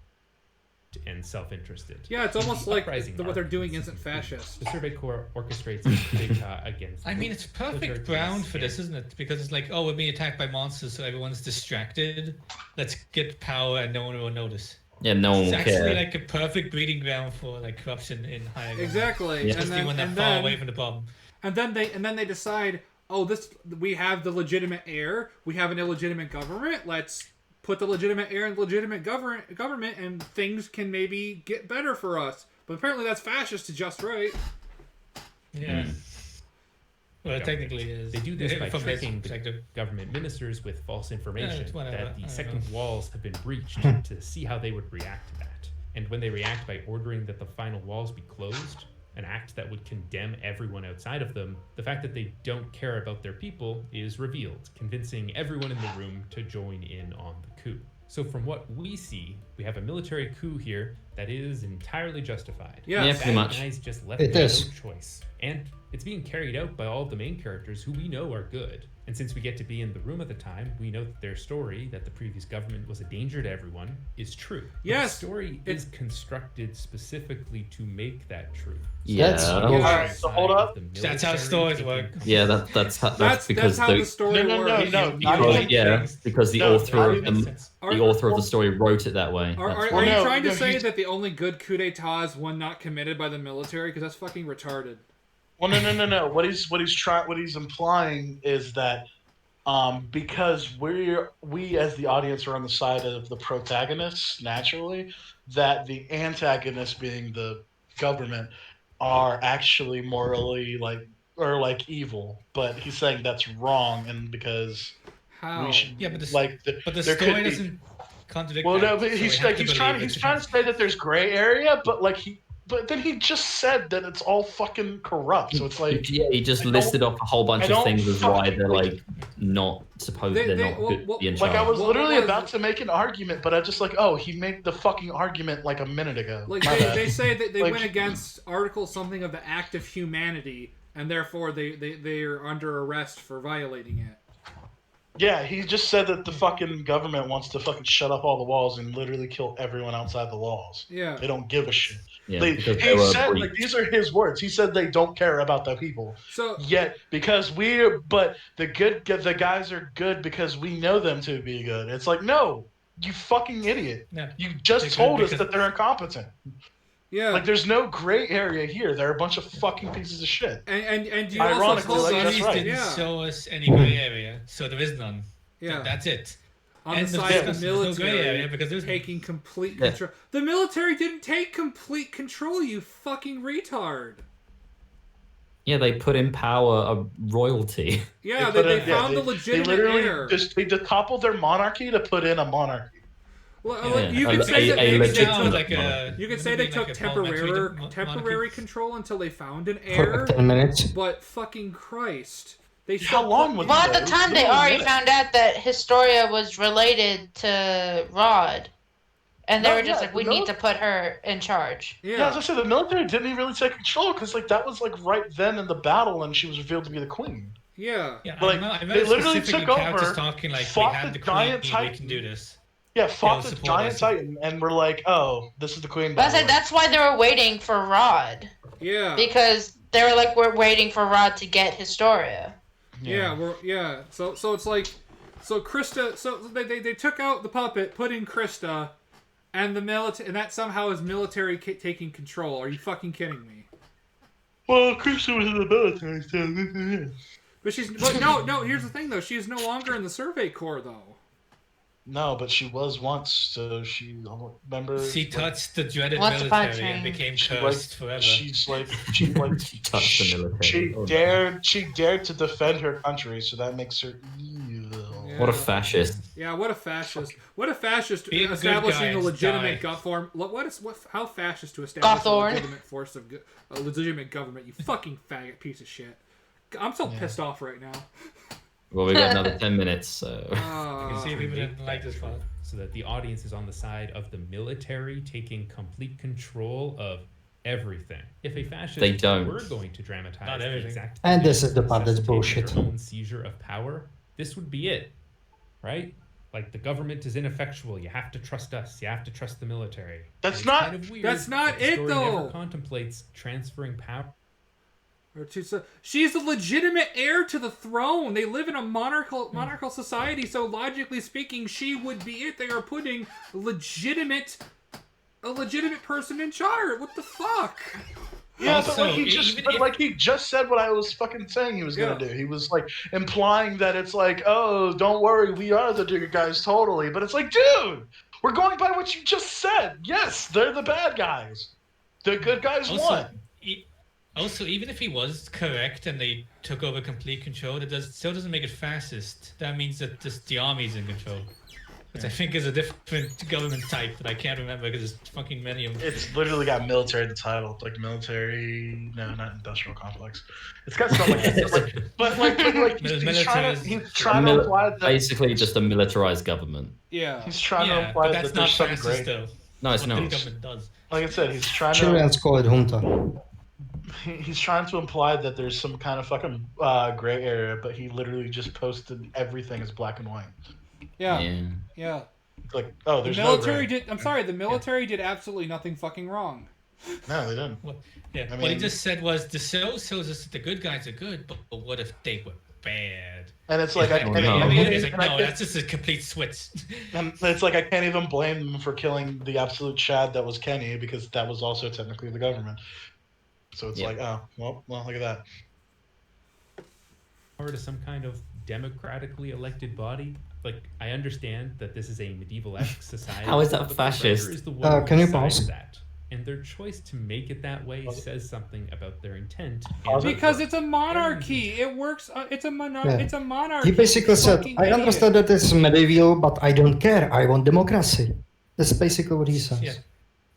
and self-interested. Yeah, it's almost like Uprising what they're doing markets isn't fascist. The Survey Corps orchestrates a coup d'etat against. I mean, it's perfect military ground police for this, isn't it? Because it's like, oh, we're being attacked by monsters, so everyone's distracted. Let's get power, and no one will notice. Yeah, no one It's will actually care. like a perfect breeding ground for like corruption in higher government. Exactly. Yeah. Especially when they're far away from the problem. And then they decide, oh, we have the legitimate heir, we have an illegitimate government. Let's put the legitimate heir in the legitimate government, and things can maybe get better for us. But apparently, that's fascist to Just Right. Yeah. Well, it technically is. They do this by from this tricking the perspective. government ministers with false information it's whatever. that I the don't second know. walls have been breached to see how they would react to that. And when they react by ordering that the final walls be closed, an act that would condemn everyone outside of them, the fact that they don't care about their people is revealed, convincing everyone in the room to join in on the coup. So from what we see, we have a military coup here that is entirely justified. Yeah, pretty Bad much. guys just left It no is. choice. And it's being carried out by all of the main characters who we know are good. And since we get to be in the room at the time, we know that their story, that the previous government was a danger to everyone, is true. But Yes, the story is constructed specifically to make that true. Yeah. That's- All right, so hold up. That's how stories work. Yeah, that's because how the the story works. not because, even- yeah, because the No, author not of even- the author of the story wrote it that way. Are That's you why. no, trying to no, say he's- that the only good coup d'etat is one not committed by the military? Because that's fucking retarded. Well, no. What he's implying is that because we as the audience are on the side of the protagonists naturally, that the antagonists, being the government, are actually morally evil. But he's saying that's wrong, and because How? we should Yeah, but the there story could be- doesn't contradict. Well, no, that, but so he's we have to trying believe to it's- say that there's gray area, but then he just said that it's all fucking corrupt. So it's like, Yeah, he just I listed don't- off a whole bunch I of don't things as why fucking they're like- like not supposed. They- They're they- not well, good well, to be in like I charge. was What literally was- about to make an argument, but I just like, oh, he made the fucking argument like a minute ago. Like My bad. they say that they Like- went against Article something of the Act of Humanity, and therefore they are under arrest for violating it. Yeah, he just said that the fucking government wants to fucking shut up all the walls and literally kill everyone outside the walls. Yeah. They don't give a shit. Yeah, He because they were said, breached. like, these are his words. He said they don't care about the people. So Yet, but the guys are good because we know them to be good. It's like, no, you fucking idiot. No, You just they're good told us because- that they're incompetent. yeah, Like, there's no gray area here. They're a bunch of fucking pieces of shit. and you Ironically, also told like, us, that's Studies right. didn't yeah, show us any gray area, so there is none. yeah. That's it. On End the of side of the discussion. There's no gray military, area because there's taking complete Yeah. control. The military didn't take complete control. You fucking retard. Yeah, they put in power a royalty. Yeah, put they in- found the they legitimate literally heir. they toppled their monarchy to put in a monarchy. Well, Yeah, you a- could say that a maybe they legitimate took, like you could say they took temporary control until they found an For heir. 10 minutes. But fucking Christ, they How should- long was Well, it? at the time, they already found out that Historia was related to Rod. And they No, were just yeah, like, we no. need to put her in charge. Yeah, as I said, the military didn't even really take control because like that was like right then in the battle, and she was revealed to be the queen. Yeah. Yeah, Like, I remember they literally specifically took characters over, talking like, we fought had the the queen, giant we titan. can do this. Yeah, fought They'll the support giant us. titan, and we're like, oh, this is the queen. But I by the said way. that's why they were waiting for Rod. Yeah. Because they were like, we're waiting for Rod to get Historia. So it's like, so Krista, so they took out the puppet, put in Krista, and the military, and that somehow is military taking control. Are you fucking kidding me? Well, Krista was in the military, so... But no. Here's the thing, though. She is no longer in the Survey Corps, though. No, but she was once. So she remember. She touched the dreaded Once upon a military and time. became cursed forever. She She touched the military. She dared to defend her country, so that makes her evil. Yeah. What a fascist. Yeah, what a fascist. What a fascist Be a good establishing guy a and legitimate die. form. How fascist to establish Gothorn. a legitimate force of a legitimate government? You fucking faggot piece of shit. I'm so pissed off right now. Well, we got another 10 minutes, so. You can see people didn't like this part. So that the audience is on the side of the military taking complete control of everything. If a fascist They don't. were going to dramatize Not the everything. exact And thing this is the part that's necessitating bullshit. their own seizure of power, this would be it, right? Like, the government is ineffectual. You have to trust us. You have to trust the military. That's And it's not- kind of weird that's not that the it, story though. Never contemplates transferring power. She's the legitimate heir to the throne. They live in a monarchical society, so logically speaking, she would be it. They are putting a legitimate person in charge. What the fuck? Yeah, Also, but like he just said what I was fucking saying he was gonna do. He was like implying that it's like, oh, don't worry, we are the good guys totally. But it's like, dude, we're going by what you just said. Yes, they're the bad guys. The good guys won. Also, even if he was correct and they took over complete control, still doesn't make it fascist. That means that just the army's in control. Which I think is a different government type that I can't remember because there's fucking many of them. It's literally got military in the title, like military. No, not industrial complex. It's got stuff like that. But he's trying to imply that Basically, just a militarized government. Yeah. he's trying to Yeah, imply but that that's there's not something fascist great. though. No, it's What not. the government does. Like I said, he's trying to. Chileans call it junta. He's trying to imply that there's some kind of fucking gray area, but he literally just posted everything as black and white. Yeah. It's like, oh, there's the military no gray. did. I'm sorry. The military did absolutely nothing fucking wrong. No, they didn't. What he mean- just said was the show shows us that the good guys are good, but what if they were bad? And it's like, It's like, no, that's just a complete switch. And it's like I can't even blame them for killing the absolute Chad that was Kenny because that was also technically the government. So it's like, oh, well, look at that. Power to some kind of democratically elected body. Like, I understand that this is a medieval-esque society. How is that but the fascist? writer is the one who Can you decides pause? that. And their choice to make it that way says something about their intent. Because it's a monarchy. It works. It's a It's a monarchy. He basically said, Fucking I idiot. understand that it's medieval, but I don't care. I want democracy. That's basically what he says. Yeah.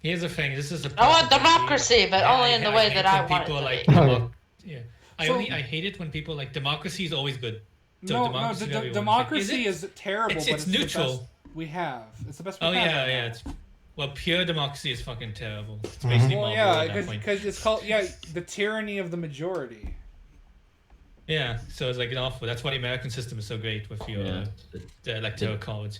Here's the thing. This is a. I want democracy, but only in the way that I hate want when it to people be. like, yeah. I hate it when people like democracy is always good. So democracy to everyone. Democracy It's is terrible. It's but it's neutral. The best we have. It's the best we Oh have. yeah, right yeah. now. It's, well, pure democracy is fucking terrible. It's basically Well, Marvel at yeah, that point. because it's called the tyranny of the majority. Yeah, so it's like an awful. That's why the American system is so great with your the electoral college.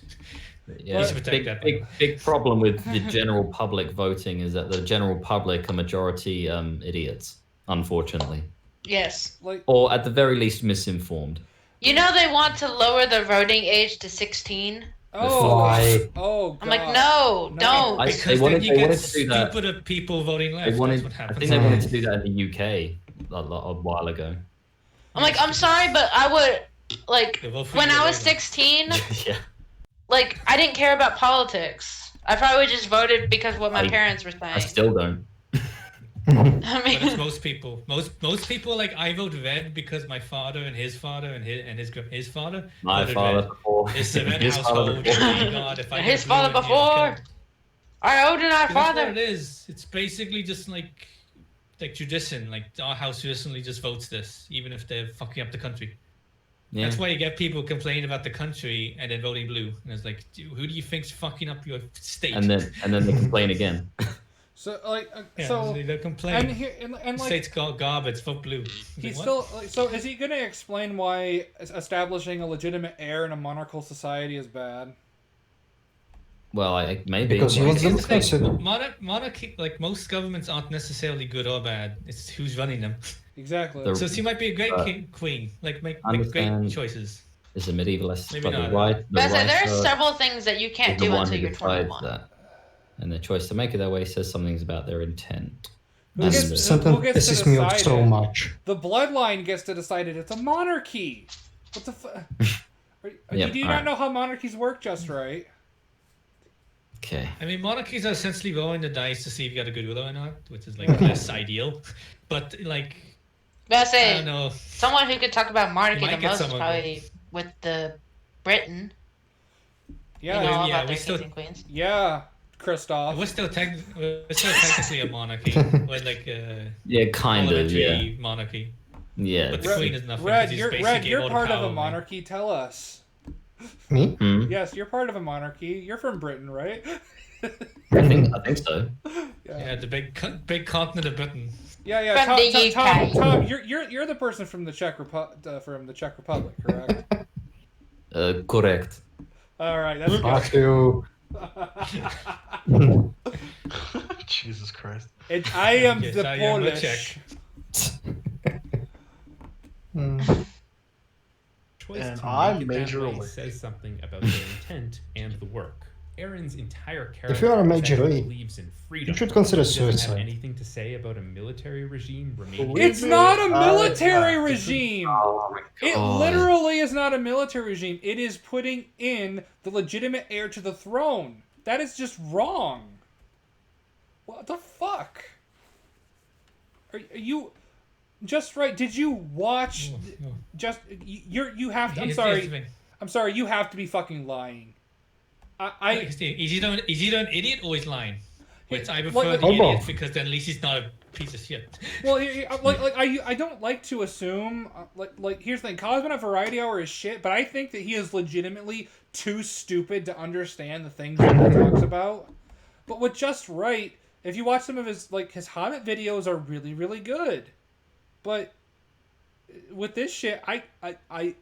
Yeah, You should protect that. big problem with the general public voting is that the general public are majority idiots, unfortunately, Yes. or at the very least misinformed. You know they want to lower the voting age to 16. Oh, Why? oh, I'm like, no, don't. Because they wanted, then you they get wanted to do that. stupider people voting left. They wanted, That's what I happens. think they wanted to do that in the UK a while ago. I'm like, I'm sorry, but I would like Yeah, well, for when you, I was later. 16. Yeah. Like I didn't care about politics. I probably just voted because of what my parents were saying. I still don't. I But that's mean, most people. Most people like I vote red because my father and his father and his father. My voted father red. before. It's the red His father household. before. Oh my God, if I his get blue father in here, before. Our older our That's what father. it is. It's basically just like tradition. Like our house traditionally just votes this, even if they're fucking up the country. Yeah. That's why you get people complaining about the country and then voting blue. And it's like, dude, who do you think's fucking up your state? And then they complain again. So like, Yeah, so they complain. and here and like State's garbage. Vote blue. he's Like, still what? like, so is he going to explain why establishing a legitimate heir in a monarchical society is bad? Well, maybe. Because he wants Here's the thing, democracy. monarchy, like most governments, aren't necessarily good or bad. It's who's running them. Exactly. The- So she might be a great queen. Like make great Understand. choices. It's a medievalist, Maybe but the not. right, the But I said there are writer several things that you can't is the do one until who you're decides 21. that. And the choice to make it that way says something about their intent. Who gets, And Sentence who gets to pisses me off decide so it? much. The bloodline gets to decide it. It's a monarchy. What the fuck? Yep, Do you not know how monarchies work just right? Okay. I mean, monarchies are essentially rolling the dice to see if you got a good ruler or not, which is like less ideal. But like, But I I say don't know. someone who could talk about monarchy Might the get most is someone. probably with the Britain. Yeah, You know all yeah, about we their still- kings and queens. yeah, Christoph. We're still technically a monarchy. We're like a Yeah, kind of. Yeah. parliamentary monarchy. Yeah. But the Red- queen is nothing. Red, because he's you're basically all the part of power, a right? monarchy. Tell us. Me? Hmm? Yes, you're part of a monarchy. You're from Britain, right? I think so. Yeah, the big continent of Britain. Yeah. From the UK. Tom, you're the person from the Czech Republic, correct? Correct. All right, that's Fuck good. you. Jesus Christ. I am Yes, the I am a Polish. Czech. Choice And to I'm make it that way majorly. says something about their intent and the work. Aaron's entire character If you are a majorly, believes in freedom. you should consider He doesn't have suicide. anything to say about a military regime remaining. It's not a military yeah. regime. Oh my It god. literally is not a military regime. It is putting in the legitimate heir to the throne. That is just wrong. What the fuck? Are you just right? Did you watch? No. Just you have to. I'm Here's the sorry. thing. I'm sorry. You have to be fucking lying. Is he an idiot or he's lying? Which I Like- prefer like- the Oh, idiot both. because then at least he's not a piece of shit. Well, I don't like to assume like here's the thing. Cosmonaut Variety Hour is shit, but I think that he is legitimately too stupid to understand the things that he talks about. But with Just Right, if you watch some of his his Hobbit videos are really really good, but with this shit,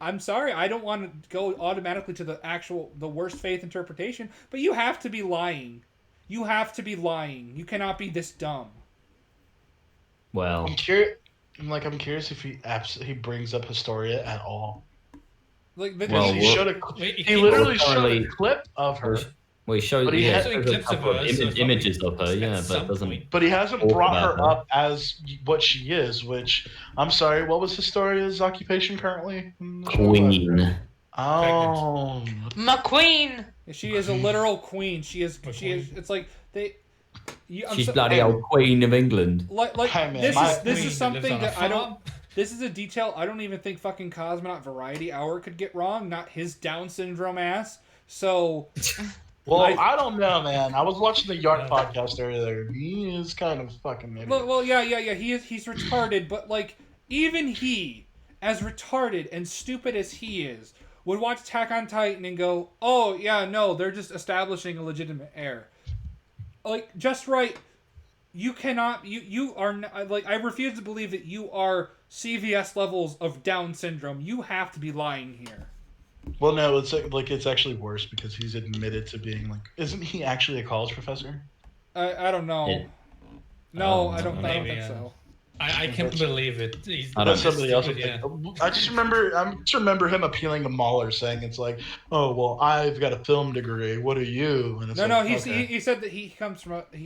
I'm sorry, I don't want to go automatically to the worst faith interpretation, but you have to be lying. You have to be lying. You cannot be this dumb. Well, I'm curious. I'm curious if he brings up Historia at all. Like Well, He we're- showed Wait, he literally showed currently- a clip of her, we showed But he yeah, has there's clips a of couple her, of so it's images probably- of her, yeah, at but some it doesn't. point. but he hasn't Talk brought about her her. up as what she is. Which I'm sorry, what was Historia's occupation currently? Queen. Oh, McQueen. She is a literal queen. She is. It's like they. She's bloody old Queen of England. Like Hey, man, this my is queen something lives on a that I don't. farm. This is a detail I don't even think fucking Cosmonaut Variety Hour could get wrong. Not his Down syndrome ass. So. well, I don't know, man. I was watching the Yark podcast earlier. He is kind of fucking maybe. Well, yeah. He's retarded, but even he, as retarded and stupid as he is, would watch Attack on Titan and go, "Oh yeah, no, they're just establishing a legitimate heir." Just right. You cannot. You are not, I refuse to believe that you are CVS levels of Down syndrome. You have to be lying here. Well, no, it's it's actually worse because he's admitted to being isn't he actually a college professor? I don't know. Yeah. No, I don't maybe, think yeah. so. I can't believe it. I don't That's somebody else. Yeah. I just remember him appealing to Mahler, saying it's oh well, I've got a film degree. What are you? And it's No, okay. he said that he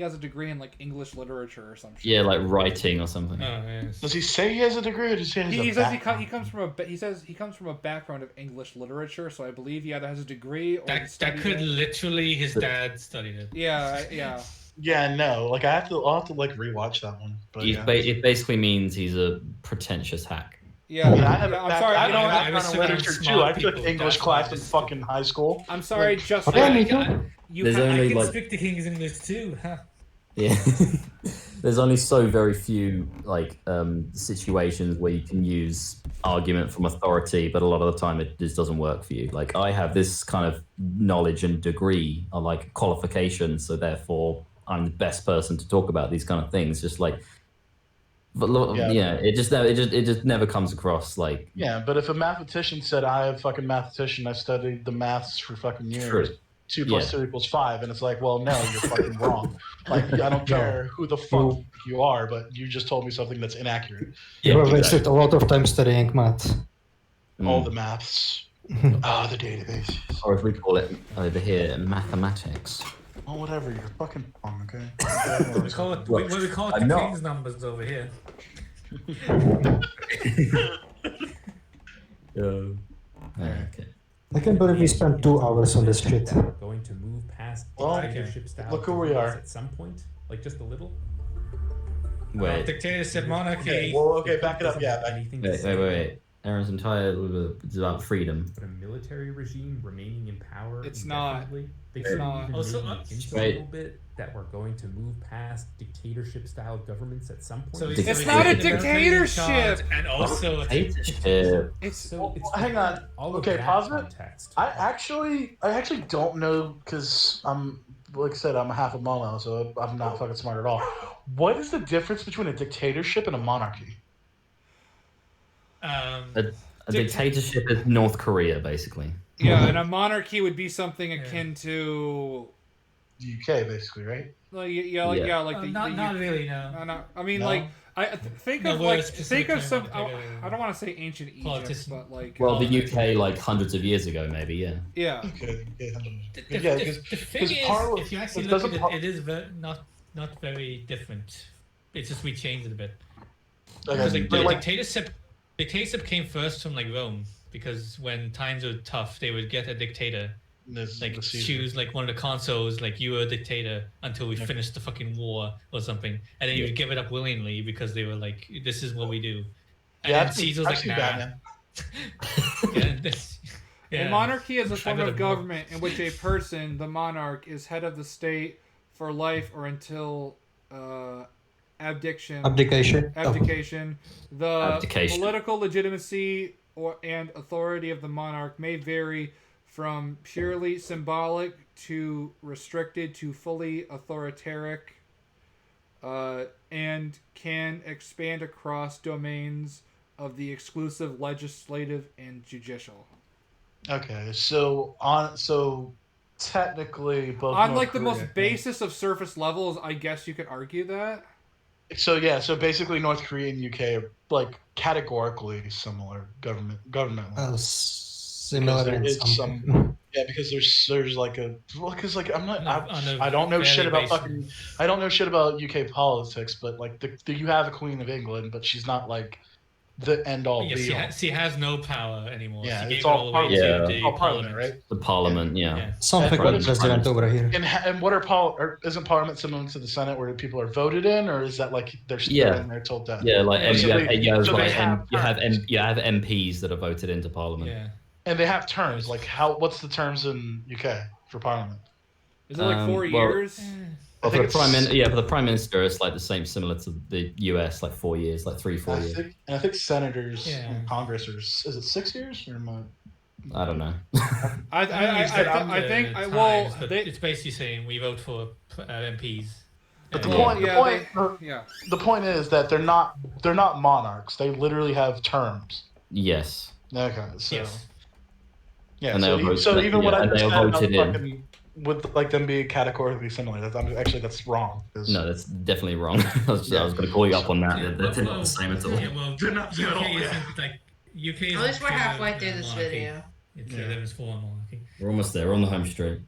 has a degree in English literature or some shit. Yeah, like writing or something. Oh, yes. Does he say he has a degree, or does he say He he says he comes from a background of English literature, so I believe he either has a degree or he That studied could it. literally his dad studied it. Yeah. Yeah, no. I'll have to rewatch that one. But yeah. It basically means he's a pretentious hack. Yeah. I have I'm sorry. I You know know, a I was background in surrounded literature smart too. I took people, English that's class why in this- fucking high school. I'm sorry. Just Okay, right. me too. You There's have, only I can like speak the King's English too, huh? yeah. There's only so very few situations where you can use argument from authority, but a lot of the time it just doesn't work for you. I have this kind of knowledge and degree or qualification, so therefore I'm the best person to talk about these kind of things. It just never comes across Yeah, but if a mathematician said, "I am fucking mathematician, I studied the maths for fucking years," True. 2 plus 2 equals 5, and it's like, well, no, you're fucking wrong. Like, I don't care who the fuck you are, but you just told me something that's inaccurate. You have wasted a lot of time studying math. All the maths. The databases. Or as we call it over here, mathematics. Oh, whatever, you're fucking wrong, okay? We call it the King's numbers over here. Okay. I can't believe we spent 2 hours on this shit. Going to move past Well, dictatorship style look who we are. at some point, like just a little. Wait. Dictatorship, monarchy. Okay, well, okay, back it up, yeah. Wait. Aaron's entire is about freedom. But a military regime remaining in power. It's not. indefinitely, They It's could not. even Also, maybe hint a right. little bit that we're going to move past dictatorship-style governments at some point. So It's not a dictatorship! And also, Dictatorship. It's Hang on. all of Okay, that pause it. context. I actually don't know, because like I said, I'm a half a Momo, so I'm not fucking smart at all. What is the difference between a dictatorship and a monarchy? A dictatorship is North Korea, basically. Yeah, and a monarchy would be something akin to The UK, basically, right? like not really, no. no. I mean, No? like think No, of we're like specific think of to some. one. I don't want to say ancient Egypt, Politician. but like Well, the UK, like hundreds of years ago, maybe, yeah. yeah. Okay. The Yeah, thing is, if you actually look at it, it is not very different. It's just we changed it a bit. Because like, dictatorship came first from like Rome, because when times were tough, they would get a dictator, like choose like one of the consuls, like you were a dictator until we finished the fucking war or something, and then you would give it up willingly because they were like, this is what we do. And then Caesar's like, nah. A monarchy is a form of government in which a person, the monarch, is head of the state for life or until abdication. The political legitimacy and authority of the monarch may vary from purely symbolic to restricted to fully authoritarian, and can expand across domains of the exclusive legislative and judicial. Okay, so technically both on North like the Korea most basis of surface levels, I guess you could argue that. So basically North Korea and UK are like categorically similar government. Similar in some. Yeah, because there's like I don't know shit about UK politics, but like you have a Queen of England, but she's not like the end all be all. She has no power anymore. Yeah, she it's all parliament, right? The parliament, yeah. Something like president over here. And what isn't parliament similar to the Senate where people are voted in, or is that like they're in there till death? Yeah, like you have MPs that are voted into parliament. Yeah. And they have terms. Like what's the terms in UK for parliament? Is it like 4 years? Well, for the prime minister, it's like the same, similar to the US, like 4 years, like 3-4 years. I think senators in Congress is it 6 years or am I don't know. I think it's basically saying we vote for MPs. But the point is that they're not monarchs. They literally have terms. Yes. Okay. So. Yes. Yeah. And so even what I just said about in. With like them being categorically similar, that's wrong. No, that's definitely wrong. I was going to call you up on that. They're not the same at all. Yeah, well, they're not at all. UK is at least we're halfway through this video. It's 11's full on monarchy. We're almost there. We're on the home straight.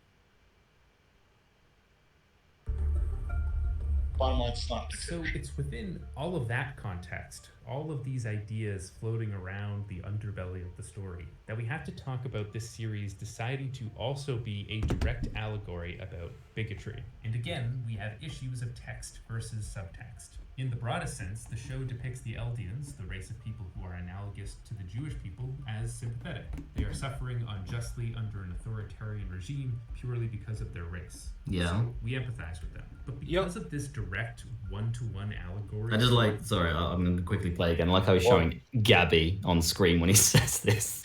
Bottom line's not. So it's within all of that context, all of these ideas floating around the underbelly of the story, that we have to talk about this series deciding to also be a direct allegory about bigotry. And again, we have issues of text versus subtext. In the broadest sense, the show depicts the Eldians, the race of people who are analogous to the Jewish people, as sympathetic. They are suffering unjustly under an authoritarian regime purely because of their race. Yeah. So we empathize with them. But because of this direct one-to-one allegory... I just sorry, I'm going to quickly play again. I like how he's showing Gabby on screen when he says this.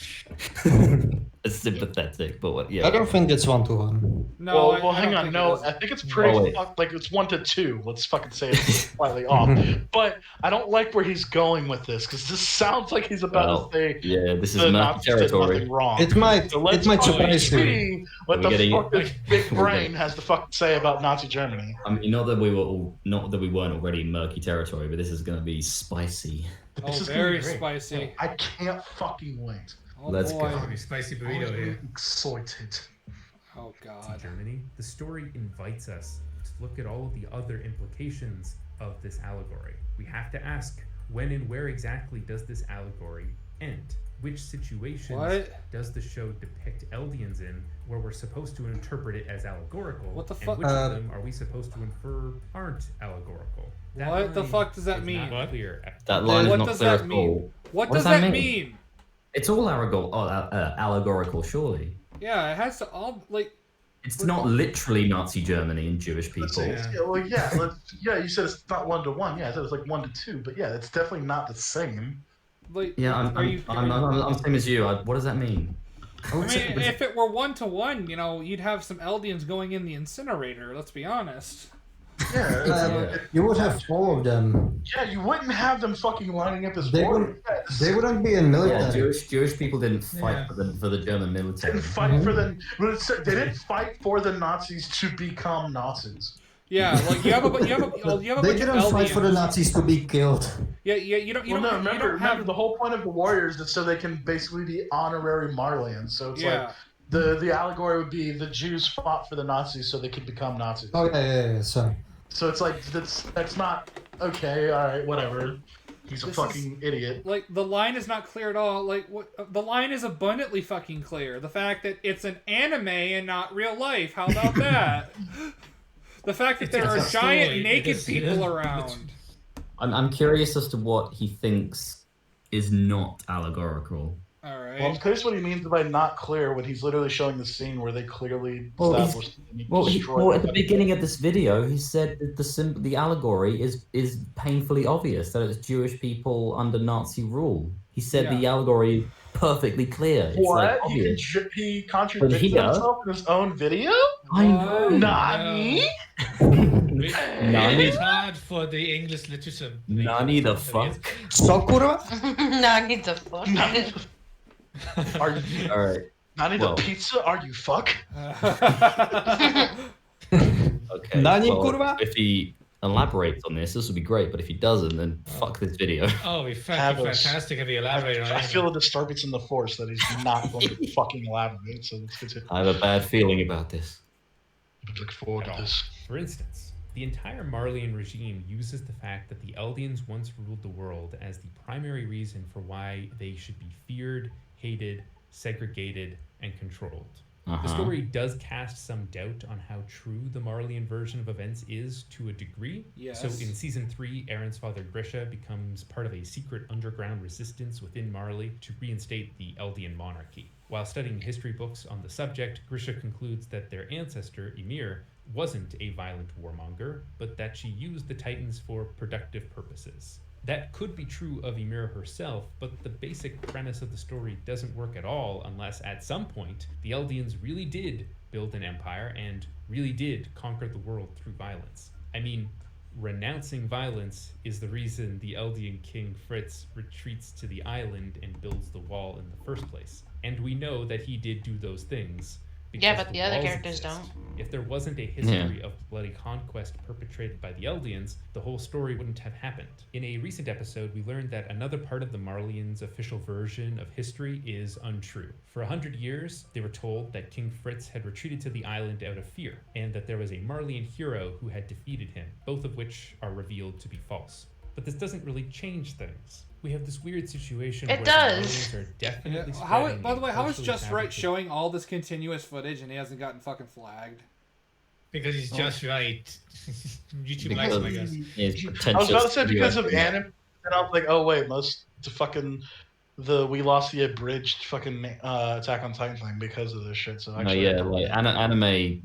sympathetic, but what? Yeah. I don't think it's 1-to-1. No, well, hang on. No, I think it's pretty like it's 1-2. Let's fucking say it's slightly off. But I don't like where he's going with this because this sounds like he's about to say, yeah, this is the murky Nazis did territory. nothing wrong. It might surprise you. See what the fuck this big brain has to fucking say about Nazi Germany. I mean, not that we weren't already in murky territory, but this is going to be spicy. Oh, very spicy. I can't fucking wait. Oh, Let's boy. go. Spicy burrito here. Excited. Oh God. Germany, the story invites us to look at all of the other implications of this allegory. We have to ask, when and where exactly does this allegory end? Which situations does the show depict Eldians in where we're supposed to interpret it as allegorical? What the fuck? And which of them are we supposed to infer aren't allegorical? What the fuck does that mean? Not clear. That line is What not does clear that at mean? all. What does that mean? It's all allegorical, surely. Yeah, it has to all like. It's not literally Nazi Germany and Jewish people. You said it's not 1-to-1. Yeah, I said it's like 1-to-2. But yeah, it's definitely not the same. Like, yeah, I'm same as you. What does that mean? I mean, if it were 1-to-1, you know, you'd have some Eldians going in the incinerator. Let's be honest. Yeah, you would have all of them. Yeah, you wouldn't have them fucking lining up as They wouldn't be in military. Yeah, Jewish people didn't fight for the German military. They didn't fight for the Nazis to become Nazis. Yeah, like you have a They bunch didn't of fight for the Eldians. Nazis to be killed. Yeah, you don't. Remember, the whole point of the warriors is so they can basically be honorary Marlians. So it's like the allegory would be the Jews fought for the Nazis so they could become Nazis. Oh yeah. So it's like that's not okay. All right, whatever. He's a fucking idiot. Like, the line is not clear at all. Like, the line is abundantly fucking clear. The fact that it's an anime and not real life. How about that? The fact that there are giant naked people around. I'm curious as to what he thinks is not allegorical. All right. Well, I'm curious what he means by not clear when he's literally showing the scene where they clearly established. Well, at the beginning of this video, he said that the allegory is painfully obvious that it's Jewish people under Nazi rule. He said the allegory is perfectly clear. It's What? obvious. He contradicted himself in his own video? I know. Nani? It is hard for the English literature. Nani the fuck? Sakura? Nani the fuck? Are you alright? Nani the pizza? Are you fuck? Okay. Nani well, kurwa? if he elaborates on this would be great. But if he doesn't, then fuck this video. Oh, it'd be fantastic if he elaborated on it. I feel a disturbance in the force that he's not going to fucking elaborate. So let's continue. I have a bad feeling about this. Look forward to this. For instance, the entire Marleyan regime uses the fact that the Eldians once ruled the world as the primary reason for why they should be feared, hated, segregated, and controlled. The story does cast some doubt on how true the Marleyan version of events is to a degree. Yes. So in season 3, Aaron's father Grisha becomes part of a secret underground resistance within Marley to reinstate the Eldian monarchy. While studying history books on the subject, Grisha concludes that their ancestor, Ymir, wasn't a violent warmonger, but that she used the Titans for productive purposes. That could be true of Ymir herself, but the basic premise of the story doesn't work at all unless at some point the Eldians really did build an empire and really did conquer the world through violence. I mean, renouncing violence is the reason the Eldian king Fritz retreats to the island and builds the wall in the first place. And we know that he did do those things. Yeah, but the other characters don't. If there wasn't a history of bloody conquest perpetrated by the Eldians, the whole story wouldn't have happened. In a recent episode, we learned that another part of the Marleyans' official version of history is untrue. For 100 years, they were told that King Fritz had retreated to the island out of fear, and that there was a Marleyan hero who had defeated him, both of which are revealed to be false. But this doesn't really change things. We have this weird situation where the Marleyans are definitely spreading. By the way, how is Just Right showing all this continuous footage and he hasn't gotten fucking flagged? Because he's just right. YouTube likes him, I guess. I was about to say because of anime, and I was like, oh wait, we lost the abridged fucking Attack on Titan thing because of this shit. So actually, anime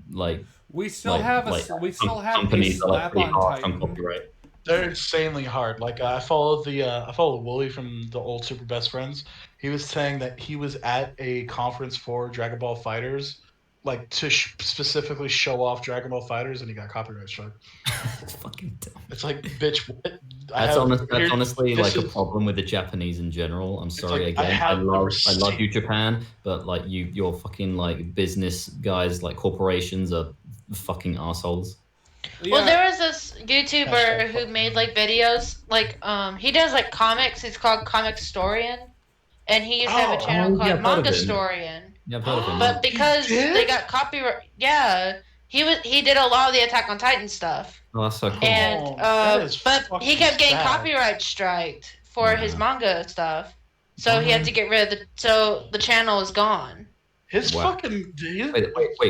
we still have companies are like pretty hard on copyright. They're insanely hard. Like I follow Wooly from the old Super Best Friends. He was saying that he was at a conference for Dragon Ball Fighters, like to specifically show off Dragon Ball Fighters, and he got copyright struck. It's fucking dumb. It's like, bitch, what? That's honestly like a problem with the Japanese in general. I'm sorry like, again. I love you, Japan, but like your fucking like business guys, like corporations, are fucking assholes. Well, there was this YouTuber who made like videos, like he does like comics. He's called Comic Storian, and he used to have a channel called Manga Storian. Yeah, I've heard of him. But because they got copyright, he did a lot of the Attack on Titan stuff. Oh, that's so cool. And but he kept getting copyright striked for his manga stuff, so he had to get rid of the channel is gone. His fucking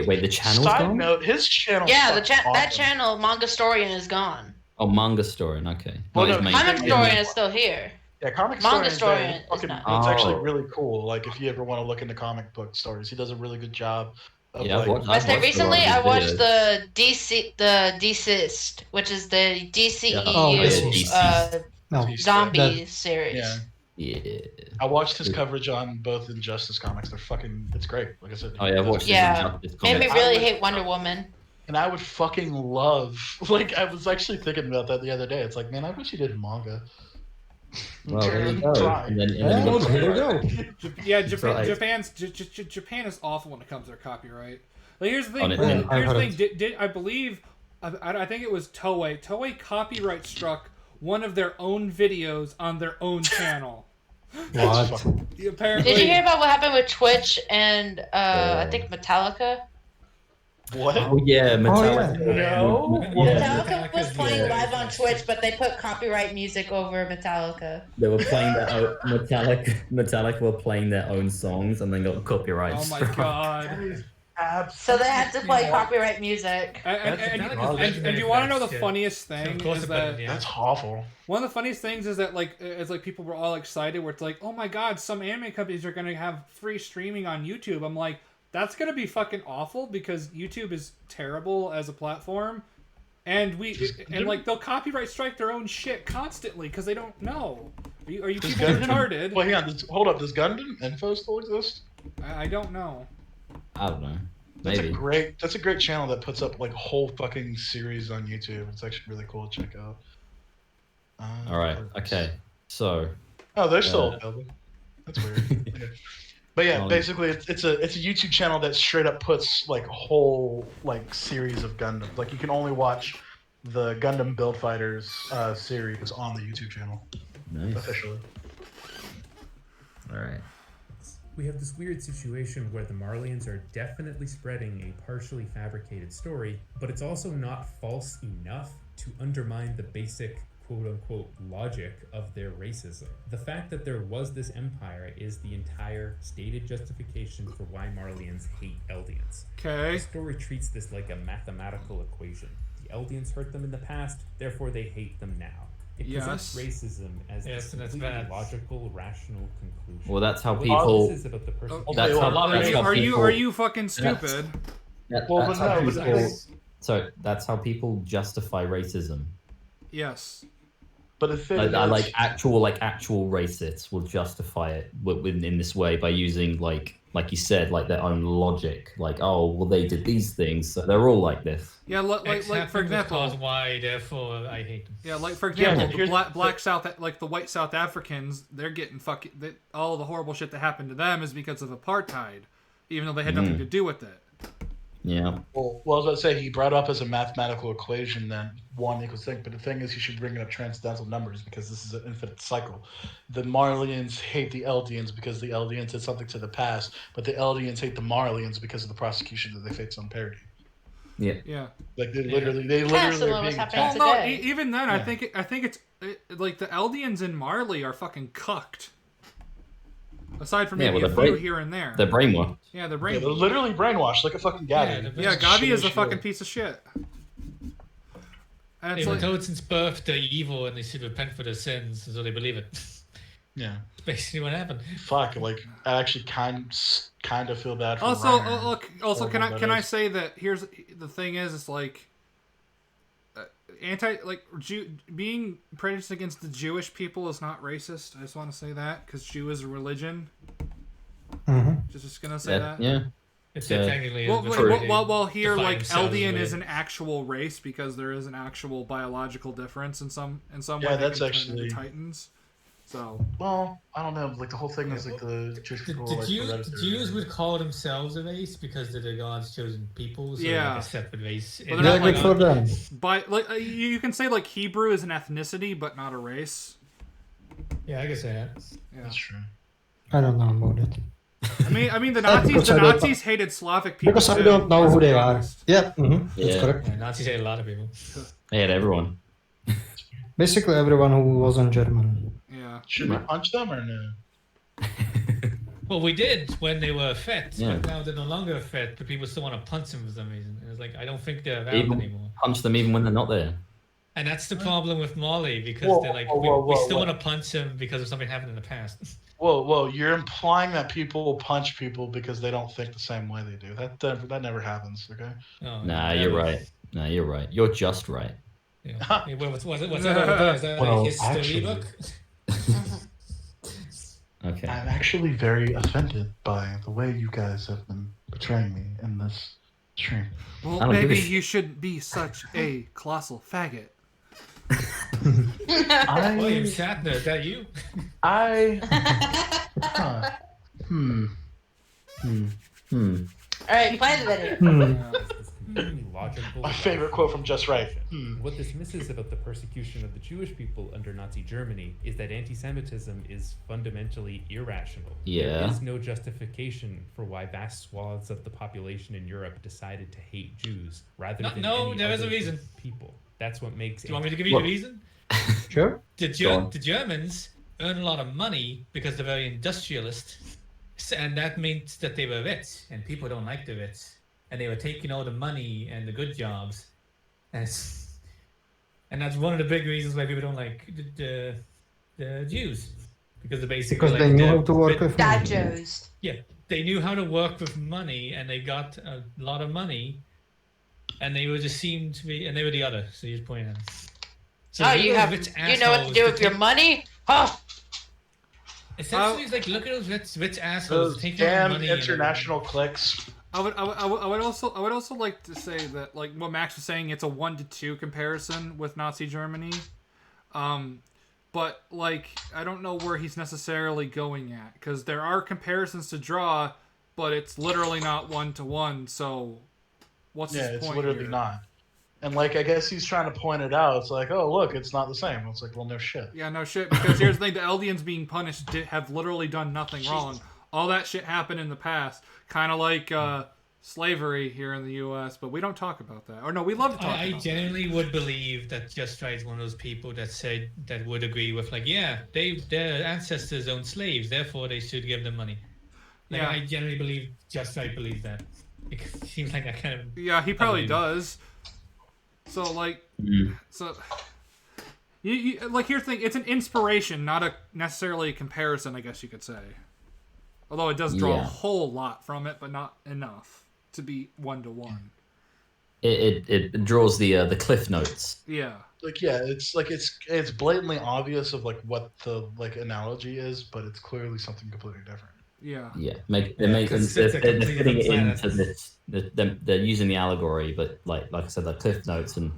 wait, the channel's side gone? note, his channel. Yeah, that channel, Manga Storian, is gone. Oh, Manga Storian, okay. Well, Not no, his main Comic thing. Storian is still here. Yeah, Comic Manga Storian. Storian It's actually really cool. Like, if you ever want to look into comic book stories, he does a really good job. Recently, I watched the Deceased, which is the DCEU zombie series. Yeah. I watched his coverage on both Injustice comics. It's great. Like I said. Oh yeah, I watched Injustice made me really hate Wonder Woman. And I would fucking love, like, I was actually thinking about that the other day. It's like, man, I wish he did manga. Well, there you go. And then Yeah, Japan is awful when it comes to their copyright. Like, here's the thing. I believe, I think it was Toei. Toei copyright struck one of their own videos on their own channel. What? Apparently. Did you hear about what happened with Twitch and I think Metallica? What? Oh yeah, Metallica. No. Metallica was playing live on Twitch, but they put copyright music over Metallica. They were playing their own Metallica were playing their own songs and then got copyright. Oh my god. So they had to play copyright music. And you want to know the funniest thing is that that's awful. One of the funniest things is that it's like people were all excited where it's like, oh my god, some anime companies are gonna have free streaming on YouTube. I'm like, that's gonna be fucking awful because YouTube is terrible as a platform, and they'll copyright strike their own shit constantly because they don't know. Are you people retarded? Well, hang on. Hold up. Does Gundam Info still exist? I don't know. I don't know. Maybe. That's a great channel that puts up like whole fucking series on YouTube. It's actually really cool to check out. All right. Okay. So. Oh, they're still available. That's weird. Okay. But yeah, basically, it's a YouTube channel that straight up puts like whole like series of Gundam. Like you can only watch the Gundam Build Fighters series on the YouTube channel. Nice. Officially. All right. We have this weird situation where the Marlians are definitely spreading a partially fabricated story, but it's also not false enough to undermine the basic quote-unquote logic of their racism. The fact that there was this empire is the entire stated justification for why Marlians hate Eldians. Okay. The story treats this like a mathematical equation. The Eldians hurt them in the past, therefore they hate them now. It presents racism as a completely logical, rational conclusion. Well, that's how people. This is about the person. Are you fucking stupid? That's how people justify racism. Yes. But the thing like actual racists will justify it in this way by using like you said, like their own logic. Like, oh, well, they did these things, so they're all like this. Yeah, like for example, why therefore I hate them. Yeah, like for example, the black South, like the white South Africans, they're getting all the horrible shit that happened to them is because of apartheid, even though they had nothing to do with it. Yeah. Well, I was about to say he brought up as a mathematical equation that 1 equals thing, but the thing is, you should bring up transcendental numbers because this is an infinite cycle. The Marlians hate the Eldians because the Eldians did something to the past, but the Eldians hate the Marlians because of the prosecution that they face on parody. Yeah. Yeah. Like they literally are being attacked. Well, no, even then, yeah. I think it's like the Eldians in Marley are fucking cucked. Aside from maybe a few here and there. They're brainwashed. Yeah, they're brainwashed. They're literally brainwashed like a fucking Gabi. Yeah, Gabi is a fucking piece of shit. And it's told since birth they're evil and they should repent for their sins, so they believe it. Yeah. That's basically what happened. Fuck, like I actually kind of feel bad for Also, can I say that here's the thing is it's like being prejudiced against the Jewish people is not racist. I just want to say that because Jew is a religion. Just gonna say that. Yeah. It's technically well, here define like themselves Eldian with is it. an actual race because there is an actual biological difference in some way. Yeah, they that's can turn actually into Titans. So well, I don't know. Like the whole thing is like the Jewish people. Like, Jews would call themselves a race because they're the God's chosen people. So they're like a separate race. But they're not good for them. But like you can say like Hebrew is an ethnicity, but not a race. Yeah, I can say that. Yeah. That's true. I don't know about it. I mean, the Nazis hated Slavic people. Because I don't know who they are. Yeah, that's correct. Yeah, Nazis hate a lot of people. They hate everyone. Basically, everyone who wasn't German. Yeah. Should we punch them or no? Well, we did when they were fed, Yeah. but now they're no longer fed, but people still want to punch them for some reason. And it's like, I don't think they're around anymore. Punch them even when they're not there. And that's the problem with Molly, because they're like, we still want to punch him because of something happened in the past. Whoa! You're implying that people will punch people because they don't think the same way they do. That never happens. Okay. Oh, Nah, you're right. Nah, you're right. You're just right. Yeah. What's that over there? Is that Well, a history actually- book? Okay. I'm actually very offended by the way you guys have been portraying me in this stream. Well, maybe you shouldn't be such a colossal faggot. William Shatner, is that you? All right, play the video. Logical. My favorite quote from Just Right. What this misses about the persecution of the Jewish people under Nazi Germany is that anti-Semitism is fundamentally irrational. Yeah. There is no justification for why vast swaths of the population in Europe decided to hate Jews rather than any there is a other reason. group of people. That's what makes. Do you want me to give you the reason? Sure. The Germans earn a lot of money because they're very industrialist, and that means that they were rich, and people don't like the rich, and they were taking all the money and the good jobs, and that's one of the big reasons why people don't like the Jews, because they're basically Because they knew how to work with Dad money. Joes. Yeah, they knew how to work with money, and they got a lot of money, and they were just seemed to be, and they were the other. So you just point out. So You know what to do with your money? Oh. Essentially, it's like, look at those rich assholes Those taking our damn money. international clicks. I would also like to say that like what Max was saying, it's a 1-to-2 comparison with Nazi Germany, but like I don't know where he's necessarily going at because there are comparisons to draw, but it's literally not 1-to-1. So what's his point? It's literally here? not. And like I guess he's trying to point it out. It's like, oh look, it's not the same. It's like, well, no shit. Yeah, no shit. Because here's the thing: the Eldians being punished have literally done nothing wrong. All that shit happened in the past, kind of like slavery here in the U.S. But we don't talk about that. Or no, we love to talk. I about genuinely would believe that Just Right is one of those people that would agree with like, yeah, their ancestors owned slaves, therefore they should give them money. Like, Yeah. I genuinely believe Just Right believes that. It seems like that kind of. Yeah, he probably does. So like, so you like here's the thing: it's an inspiration, not a necessarily a comparison. I guess you could say. Although it does draw a whole lot from it, but not enough to be 1-to-1. It draws the cliff notes. Yeah. Like it's blatantly obvious of like what the like analogy is, but it's clearly something completely different. Yeah. Yeah, they're fitting it into this. They're using the allegory, but like I said, the cliff notes and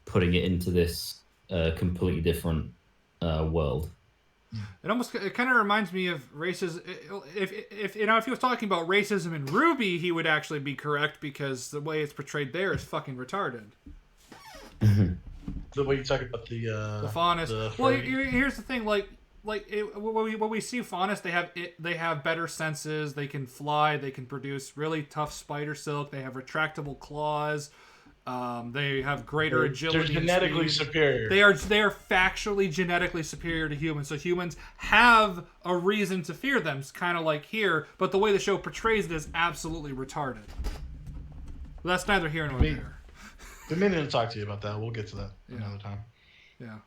putting it into this completely different world. It kind of reminds me of racism. If he was talking about racism in Ruby, he would actually be correct because the way it's portrayed there is fucking retarded. The way you talk about the faunus. Well, here's the thing, when we see faunus, they have better senses. They can fly. They can produce really tough spider silk. They have retractable claws. They have greater agility. They're genetically and speed. superior. They are factually genetically superior to humans. So humans have a reason to fear them, kind of like here. But the way the show portrays it is absolutely retarded. Well, that's neither here nor there. Been meaning to talk to you about that. We'll get to that another time. Yeah.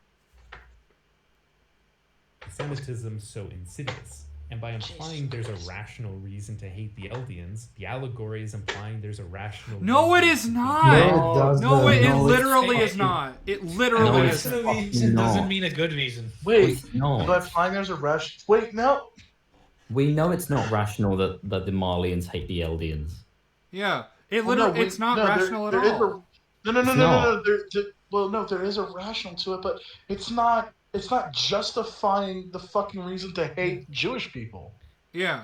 Semitism so insidious. And by implying there's a rational reason to hate the Eldians, the allegory is implying there's a rational No, it reason is to not. No, it doesn't. It No, literally it's is not. It literally it's is. Rational reason doesn't mean a good reason. Wait, No. but fine, there's a rush. Wait, no. We know it's not rational that the Marlians hate the Eldians. Yeah, it Well, literally. no, It's not no, rational at there is all. no. Well, no, there is a rational to it, but it's not. It's not justifying the fucking reason to hate Jewish people. Yeah.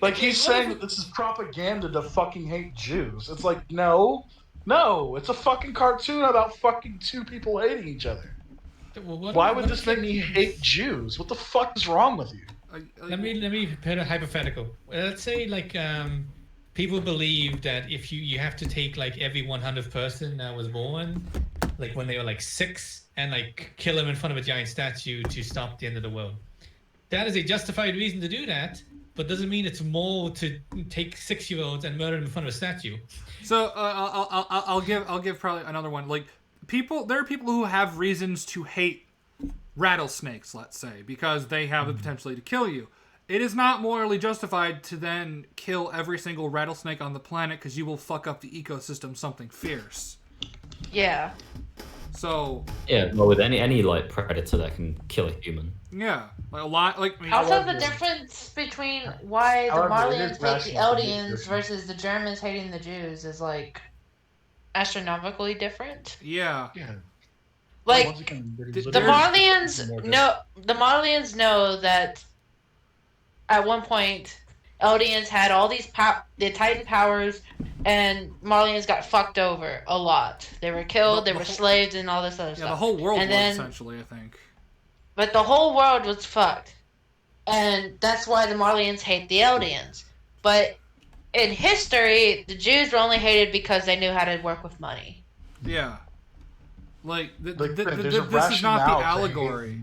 Like he's saying that this is propaganda to fucking hate Jews. It's like no, it's a fucking cartoon about fucking two people hating each other. Why would this make me hate Jews? What the fuck is wrong with you? Let me put a hypothetical. Let's say like people believe that if you have to take like every 100th person that was born, like when they were like 6, and like kill them in front of a giant statue to stop the end of the world. That is a justified reason to do that, but doesn't mean it's moral to take 6-year-olds and murder them in front of a statue. So I'll give probably another one. Like there are people who have reasons to hate rattlesnakes, let's say, because they have the potential to kill you. It is not morally justified to then kill every single rattlesnake on the planet because you will fuck up the ecosystem something fierce. Yeah. So yeah, well, with any like predator that can kill a human. Yeah, like a lot. Like Also, the difference between why the However, it Marlians is hate the rational to hate Eldians Jews. versus the Germans hating the Jews is like astronomically different. Yeah. Yeah. Like Once again, the there's- Marlians know that at one point Eldians had all these the Titan powers, and Marlians got fucked over a lot. They were killed, they were slaves, and all this other stuff. Yeah, the whole world and was then, essentially, I think. But the whole world was fucked. And that's why the Marlians hate the Eldians. But in history, the Jews were only hated because they knew how to work with money. Yeah. Like, this there's a is not the rationale to allegory.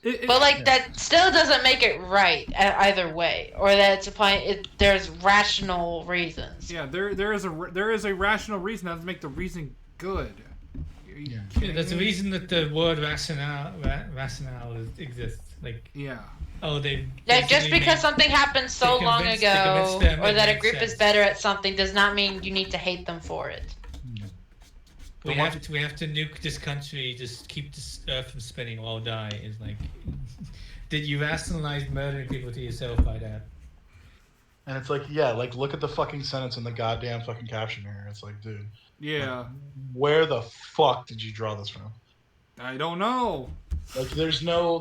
hate But like that still doesn't make it right either way, or that it's applying. There's rational reasons. Yeah, there is a rational reason that doesn't make the reason good. Are you kidding There's a me? reason that the word rationale exists. Like yeah. Oh, they. Like just because something happened so they long convinced ago, them or it that a makes group is sense. better at something, does not mean you need to hate them for it. We have to nuke this country, just keep this earth from spinning or I'll die. Is like, did you rationalize murdering people to yourself by that? And it's like, yeah, like look at the fucking sentence in the goddamn fucking caption here. It's like, dude. Yeah. Like, where the fuck did you draw this from? I don't know. Like, there's no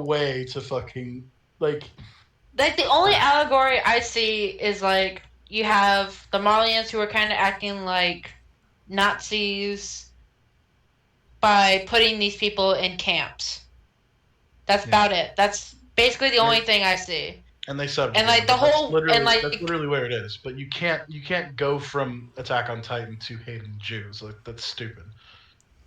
way to fucking like. Like the only allegory I see is like you have the Marlians who are kind of acting like Nazis by putting these people in camps. That's about it. That's basically the only thing I see. And they said, And like the whole, and like that's literally where it is. But you can't go from Attack on Titan to hating Jews. Like that's stupid.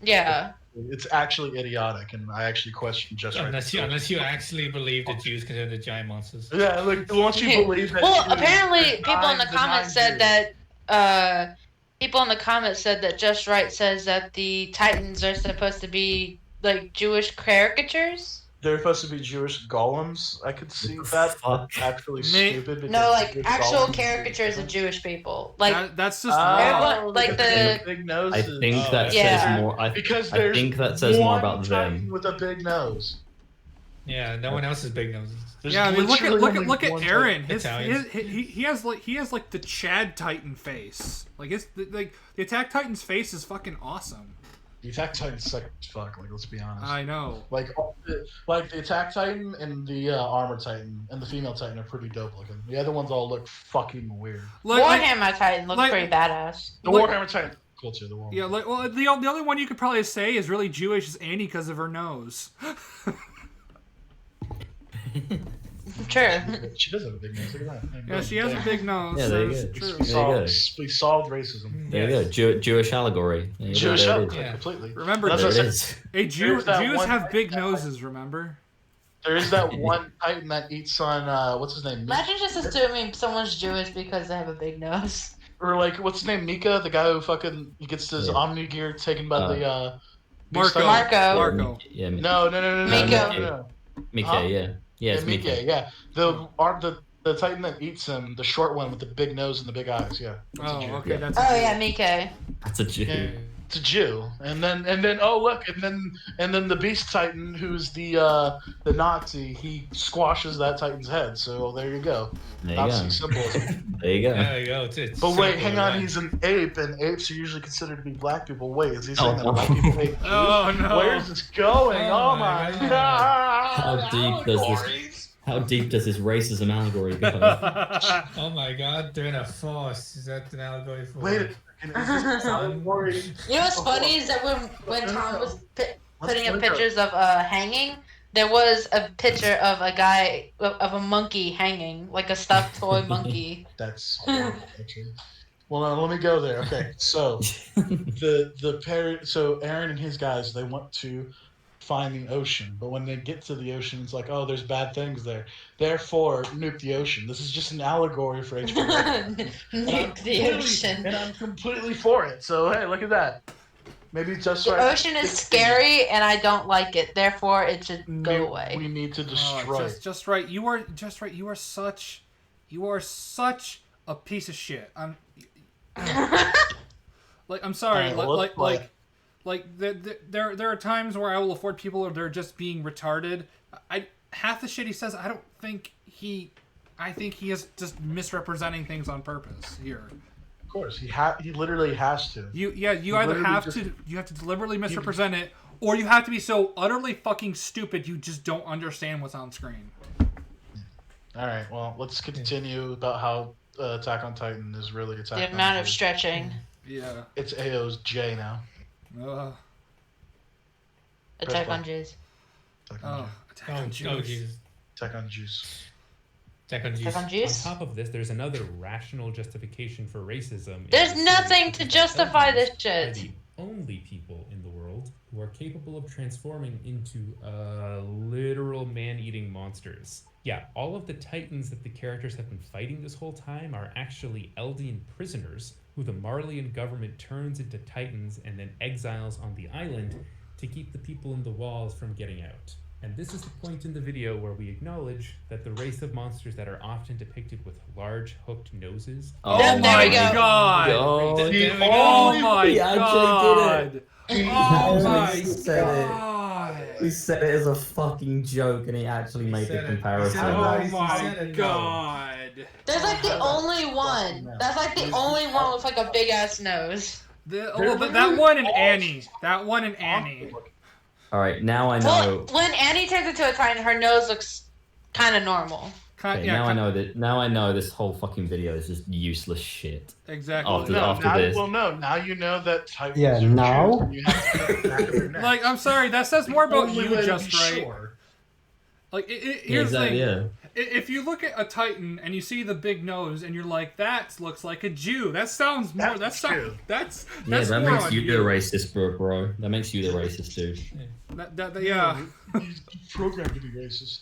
Yeah. It's actually idiotic, and I actually question just Unless you actually believe that Jews consider the giant monsters. Yeah, like once you believe that. Well, Jews apparently people in the design comments said Jews. that people in the comments said that Just Right says that the Titans are supposed to be like Jewish caricatures. They're supposed to be Jewish golems. I could see that. That's actually stupid. Because No, like Jewish actual golems- caricatures of Jewish people. Like that's just everyone, like the big I noses. think that Yeah. says more. I think that says more about them. With a big nose. Yeah, no one else is big noses. Yeah, I mean, look at one Aaron. type. His he has like the Chad Titan face. Like the Attack Titan's face is fucking awesome. The Attack Titan suck as fuck. Like, let's be honest. I know. Like the Attack Titan and the Armor Titan and the Female Titan are pretty dope looking. The other ones all look fucking weird. Warhammer Titan looks pretty badass. The Warhammer Titan, cool too. The Warhammer. Yeah, like well, the only one you could probably say is really Jewish is Annie because of her nose. True. She does have a big nose. Look at that. Yeah, she has a big nose. Yeah, there you so go. it's true. We solved racism. There you go. Jewish allegory. There you go, Jewish there it allegory, is. completely. Remember, That's There what it I is. said. Hey, Jews There's that one have big Titan noses. Remember? There is that one Titan that eats on what's his name? Imagine just assuming someone's Jewish because they have a big nose. Or like what's his name? Mika, the guy who fucking he gets his Omni gear taken by the Marco. Marco. Marco. Yeah. No. Miko. No. Mika, Huh? yeah. Yeah, it's Mike. Mike. Yeah, the Titan that eats him, the short one with the big nose and the big eyes. Yeah. That's a Jew. Okay, Yeah. that's. Oh yeah, Mike. That's a Jew. Yeah, it's a Jew, and then oh look, and then the Beast Titan, who's the Nazi, he squashes that Titan's head. So there you go. There you Nazi go. symbolism. There you go. There you go. It's But wait, simple, hang on, right? he's an ape, and apes are usually considered to be black people. Wait, is he saying Oh, that black people hate Jews? Oh, no. Where's this going? Oh, Oh, my my god! How deep does this? Allegories. How deep does this racism allegory go? Oh my god, they're in a force. Is that an allegory for? Wait a second, is this an allegory? You know what's funny is that when Tom was putting up pictures of hanging, there was a picture of a guy of a monkey hanging, like a stuffed toy monkey. That's horrible, actually. Well, no, let me go there. Okay, so so Aaron and his guys, they want to find the ocean, but when they get to the ocean, it's like, oh, there's bad things there. Therefore, nuke the ocean. This is just an allegory for HBO. Nuke the ocean. And I'm completely for it. So hey, look at that. Maybe just The right. ocean is scary, and I don't like it. Therefore, it should go away. We need to destroy. Just right. You are just right. You are such a piece of shit. I'm sorry. There are times where I will afford people or they're just being retarded. Half the shit he says, I think he is just misrepresenting things on purpose here. Of course, he literally has to. You either have to deliberately misrepresent it, or you have to be so utterly fucking stupid you just don't understand what's on screen. All right, well, let's continue about how Attack on Titan is really Attack on The amount of Titan. stretching. Yeah. It's AO's J now. Attack on Jews. Attack on Attack on Jews. Oh, Jesus. Attack on Jews. Attack on Jews. Attack on Jews. On top of this, there's another rational justification for racism. There's nothing to justify this Are shit. the only people in the world who are capable of transforming into literal man-eating monsters. Yeah, all of the Titans that the characters have been fighting this whole time are actually Eldian prisoners who the Marleyan government turns into Titans and then exiles on the island to keep the people in the walls from getting out. And this is the point in the video where we acknowledge that the race of monsters that are often depicted with large hooked noses. Oh There my we go. god! God. Oh my He actually god! did it. Oh my He said it. god! He said it as a fucking joke, and he actually made the said it. comparison. Oh He my said it. god! There's like the only one. That's like the only one with like a big ass nose. That one and Annie. That one and Annie. All right, now I know. Well, when Annie turns into a Titan, her nose looks kind of normal. Okay, now I know that. Now I know this whole fucking video is just useless shit. Exactly. After now, this. well, no. Now you know that Titans Yeah, are now? Jews, and you have to put it back of your neck. Like, I'm sorry, that says more about Only you, way to just be right. sure. Like, Yeah, here's the exactly. thing. Yeah. If you look at a Titan and you see the big nose and you're like, that looks like a Jew. That sounds more. That's true. That's Yeah, that more makes on you the racist, bro. That makes you the racist, dude. Yeah. He's programmed to be racist.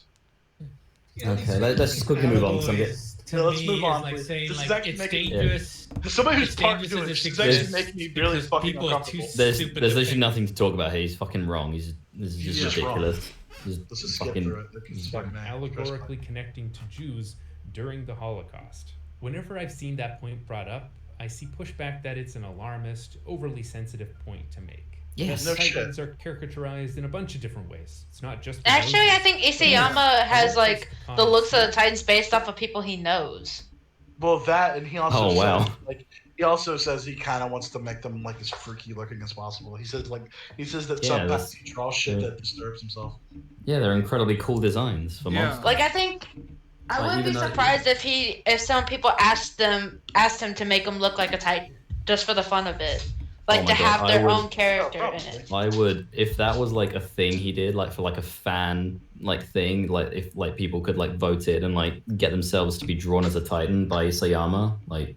Okay, let's just quickly move on. Because I'm getting. To Yeah, let's me, move is on, like please. saying This is like actually it's making- dangerous. Somebody who's It's talking dangerous to as it, it this is exists actually making me really because fucking people are too uncomfortable. There's stupid literally to think. nothing to talk about here. He's fucking wrong. This is He's just just wrong. ridiculous. Let's just skip fucking. through it. It's fucking Allegorically connecting to Jews during the Holocaust. Whenever I've seen that point brought up, I see pushback that it's an alarmist, overly sensitive point to make. Yes. No Titans are caricaturized in a bunch of different ways. It's not just. the Actually, I noses. think Isayama has like the looks of the Titans based off of people he knows. Well, that, and he also Oh, wow. says, like, he also says he kind of wants to make them like as freaky looking as possible. He says that Yeah, sometimes that's- he draws shit that disturbs himself. Yeah, they're incredibly cool designs for Yeah. monsters. Like I think I Like, wouldn't be even though- surprised if some people asked him to make him look like a Titan just for the fun of it, like Oh my to God, have I their would- own character Oh, in probably. it. I would, if that was like a thing he did, like for like a fan like thing, like if like people could like vote it and like get themselves to be drawn as a Titan by Isayama, like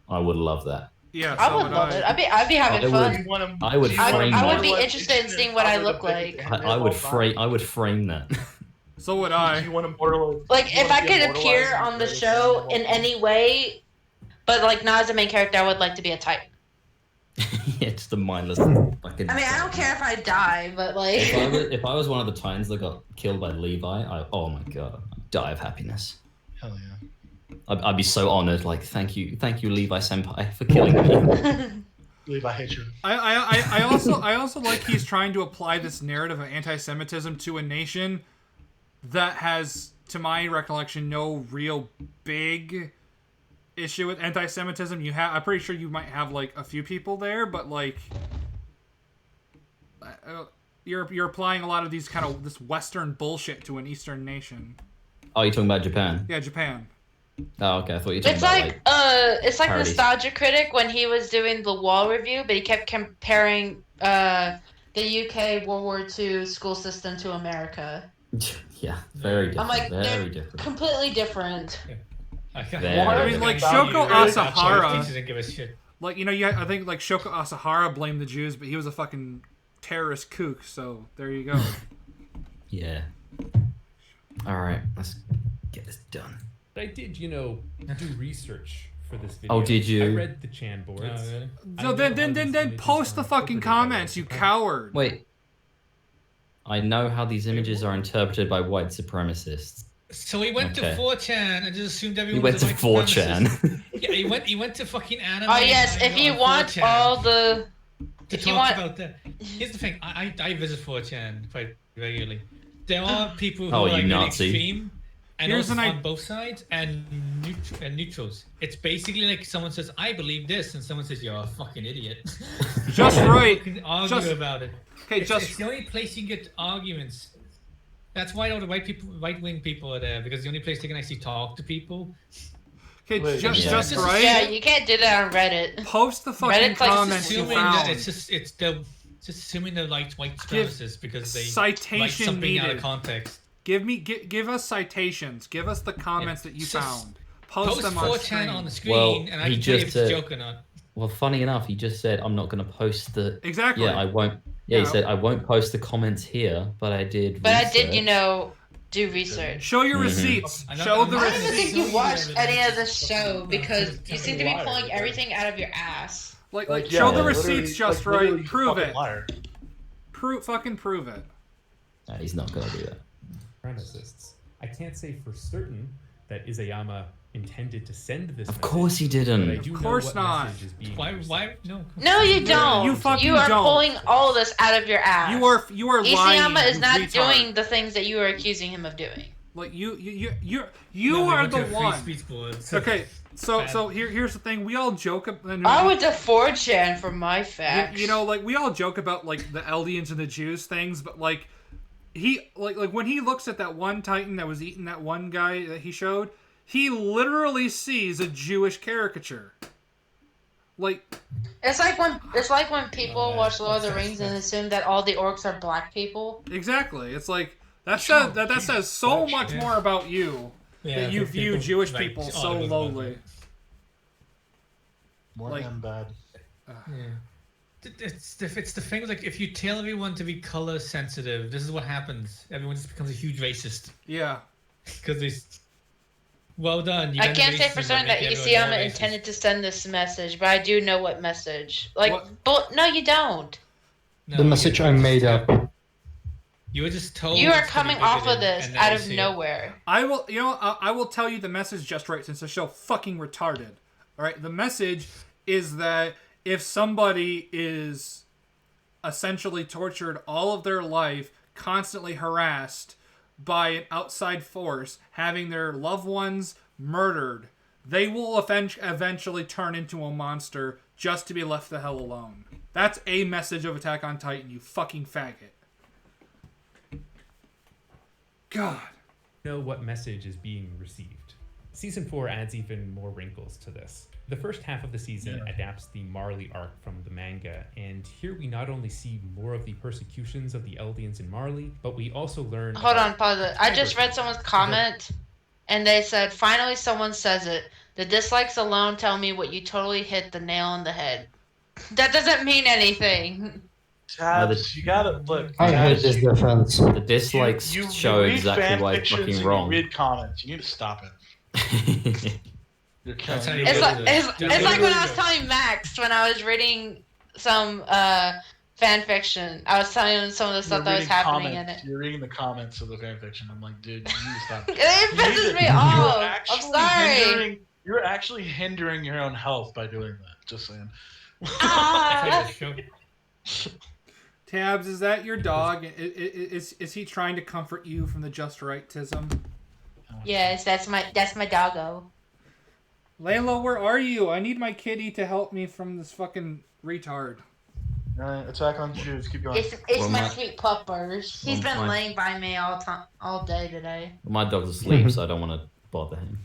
I would love that. Yeah. I so would love I. it. I'd be having I fun. would- You want him- I would you want frame him that. I would more be like interested in Ishmael seeing what I covered look up like. with I would all frame. I would frame that. So would time. I. You want him Like if I could appear on the show in any way, but like not as a main character, I would like to be a Titan. Yeah, just a mindless fucking. I mean, I don't care if I die, but like. If I was one of the Titans that got killed by Levi, oh my god, I'd die of happiness. Hell yeah. I'd be so honored. Like, thank you, Levi Senpai, for killing me. Levi, I hate you. I also like he's trying to apply this narrative of anti-Semitism to a nation that has, to my recollection, no real big issue with anti-Semitism. I'm pretty sure you might have like a few people there, but like you're applying a lot of these kind of this Western bullshit to an Eastern nation. Oh, you're talking about Japan? Yeah, Japan. Oh, okay. I thought you were talking about It's like parodies. Nostalgia Critic when he was doing the Wall review, but he kept comparing the UK World War II school system to America. Yeah, very different. I'm like, very they're different. completely different. I mean, like Shoko Asahara. Didn't give a shit. Like, I think like Shoko Asahara blamed the Jews, but he was a fucking terrorist kook. So there you go. Yeah. All right, let's get this done. But I did, do research for this video. Oh, did you? I read the Chan boards. really? So then post the fucking comments, you coward. Wait. I know how these images are interpreted by white supremacists. So he went to 4chan and just assumed He everyone went was to a white 4chan. supremacist. Yeah, he went to fucking anime. Oh yes, if you want 4chan all the, to if you talk want, about that. Here's the thing. I visit 4chan quite regularly. There are people who Oh, are you like really Nazi. extreme and Here's also an on both sides and neutrals. It's basically like someone says, I believe this, and someone says, you're a fucking idiot. Just right. You can argue Just- about it. Okay, It's the only place you can get arguments. That's why all the right-wing people are there, because the only place they can actually talk to people. Okay, Wait, just yeah. right. yeah, you can't do that on Reddit. Post the fucking Reddit's like comments you Assuming that found. it's just assuming they're like white Give supremacists because they citation write something out needed. of context. Give us citations. Give us the comments that you Just found. Post them on 4chan screen. on the screen, Well, and I he can tell you if just it's a said- joke or not. Well, funny enough, he just said, I'm not going to post the... Exactly. Yeah, I won't... Yeah, he Yeah. said, I won't post the comments here, but I did But I did, research." do research. Show your Mhm. receipts. I know- Show I'm the not I don't even receipts. think you watched Evidence. any of the show because you seem to be liar. pulling everything out of your ass. Like yeah, show the literally- receipts just literally, right. you Prove fucking it. Liar. Fucking prove it. Nah, he's not going to do that. Supremacists. I can't say for certain that Izayama intended to send this. Of course he didn't. But I do Of course know what not. message is being Why? received. No. No, you don't. You fucking are don't. pulling all of this out of your ass. You are lying. Isayama is you not retard. doing the things that you are accusing him of doing. Like you No, they are went the to a free one. speech board. Okay, so Bad. here's the thing. We all joke. I went to 4chan for my facts. like we all joke about like the Eldians and the Jews things, but like he like when he looks at that one Titan that was eating that one guy that he showed, he literally sees a Jewish caricature. Like It's like when people watch Lord of the Rings and assume that all the orcs are black people. exactly, it's like that says so much Yeah. more about you Yeah, that you but view people, Jewish like, people all so of us lowly. More Like- than bad. Yeah. It's the thing, like, if you tell everyone to be color sensitive, this is what happens. Everyone just becomes a huge racist. Yeah. Because they... Well done. You I got can't say racism for certain make that everyone more Isayama racist. intended to send this message, but I do know what message. Like, What? but no, you don't. No, The message I made up. You were just told... You are it's gonna be coming off of bigoted, this and now out you of see it. nowhere. I will tell you the message just right since the show fucking retarded. All right, the message is that if somebody is essentially tortured all of their life, constantly harassed by an outside force, having their loved ones murdered, they will eventually turn into a monster just to be left the hell alone. That's a message of Attack on Titan, you fucking faggot. God. Know what message is being received. Season 4 adds even more wrinkles to this. The first half of the season adapts the Marley arc from the manga, and here we not only see more of the persecutions of the Eldians in Marley, but we also learn... Hold on, about pause it. I just Tiger. read someone's comment, and they said, finally someone says it. The dislikes alone tell me what you totally hit the nail on the head. That doesn't mean anything. Tabs, you gotta look. I hate Tabs, this defense. The dislikes you show read exactly fan why it's fictions fucking and wrong. You read comments. You need to stop it. You're That's how killing you me. It's do like it. it's, That's it's like when I was literally telling Max when I was reading some fan fiction. I was telling him some of the stuff that was happening in it. You're reading the comments of the fan fiction. I'm like, dude, you need to stop. It pisses me off. I'm sorry. You're actually hindering your own health by doing that. Just saying. Tabs, is that your dog? Is he trying to comfort you from the just rightism? Yes, that's my doggo. Layla, where are you? I need my kitty to help me from this fucking retard. Attack on Jews. Keep going. It's my sweet puppers. He's been laying by me all day today. My dog's asleep, so I don't want to bother him.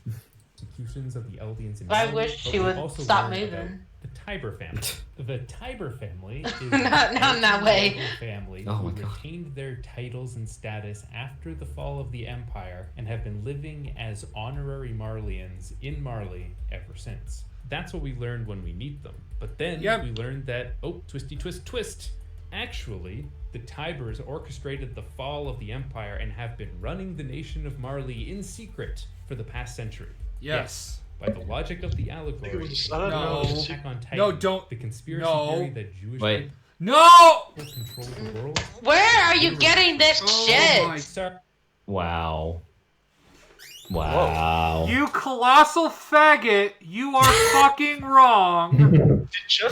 Executions of the Eldians in I Rome, wish but she we would also stop learned moving. about The Tiber family. The Tiber family is Not in that way. family Oh who my God. retained their titles and status after the fall of the Empire and have been living as honorary Marleyans in Marley ever since. That's what we learned when we meet them. But then we learned that, oh, twisty twist twist. Actually, the Tibers orchestrated the fall of the Empire and have been running the nation of Marley in secret for the past century. Yes. By the logic of the allegory, No. Attack on Titan, No, don't. the conspiracy No. theory that Jewish Wait. people No! control the world. Where are you getting this shit? Wow. Wow. You colossal faggot, you are fucking wrong.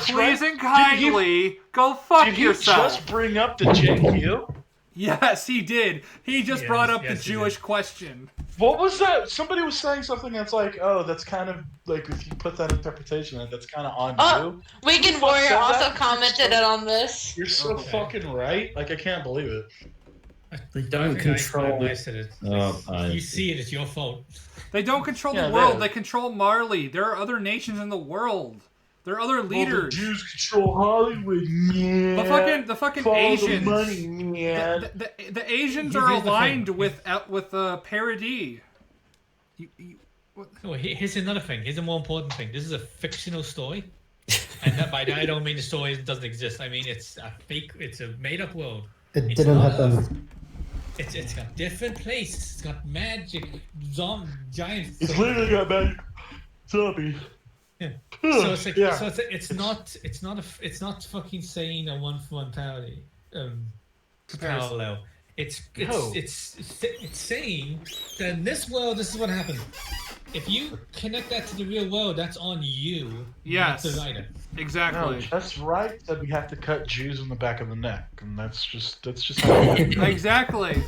Please and kindly go fuck Did he yourself. just bring up the JQ? Yes, he did. He just brought up the Jewish question. What was that? Somebody was saying something that's like, oh, that's kind of like if you put that interpretation, that's kind of on you. Weekend Warrior also commented on this. You're so fucking right. Like I can't believe it. They don't control. I said it. You see it, it's your fault. They don't control Yeah, the world. they- They control Marley. There are other nations in the world. There are other leaders. Well, the Jews control Hollywood, man. The fucking Follow Asians. the money, man. The Asians Here's are the thing. aligned with Paradis. Oh, here's another thing. Here's a more important thing. This is a fictional story. And that, by that I don't mean the story doesn't exist. I mean it's a fake, it's a made-up world. It It's didn't not- happen. It's got different places. It's got magic, giant. It's literally got magic zombies. Yeah. So it's like, Yeah. so it's not fucking saying a one-for-one parody. Parallel. It's saying that in this world, this is what happened. If you connect that to the real world, that's on you. Yes. Not the writer. Exactly. No, that's right. That we have to cut Jews in the back of the neck, and that's just how it is. Exactly.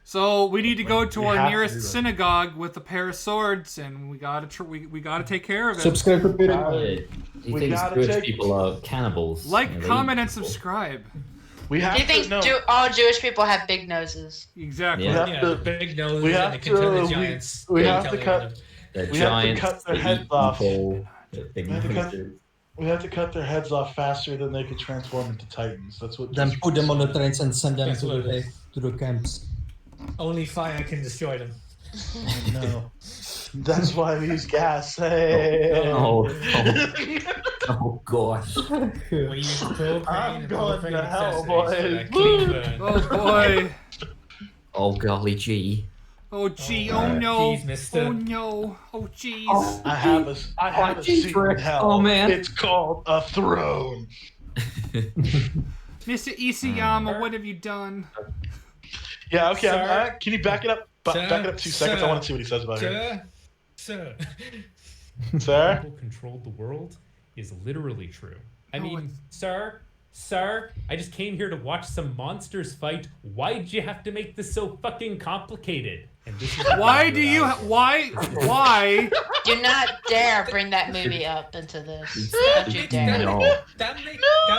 So we need to go to We our have to do nearest that. synagogue with a pair of swords, and we gotta we gotta take care of it. Subscribe to Peter. He We thinks gotta Jewish take- people are cannibals. Like, You know, they comment, eat and people. subscribe. We have Do you think to, no, all Jewish people have big noses? Exactly. we have Yeah, to, the big nose we and have the to- contemporary we- giants. we They have tell to you cut- about it. They're we have to giants. cut their they heads eat off. people, they're big We have to cut- noses. we have to cut their heads off faster than they could transform into Titans. That's what. Then put them on the trains and send them That's what it to the camps. Only fire can destroy them. Oh, no. That's why we use gas. Hey. Oh gosh. We use propane I'm and going propane to hell, accessories for boys. that clean burn. Oh boy. Oh golly gee. Oh gee. Oh no. Jeez, mister. Oh no. Oh jeez. I have a seat in hell. Oh, man. It's called a throne. Mr. Isayama, what have you done? Yeah. Okay. Sir? Can you back it up? Back it up 2 seconds. Sir? I want to see what he says about it. Sir? Sir. People controlled the world is literally true. I No mean, one- sir, I just came here to watch some monsters fight. Why'd you have to make this so fucking complicated? And this is Why do you? Why? Do not dare bring that movie up into this. Don't you dare. No. That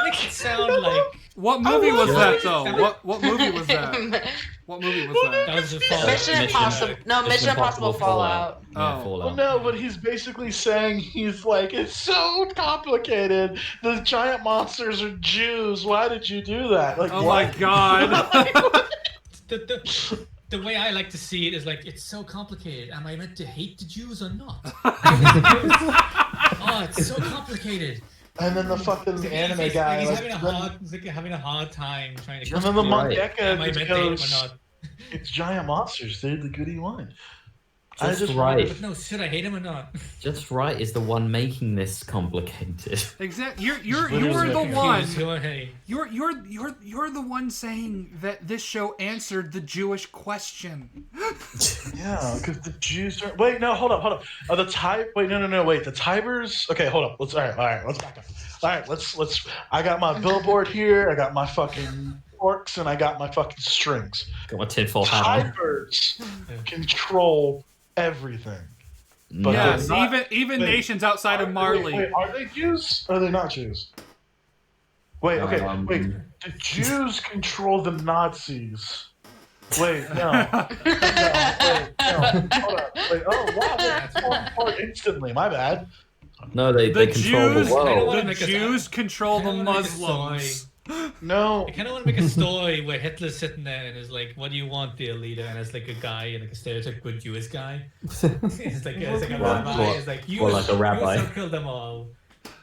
makes it sound like What movie was that though? That- What movie was that? What movie was that? that was a false. Mission Impossible. No, Mission Impossible Fallout. Yeah, Oh. Fallout. Well, no, but he's basically saying he's like, it's so complicated. The giant monsters are Jews. Why did you do that? Like, Oh what? my god. The way I like to see it is like, it's so complicated. Am I meant to hate the Jews or not? Oh, it's so complicated. And then the fucking anime guy. He's like, having a hard time trying to. and then the Right. mangaka Am I meant just to hate him or goes, not? it's giant monsters. They're the goody one. Just right. But no, should I hate him or not? Just right is the one making this complicated. Exactly. You're literally the one. Hey. You're the one saying that this show answered the Jewish question. Yeah, because the Jews are. Wait, no, hold up. The Wait, no. Wait, the Tibers. Okay, hold up. All right. Let's back up. All right, let's. I got my billboard here. I got my fucking forks, and I got my fucking strings. Got my tinfoil hat on. Tibers control everything. But Yes, they're not- even nations outside of Marley. Wait, are they Jews? Or are they not Jews? Wait, okay, wait. The Jews control the Nazis. Wait, no. Wait, hold up. Wait, oh, wow, that's falling apart instantly. My bad. No, they control Jews, the world. The Jews control the Muslims. No. I kind of want to make a story where Hitler's sitting there and is like, "What do you want, dear leader?" And it's like a guy, and like a stereotypical Jewish guy. it's like a rabbi. It's like you, like a rabbi. You kill them all.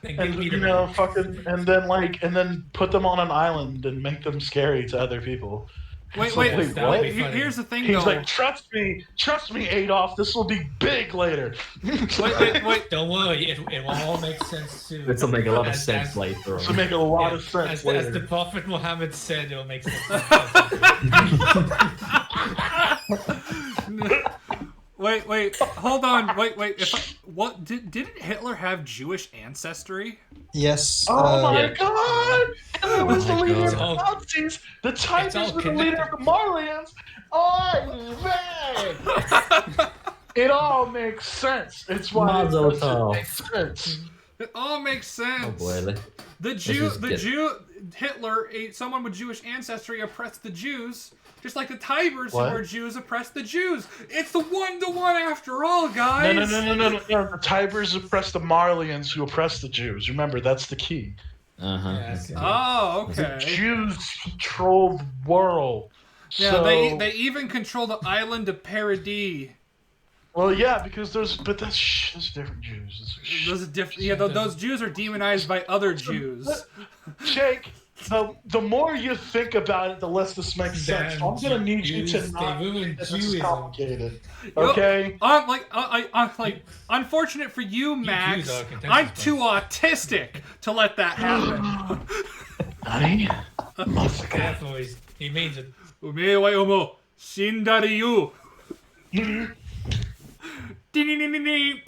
And you know, and then put them on an island and make them scary to other people. Wait, what? Here's the thing, He's though. like, trust me, Adolf. This will be big later. wait. Don't worry, it will all make sense soon. This will make a lot of sense later. This will make a lot of sense later. As the Prophet Muhammad said, it will make sense. Wait, hold on. Wait. Didn't Hitler have Jewish ancestry? Yes. Oh my god! And it was the my leader God. of the Nazis. The Tigers were the leader of the Marlians. Oh man! It all makes sense. It's why Mazel it tov. makes sense. It all makes sense. Oh boy. Hitler, someone with Jewish ancestry, oppressed the Jews, just like the Tibers who What? were Jews oppressed the Jews. It's the 1-to-1 after all, guys. No. The Tibers oppressed the Marlians, who oppressed the Jews. Remember, that's the key. Yes. Oh, The okay. Jews control the world. Yeah, So, they even control the island of Paradis. Well, yeah, because there's different Jews. Those are different. Yeah, those Jews are demonized by other Jews. Jake, the more you think about it, the less this makes sense. Damn I'm gonna need you to Jews, not they ruined make this Judaism. complicated. Okay? Unfortunate for you, Max. Jews are contentious I'm bunch. too autistic to let that happen. Honey? Yeah, boys. He means it. おめえはよもう死んだりよ。ディニニニニ。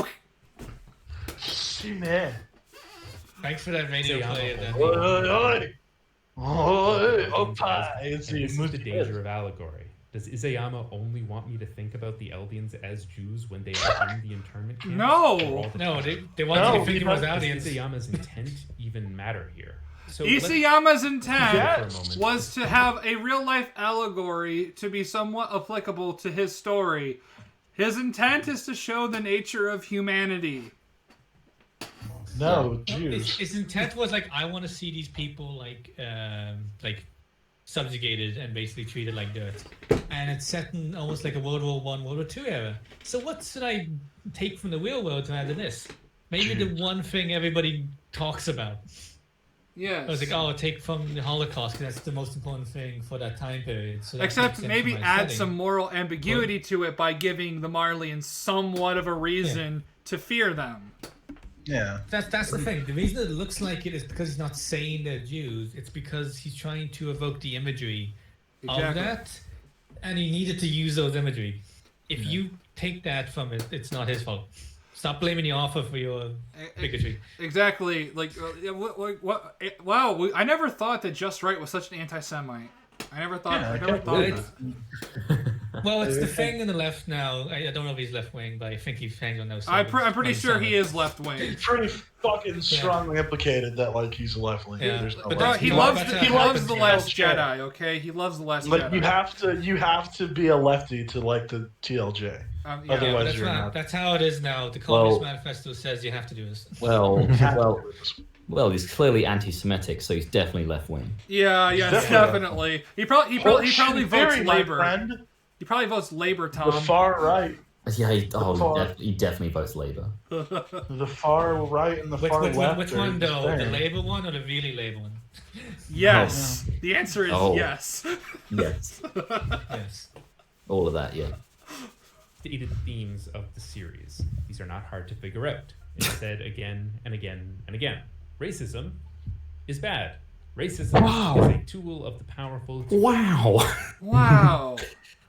See, man. Thanks for that radio play. This is the danger of allegory. Does Isayama only want me to think about the Eldians as Jews when they are in the internment camps? No! Or all the No, time? they want you to think it was Does audience. Isayama's intent even matter here? So Isayama's intent Yes. was to have a real-life allegory to be somewhat applicable to his story. His intent is to show the nature of humanity. No, Jews. His intent was like, I want to see these people like subjugated and basically treated like dirt. And it's set in almost like a World War I, World War II era. So what should I take from the real world to add to this? Maybe the one thing everybody talks about. Yes. I was like, oh, take from the Holocaust because that's the most important thing for that time period. So that Except makes sense maybe for my add setting. some moral ambiguity to it by giving the Marlians somewhat of a reason to fear them. Yeah. That's the thing. The reason it looks like it is because he's not saying they're Jews. It's because he's trying to evoke the imagery of Exactly. that, and he needed to use those imagery. If you take that from it, it's not his fault. Stop blaming the author for your bigotry. Exactly. Like, wow. I never thought that Just Right was such an anti-Semite. I never thought of that. Well, it's the thing on the left now. I don't know if he's left wing, but I think he hangs on those sides. I'm pretty sure he is left wing. It's pretty fucking strongly implicated that like he's a left wing. Yeah. There's no But way. He loves the Last Jedi. Okay, he loves the Last Like Jedi. you have to be a lefty to like the TLJ. Yeah. Otherwise, that's you're not. That's how it is now. The Communist Manifesto says you have to do this. Well, he's clearly anti-Semitic, so he's definitely left-wing. Yeah, definitely. He probably votes theory, Labor. my friend. He probably votes Labor, Tom. The far right. Yeah, he definitely votes Labour. The far right and the far left. Which one though? The Labour one or the really Labour one? Yes. The answer is yes. Yes. Yes. All of that, yeah. stated themes of the series. These are not hard to figure out. It's said again and again and again. Racism is bad. Racism is a tool of the powerful. Wow.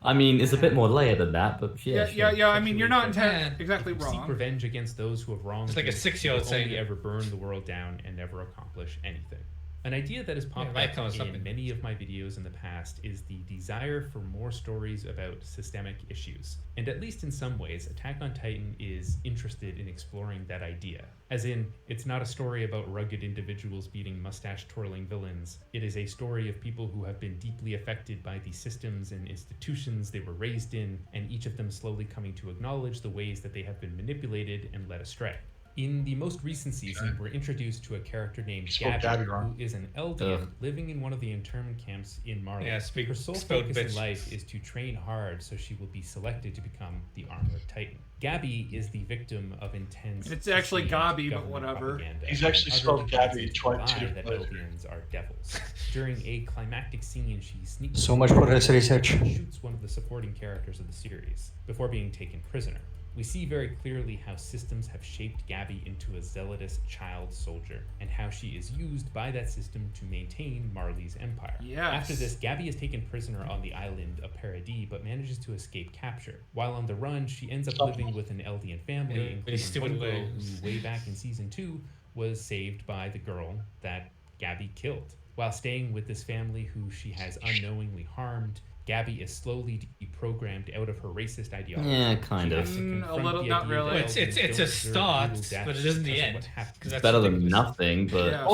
I mean, it's a bit more layered than that, but yeah. Yeah. I mean, you're not exactly Seek wrong. revenge against those who have wronged. It's like a you, 6-year-old will saying only it. ever burn the world down and never accomplish anything. An idea that has popped might up come with in something. many of my videos in the past is the desire for more stories about systemic issues. And at least in some ways, Attack on Titan is interested in exploring that idea. As in, it's not a story about rugged individuals beating mustache-twirling villains. It is a story of people who have been deeply affected by the systems and institutions they were raised in, and each of them slowly coming to acknowledge the ways that they have been manipulated and led astray. In the most recent season, we're introduced to a character named Gabby, who is an Eldian living in one of the internment camps in Marley. Yeah, Her sole focus in life is to train hard so she will be selected to become the Armored Titan. Gabby is the victim of intense... It's actually Gabi, but government whatever. propaganda. He's actually spelled Gabby twice. That Eldians are devils. During a climactic scene, she sneaks... So much for this research. and shoots one of the supporting characters of the series before being taken prisoner. We see very clearly how systems have shaped Gabby into a zealotous child soldier, and how she is used by that system to maintain Marley's empire. Yes. After this, Gabby is taken prisoner on the island of Paradis, but manages to escape capture. While on the run, she ends up living with an Eldian family, including one girl who, way back in Season 2, was saved by the girl that Gabby killed. While staying with this family who she has unknowingly harmed, Gabby is slowly deprogrammed out of her racist ideology. Yeah, kind of. A little, not really. Well, it's a start, but it isn't the end. It's better than nothing, but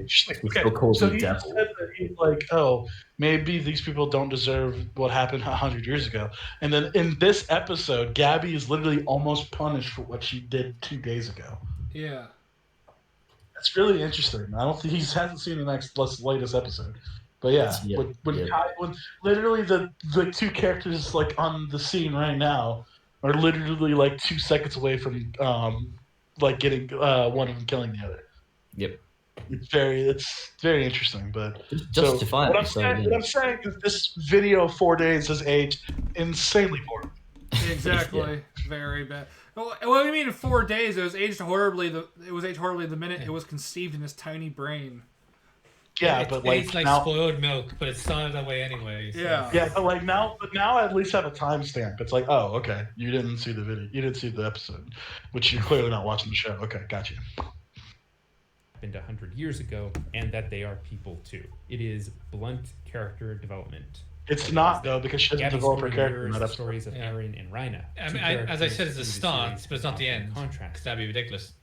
She's like, we okay, still calls so him he said devil. that he's like, oh, maybe these people don't deserve what happened 100 years ago. And then in this episode, Gabby is literally almost punished for what she did 2 days ago. Yeah. That's really interesting. I don't think he hasn't seen the latest episode. But yeah, when literally the two characters like on the scene right now are literally like 2 seconds away from like getting one of them killing the other. Yep. It's very interesting, but justify what I'm saying is this video of 4 days has aged insanely poorly. Exactly. Very bad. Well, what do you mean in 4 days? It was aged horribly. It was aged horribly the minute it was conceived in his tiny brain. Yeah, but like it's like now, spoiled milk, but it started that way anyway. So. Yeah, but like now I at least have a timestamp. It's like, oh, okay, you didn't see the video, you didn't see the episode, which you're clearly not watching the show. Okay, got you. Happened 100 years ago, and that they are people too. It is blunt character development. It's not though, because she doesn't develop her character in that the episode. stories of Eren and Rhaina. I mean, as I said, it's the start, but it's not the end. Because that'd be ridiculous.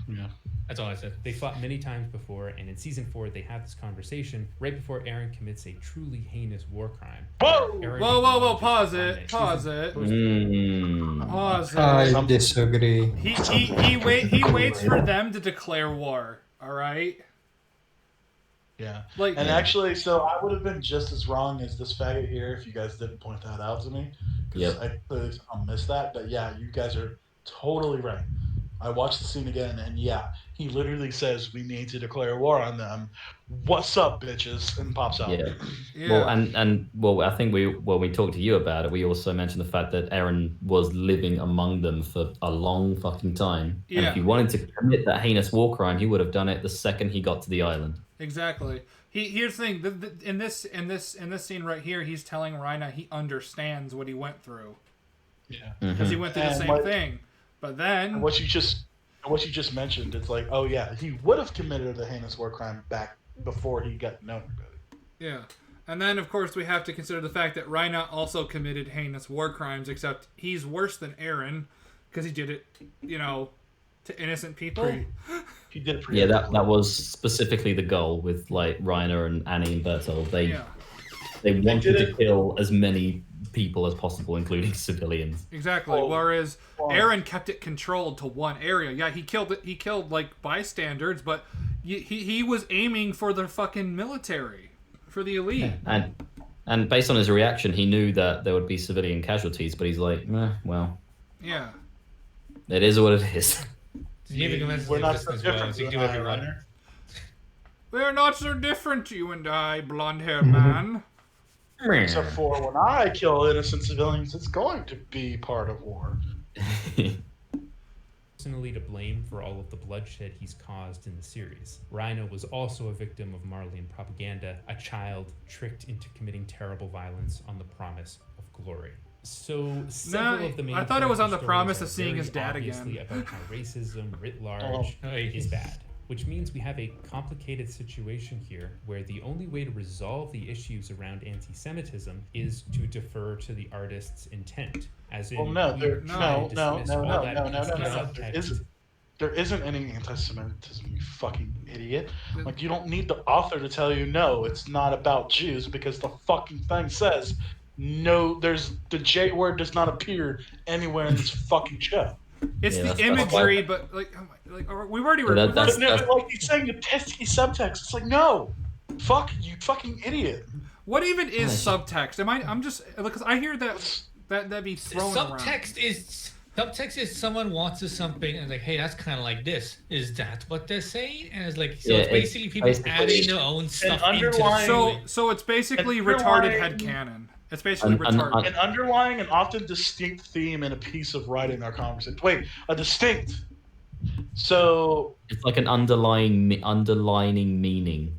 Yeah. That's all I said. They fought many times before, and in Season 4, they have this conversation right before Eren commits a truly heinous war crime. Whoa! Pause it. Pause it. I disagree. He waits for them to declare war. All right. Yeah. Like, and actually, so I would have been just as wrong as this faggot here if you guys didn't point that out to me. Because I clearly missed that. But yeah, you guys are totally right. I watched the scene again, and yeah, he literally says, "We need to declare war on them. What's up, bitches?" and pops out. Yeah. Well, and I think when we talked to you about it, we also mentioned the fact that Eren was living among them for a long fucking time. Yeah. And if he wanted to commit that heinous war crime, he would have done it the second he got to the island. Exactly. Here's the thing. In this scene right here, he's telling Rhaina he understands what he went through. Yeah. Because he went through the same thing. But then what you just mentioned, it's like, oh yeah, he would have committed a heinous war crime back before he got known about it. Yeah. And then of course we have to consider the fact that Rhaina also committed heinous war crimes, except he's worse than Eren because he did it, to innocent people. He did it Yeah, that was specifically the goal with like Rhaina and Annie and Bertolt. They wanted to kill as many people as possible, including civilians. Exactly. Whereas Eren kept it controlled to one area. Yeah, he killed like bystanders, but he was aiming for the fucking military, for the elite. And based on his reaction, he knew that there would be civilian casualties, but he's like, well, yeah, it is what it is. We're not so different. We're not so different, you and I, blonde-haired man. Except for when I kill innocent civilians, it's going to be part of war. Personally to blame for all of the bloodshed he's caused in the series. Rhino was also a victim of Marleyan propaganda, a child tricked into committing terrible violence on the promise of glory. So several of the main I thought it was on the stories promise are of seeing very his dad obviously again. about how racism writ large is bad. Which means we have a complicated situation here where the only way to resolve the issues around anti-Semitism is to defer to the artist's intent. As in, no. There isn't any anti-Semitism, you fucking idiot. Like, you don't need the author to tell you, no, it's not about Jews, because the fucking thing says, no, the J word does not appear anywhere in this fucking show. It's the imagery, but like we've already like he's saying the pesky subtext. It's like, no, fuck you, fucking idiot. What even is subtext? I'm just because I hear that be thrown subtext around. Subtext is someone wants something and like, hey, that's kind of like this. Is that what they're saying? And it's like, so it's basically people adding their own stuff into the So it's basically retarded headcanon. It's basically retarded. An underlying and often distinct theme in a piece of writing or conversation. Wait, a distinct. So it's like an underlying meaning.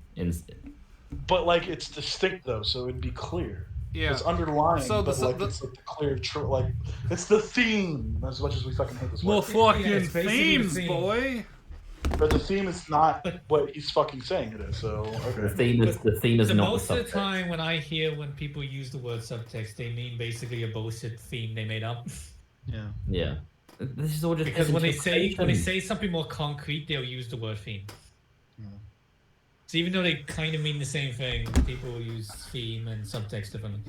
But like it's distinct though, so it'd be clear. Yeah. It's underlying, so but it's like the clear, like it's the theme. As much as we fucking hate this word. Well, fucking themes, boy. But the theme is not what he's fucking saying it is. So okay. The theme is not most the of the time when I hear when people use the word subtext, they mean basically a bullshit theme they made up. Yeah. Yeah. This is all just because when they say something more concrete, they'll use the word theme. Yeah. So even though they kind of mean the same thing, people will use theme and subtext differently.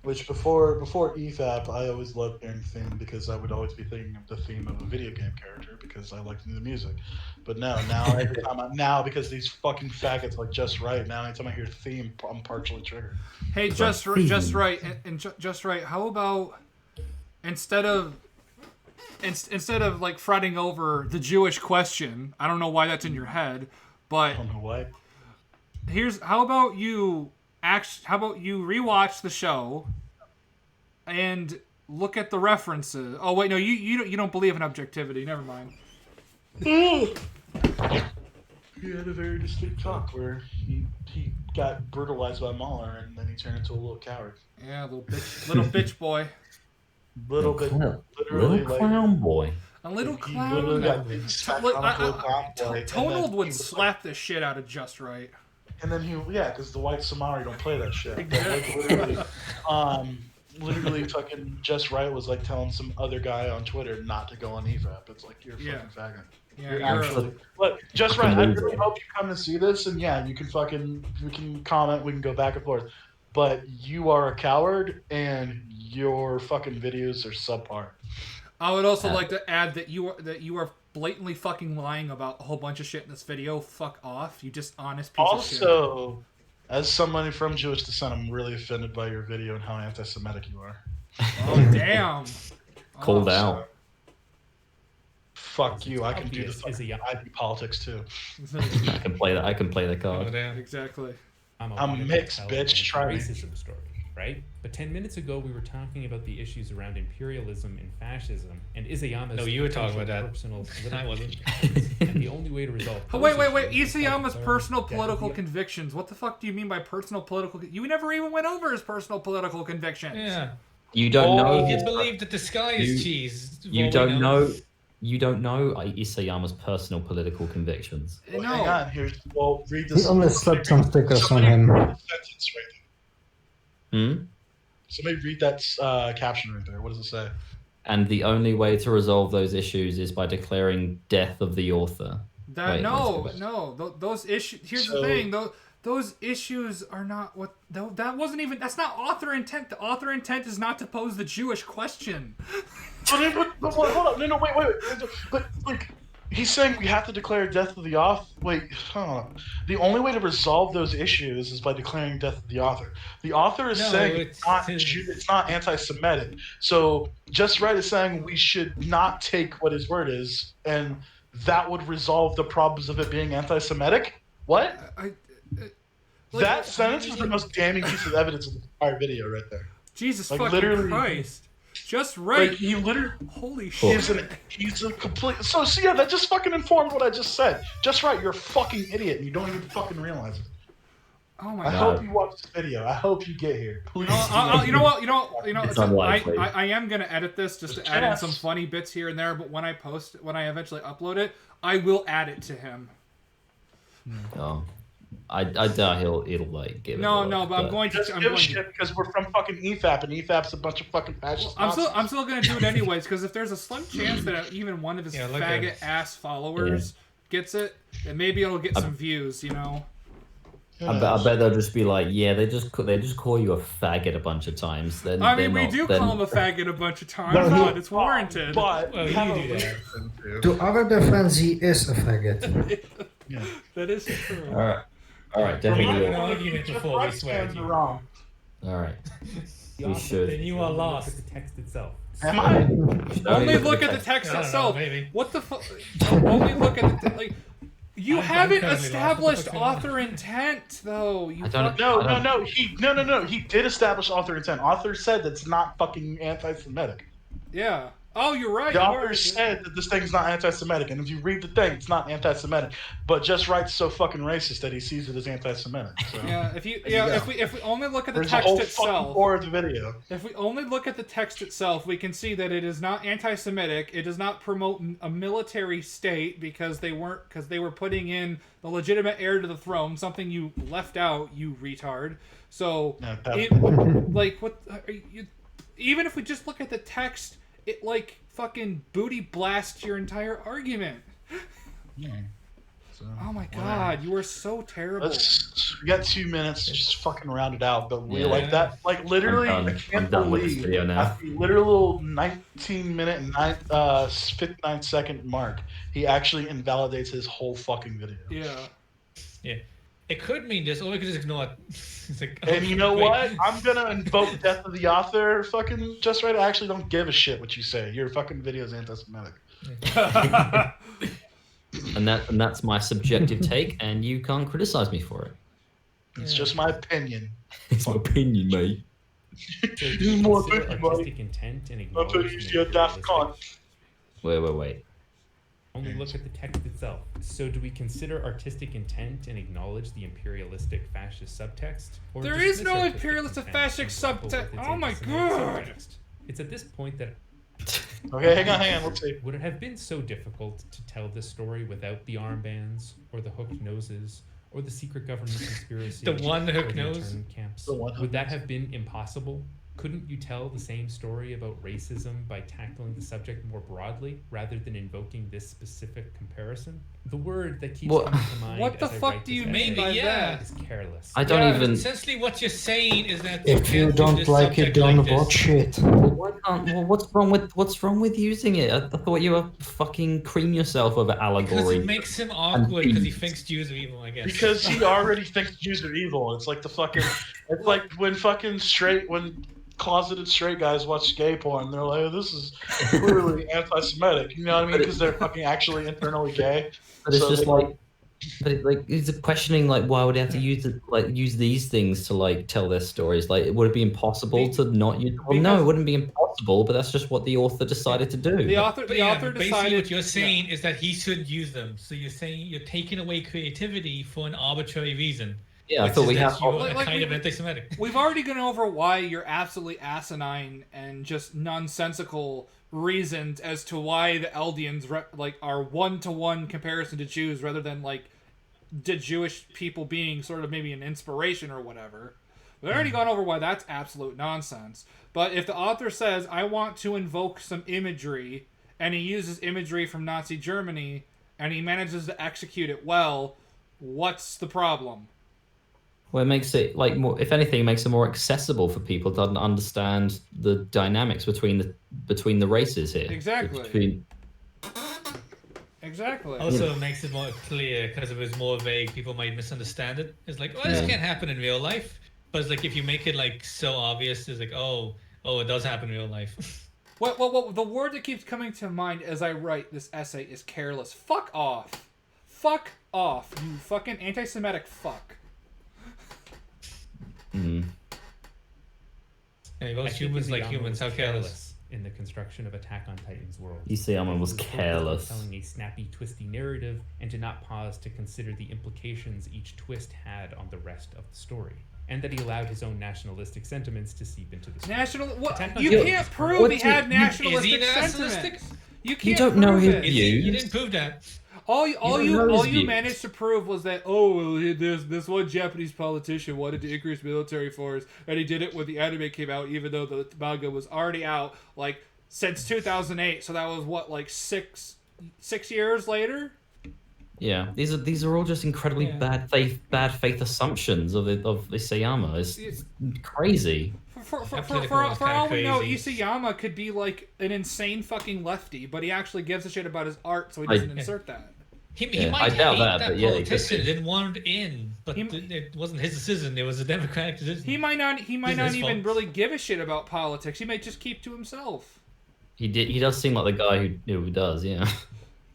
Which before EFAP, I always loved hearing theme because I would always be thinking of the theme of a video game character because I liked the music. But now every time because these fucking faggots like Just Right, now anytime I hear theme, I'm partially triggered. Hey, Just Right. How about instead of like fretting over the Jewish question, I don't know why that's in your head, but I don't know why. How about you rewatch the show and look at the references? Oh wait, no, you don't believe in objectivity. Never mind. He had a very distinct talk where he got brutalized by Mahler and then he turned into a little coward. Yeah, little bitch boy. Little clown boy. A little clown. Tonal would slap the shit out of Just Right. And then because the white Samari don't play that shit. Literally fucking Just Right was like telling some other guy on Twitter not to go on EFAP. It's like, you're a fucking faggot. Yeah, you're actually. Look, Just Right, I really hope you come to see this, and we can comment, we can go back and forth. But you are a coward, and your fucking videos are subpar. I would also like to add that you are blatantly fucking lying about a whole bunch of shit in this video. Fuck off, you just honest piece of shit. Also, as somebody from Jewish descent, I'm really offended by your video and how anti-Semitic you are. Oh damn! Called out. Fuck you! I can do the fucking ID politics too. I can play that. I can play the card. Oh, damn. Exactly. I'm mixed, bitch. Try me. Racism story, right? But 10 minutes ago, we were talking about the issues around imperialism and fascism, and Isayama's. No, you were talking about that. Personal I wasn't. And the only way to resolve. Wait! Isayama's personal political convictions. What the fuck do you mean by personal political? You never even went over his personal political convictions. Yeah. You don't know. You believe that the sky is cheese. You don't know. You don't know Isayama's personal political convictions. Well, hang on. Read this. He only slept some stickers on him. Somebody read that caption right there. What does it say? And the only way to resolve those issues is by declaring death of the author. Those issues. Here's the thing, though. Those issues are not what. That wasn't even. That's not author intent. The author intent is not to pose the Jewish question. But hold on. No, wait. But like, he's saying we have to declare death of the author. Wait, the only way to resolve those issues is by declaring death of the author. The author is saying it's not anti-Semitic. So Just Right is saying we should not take what his word is, and that would resolve the problems of it being anti-Semitic. What? That sentence is the most damning piece of evidence in the entire video right there. Jesus like, fucking literally, Christ. Just right. Like, he literally... Holy shit. He's a complete... So, see, yeah, that just fucking informed what I just said. Just right, you're a fucking idiot, and you don't even fucking realize it. Oh my God. God. I hope you watch this video. I hope you get here. Please. You know what? It's unlikely. I am gonna edit this just to add in some funny bits here and there. But when I eventually upload it, I will add it to him. Oh, I doubt he'll like give it. No, but I'm going to. Just give a shit because we're from fucking EFAP, and EFAP's a bunch of fucking fascists. I'm still gonna do it anyways because if there's a slim chance that even one of his faggot ass followers gets it, then maybe it'll get some views. You know. I bet they'll just be like, yeah, they just call you a faggot a bunch of times. Then we do call him a faggot a bunch of times, but it's warranted. But you do that. To our defense, he is a faggot. Yeah. That is true. All right, definitely. Argument before we swear. Wrong. All right. We should. Then you are lost. The text itself. Am I? Only look at the text itself. What the fuck? Only look at the like. You haven't established author intent, though. No. He did establish author intent. Author said that's not fucking anti-Semitic. Yeah. Oh, you're right. The author said that this thing's not anti-Semitic, and if you read the thing, it's not anti-Semitic. But Just Right's so fucking racist that he sees it as anti-Semitic. So. Yeah. If we only look at the There's text a whole itself. fucking core of the video. If we only look at the text itself, we can see that it is not anti-Semitic. It does not promote a military state because they were putting in the legitimate heir to the throne, something you left out, you retard. So, even if we just look at the text, it like fucking booty blasts your entire argument. Yeah. So, oh my God, you are so terrible. We got 2 minutes to just fucking round it out, but we like that. Like literally, I can't believe at the literal 19-minute and 59-second mark, he actually invalidates his whole fucking video. Yeah. It could mean this, or we could just ignore it. It's like, and you know what? I'm gonna invoke death of the author. Fucking Just Right. I actually don't give a shit what you say. Your fucking video is anti-Semitic. and that's my subjective take, and you can't criticize me for it. It's just my opinion. It's my opinion, mate. It's more artistic intent and acknowledge your daft con. Wait. Only look at the text itself. So do we consider artistic intent and acknowledge the imperialistic fascist subtext? Or there is no imperialistic fascist subtext. Oh my God. Subtext? It's at this point that... Okay, hang on. Let's see. Would it have been so difficult to tell this story without the armbands, or the hooked noses, or the secret government conspiracy? The one hooked or the nose? internment camps? Would that have been impossible? Couldn't you tell the same story about racism by tackling the subject more broadly, rather than invoking this specific comparison? The word that keeps coming to mind. What the fuck do you mean by that? Is careless. I don't even. Essentially, what you're saying is that if you don't like it, don't watch it. What's wrong with using it? I thought you were fucking cream yourself over allegory. Because it makes him awkward because he thinks Jews are evil, I guess. Because he already thinks Jews are evil. It's like the fucking. It's like when closeted straight guys watch gay porn. They're like, this is clearly anti-Semitic. You know what I mean? Because they're fucking actually internally gay. But it's just it's questioning why would they have to use these things to tell their stories? Would it be impossible to not use? Well, no, it wouldn't be impossible. But that's just what the author decided to do. The author basically decided. What you're saying is that he should use them. So you're saying you're taking away creativity for an arbitrary reason. Yeah, I thought we have kind of anti-Semitic. We've already gone over why you're absolutely asinine and just nonsensical reasons as to why the Eldians are one-to-one comparison to Jews rather than the Jewish people being sort of maybe an inspiration or whatever. We've already gone over why that's absolute nonsense. But if the author says, I want to invoke some imagery, and he uses imagery from Nazi Germany, and he manages to execute it well, what's the problem? Well, it makes it more. If anything, it makes it more accessible for people to understand the dynamics between the races here. Exactly. Exactly. Also, it makes it more clear because if it was more vague, people might misunderstand it. It's like, this can't happen in real life. But it's if you make it so obvious, it's it does happen in real life. Well, the word that keeps coming to mind as I write this essay is careless. Fuck off. Fuck off, you fucking anti-Semitic fuck. Hey, I most think humans like Isayama humans, was how careless. in the construction of Attack on Titan's world. Isayama was He focused on careless. telling a snappy, twisty narrative and did not pause to consider the implications each twist had on the rest of the story. And that he allowed his own nationalistic sentiments to seep into the story. You can't prove he had nationalistic sentiments. You can't don't know prove his it. views. You didn't prove that. All his you views. managed to prove was that this one Japanese politician wanted to increase military force, and he did it when the anime came out, even though the manga was already out like since 2008. So that was what, like six years later. Yeah, these are all just incredibly bad faith assumptions of Isayama. It's crazy. For all we know, Isayama could be like an insane fucking lefty, but he actually gives a shit about his art, so he doesn't insert that. He Yeah, might I doubt hate that, that but yeah, he politician. could. Didn't want it in, but it wasn't his decision. It was a Democratic decision. He might not It's even his fault. really give a shit about politics. He may just keep to himself. He does seem like the guy who does, yeah.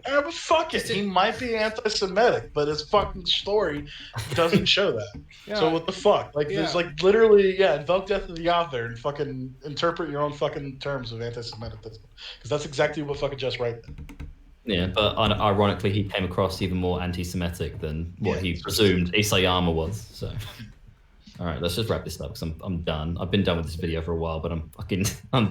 Yeah, but fuck it. He might be anti-Semitic, but his fucking story doesn't show that. Yeah. So what the fuck? Like, there's like literally, invoke death of the author and fucking interpret your own fucking terms of anti-Semitism, because that's exactly what fucking Just Right did. Yeah, but ironically, he came across even more anti-Semitic than what he presumed Isayama was. So, all right, let's just wrap this up because I'm done. I've been done with this video for a while, but I'm getting a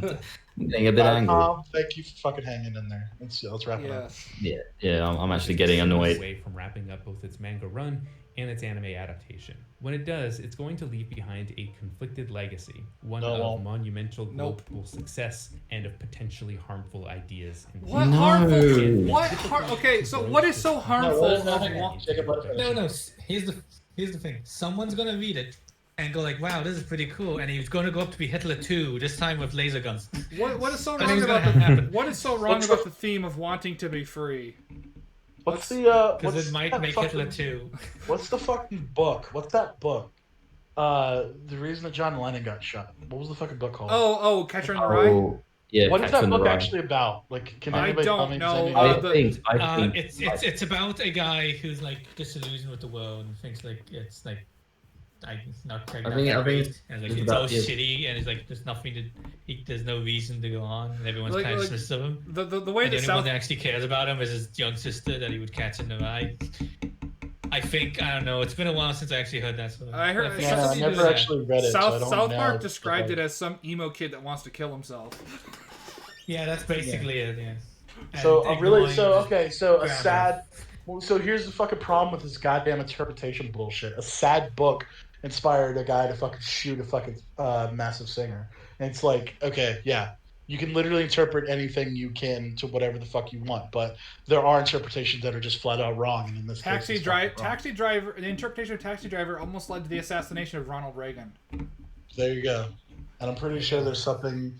bit angry. Thank you for fucking hanging in there. Let's wrap it up. Yeah, I'm actually getting annoyed. Away from wrapping up both its manga run and its anime adaptation. When it does, it's going to leave behind a conflicted legacy, one of monumental global success and of potentially harmful ideas. What harmful? Okay, so what is so harmful? No. Here's the thing. Someone's gonna read it and go like, "Wow, this is pretty cool," and he's gonna go up to be Hitler too, this time with laser guns. What is so That's wrong what's about gonna happen. what is so wrong about the theme of wanting to be free? What's the Because it might make Hitler too. What's the fucking book? What's that book? The reason that John Lennon got shot. What was the fucking book called? Oh, Catcher in the Rye. Yeah, what is that book actually about? Like, can anybody tell me? I think it's about a guy who's like disillusioned with the world and thinks like it's like not I think it's it's about all shitty and it's like there's nothing there's no reason to go on and everyone's kind of dismissive of him. The way the the only one that actually cares about him is his young sister that he would catch in the rye. I don't know. It's been a while since I actually heard that. So I heard. I never actually read it. South Park described it as some emo kid that wants to kill himself. Yeah, that's basically it. Yeah. So a sad. So here's the fucking problem with this goddamn interpretation bullshit. A sad book inspired a guy to fucking shoot a fucking massive singer, and it's like, okay, yeah, you can literally interpret anything you can to whatever the fuck you want, but there are interpretations that are just flat out wrong. And in this Taxi Driver. The interpretation of Taxi Driver almost led to the assassination of Ronald Reagan. There you go. And I'm pretty sure there's something.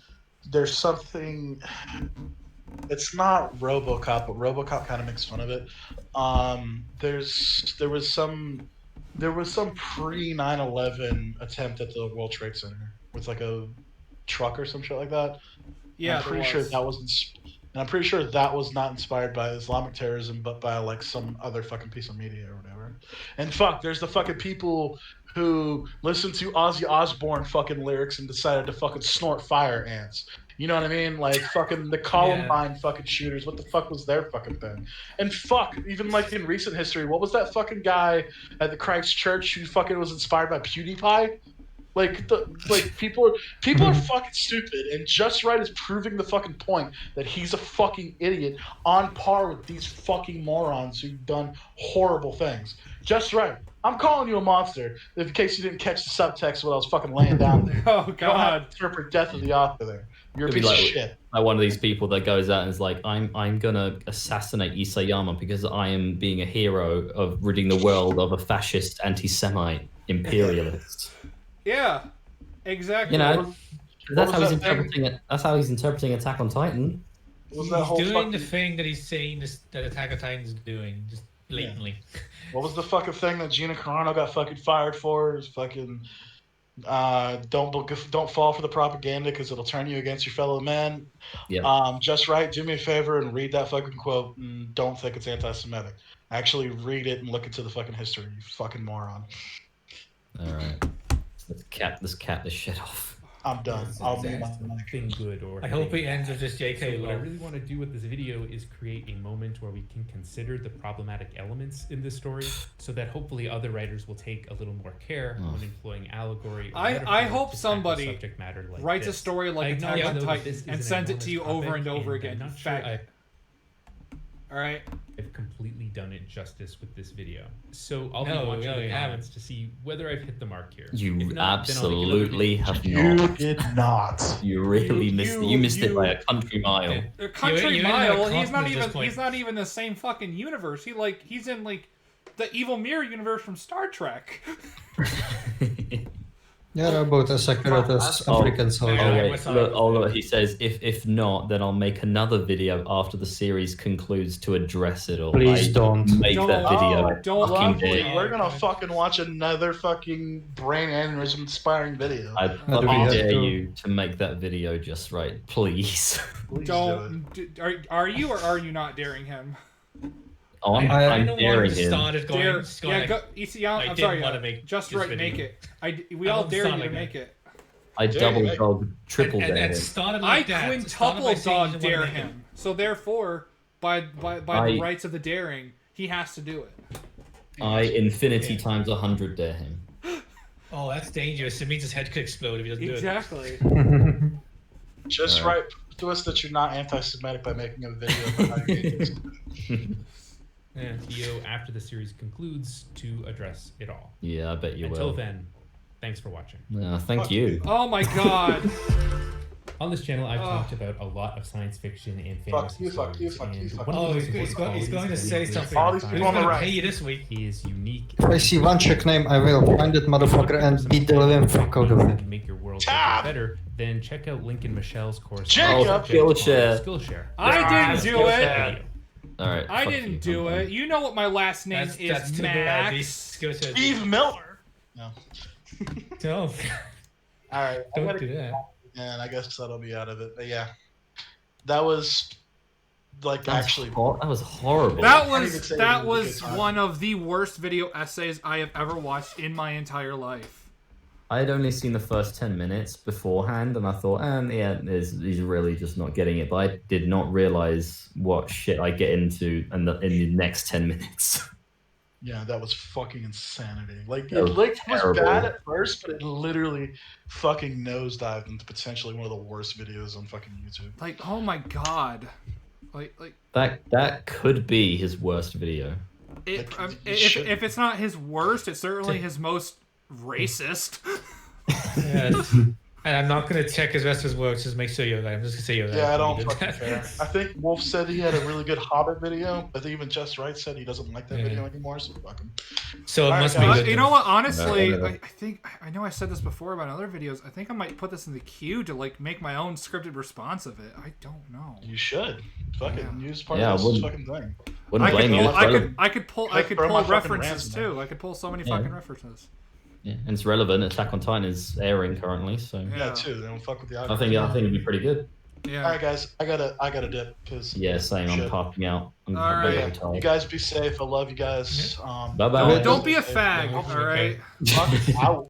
It's not RoboCop, but RoboCop kind of makes fun of it. There was some pre 9/11 attempt at the World Trade Center with like a truck or some shit like that. Yeah, I'm pretty sure that was not inspired by Islamic terrorism, but by like some other fucking piece of media or whatever. And there's the fucking people who listened to Ozzy Osbourne fucking lyrics and decided to fucking snort fire ants. You know what I mean? Like fucking the Columbine fucking shooters. What the fuck was their fucking thing? And even like in recent history, what was that fucking guy at the Christ Church who fucking was inspired by PewDiePie? People are fucking stupid, and Just Right is proving the fucking point that he's a fucking idiot on par with these fucking morons who've done horrible things. Just Right. I'm calling you a monster, in case you didn't catch the subtext when I was fucking laying down there. Oh, God. You don't have to interpret death of the author there. You're a piece of shit. Like one of these people that goes out and is like, I'm gonna assassinate Isayama because I am being a hero of ridding the world of a fascist, anti-Semite imperialist. Yeah, exactly. You know, that's how he's interpreting it. That's how he's interpreting Attack on Titan. He's doing the thing that he's saying that Attack on Titan is doing, just blatantly. Yeah. What was the fucking thing that Gina Carano got fucking fired for? Is fucking don't fall for the propaganda because it'll turn you against your fellow men. Yeah. Just Right. Do me a favor and read that fucking quote and don't think it's anti-Semitic. Actually read it and look into the fucking history. You fucking moron. All right. Let's cap this shit off. I'm done. I'll be something good or I hope thing it ends bad. with just JK So what I love. really want to do with this video is create a moment where we can consider the problematic elements in this story, so that hopefully other writers will take a little more care when employing allegory. Or I metaphor hope to tackle somebody subject matter like writes this. a story like I Attack acknowledge, on though, that Titan this is and an sends it to you enormous over and topic, over again. I'm not sure Faggot. All right. I've completely done it justice with this video. So I'll No, be watching no, the you comments to see whether I've hit the mark here. You If not, then I'll make another absolutely video. have You not. did not. You really missed it. You missed it by a country mile. A country You're in mile. the He's not continent at even. this point. He's not even the same fucking universe. He's in like the evil mirror universe from Star Trek. Yeah, about as accurate as African soldier. Look, he says, if not, then I'll make another video after the series concludes to address it all. Please don't. Make that video. Don't. Lovely. We're gonna fucking watch another fucking brain aneurysm inspiring video. I fucking dare you to make that video just right, please. Please Don't. Are you or are you not daring him? Oh, I'm daring him. Started going. Dare, just going yeah, like, go, EC, I I'm didn't sorry. wanna make Just this right, video. make it. We all dare you to make it. I double dog, triple and dare him. started I like that. quintuple Started by saying dog you dare wanna make him. So therefore, by the rights of the daring, he has to do it. I infinity times 100 dare him. Oh, that's dangerous. It means his head could explode if he doesn't do it. Exactly. Just write to us that you're not anti-Semitic by making a video about how you're anti-Semitic. And Theo, after the series concludes, to address it all. Yeah, I bet you Until will. then, thanks for watching. Thank you. Oh my god. On this channel, I've talked about a lot of science fiction and fantasy Fuck you, stories, and fuck one you. of the Oh, most he's important going to qualities say of something. All these sci-fi people on the Gonna right. pay you this week. is unique. If I see one Czech name, I will find that motherfucker and beat the living fuck out of that him. can make your world Tab! better, then check out Link and Michelle's course. Jacob! on Skillshare. Skillshare. I didn't do it. Alright. I fuck didn't you. do it. You know what my last name That's is, too bad. Max. Steve Miller. No. No, All right. I don't gotta do that. And I guess that'll be out of it. But yeah, that was like That was actually. that was horrible. That can't even was say that it was a was good time. one of the worst video essays I have ever watched in my entire life. I had only seen the first 10 minutes beforehand, and I thought, yeah, he's really just not getting it. But I did not realize what shit I get into in the next 10 minutes. Yeah, that was fucking insanity. Like That it was was terrible. bad at first, but it literally fucking nosedived into potentially one of the worst videos on fucking YouTube. Like, oh my god. Like That could be his worst video. it, Like, you if shouldn't. it's not his worst, it's certainly his most racist. Yes. And I'm not gonna check his rest of his work. Just make sure you're right. I'm just gonna say you're right. Yeah, I don't You did fucking that. care. I think Wolf said he had a really good Hobbit video, but even Just Right said he doesn't like that Yeah. video anymore, so fuck him. So it Alright, must be guys. good. You know what? Honestly, No, no, no. I think I know I said this before about other videos. I think I might put this in the queue to like make my own scripted response of it. I don't know. You should fucking use part Yeah, I of this wouldn't- fucking thing. Wouldn't blame you. It's relevant. I could pull Throw my fucking references rants, man. too. I could pull so many Yeah. fucking references. Yeah, and it's relevant. Attack on Titan is airing currently, so Yeah, too. They don't fuck with the I think it'd be pretty good. Yeah. All right, guys, I gotta dip because Yeah, same. I'm Shit. passing out. I'm All very right. you tired. guys be safe. I love you guys. Bye-bye. Don't be a fag, all right? Fuck out.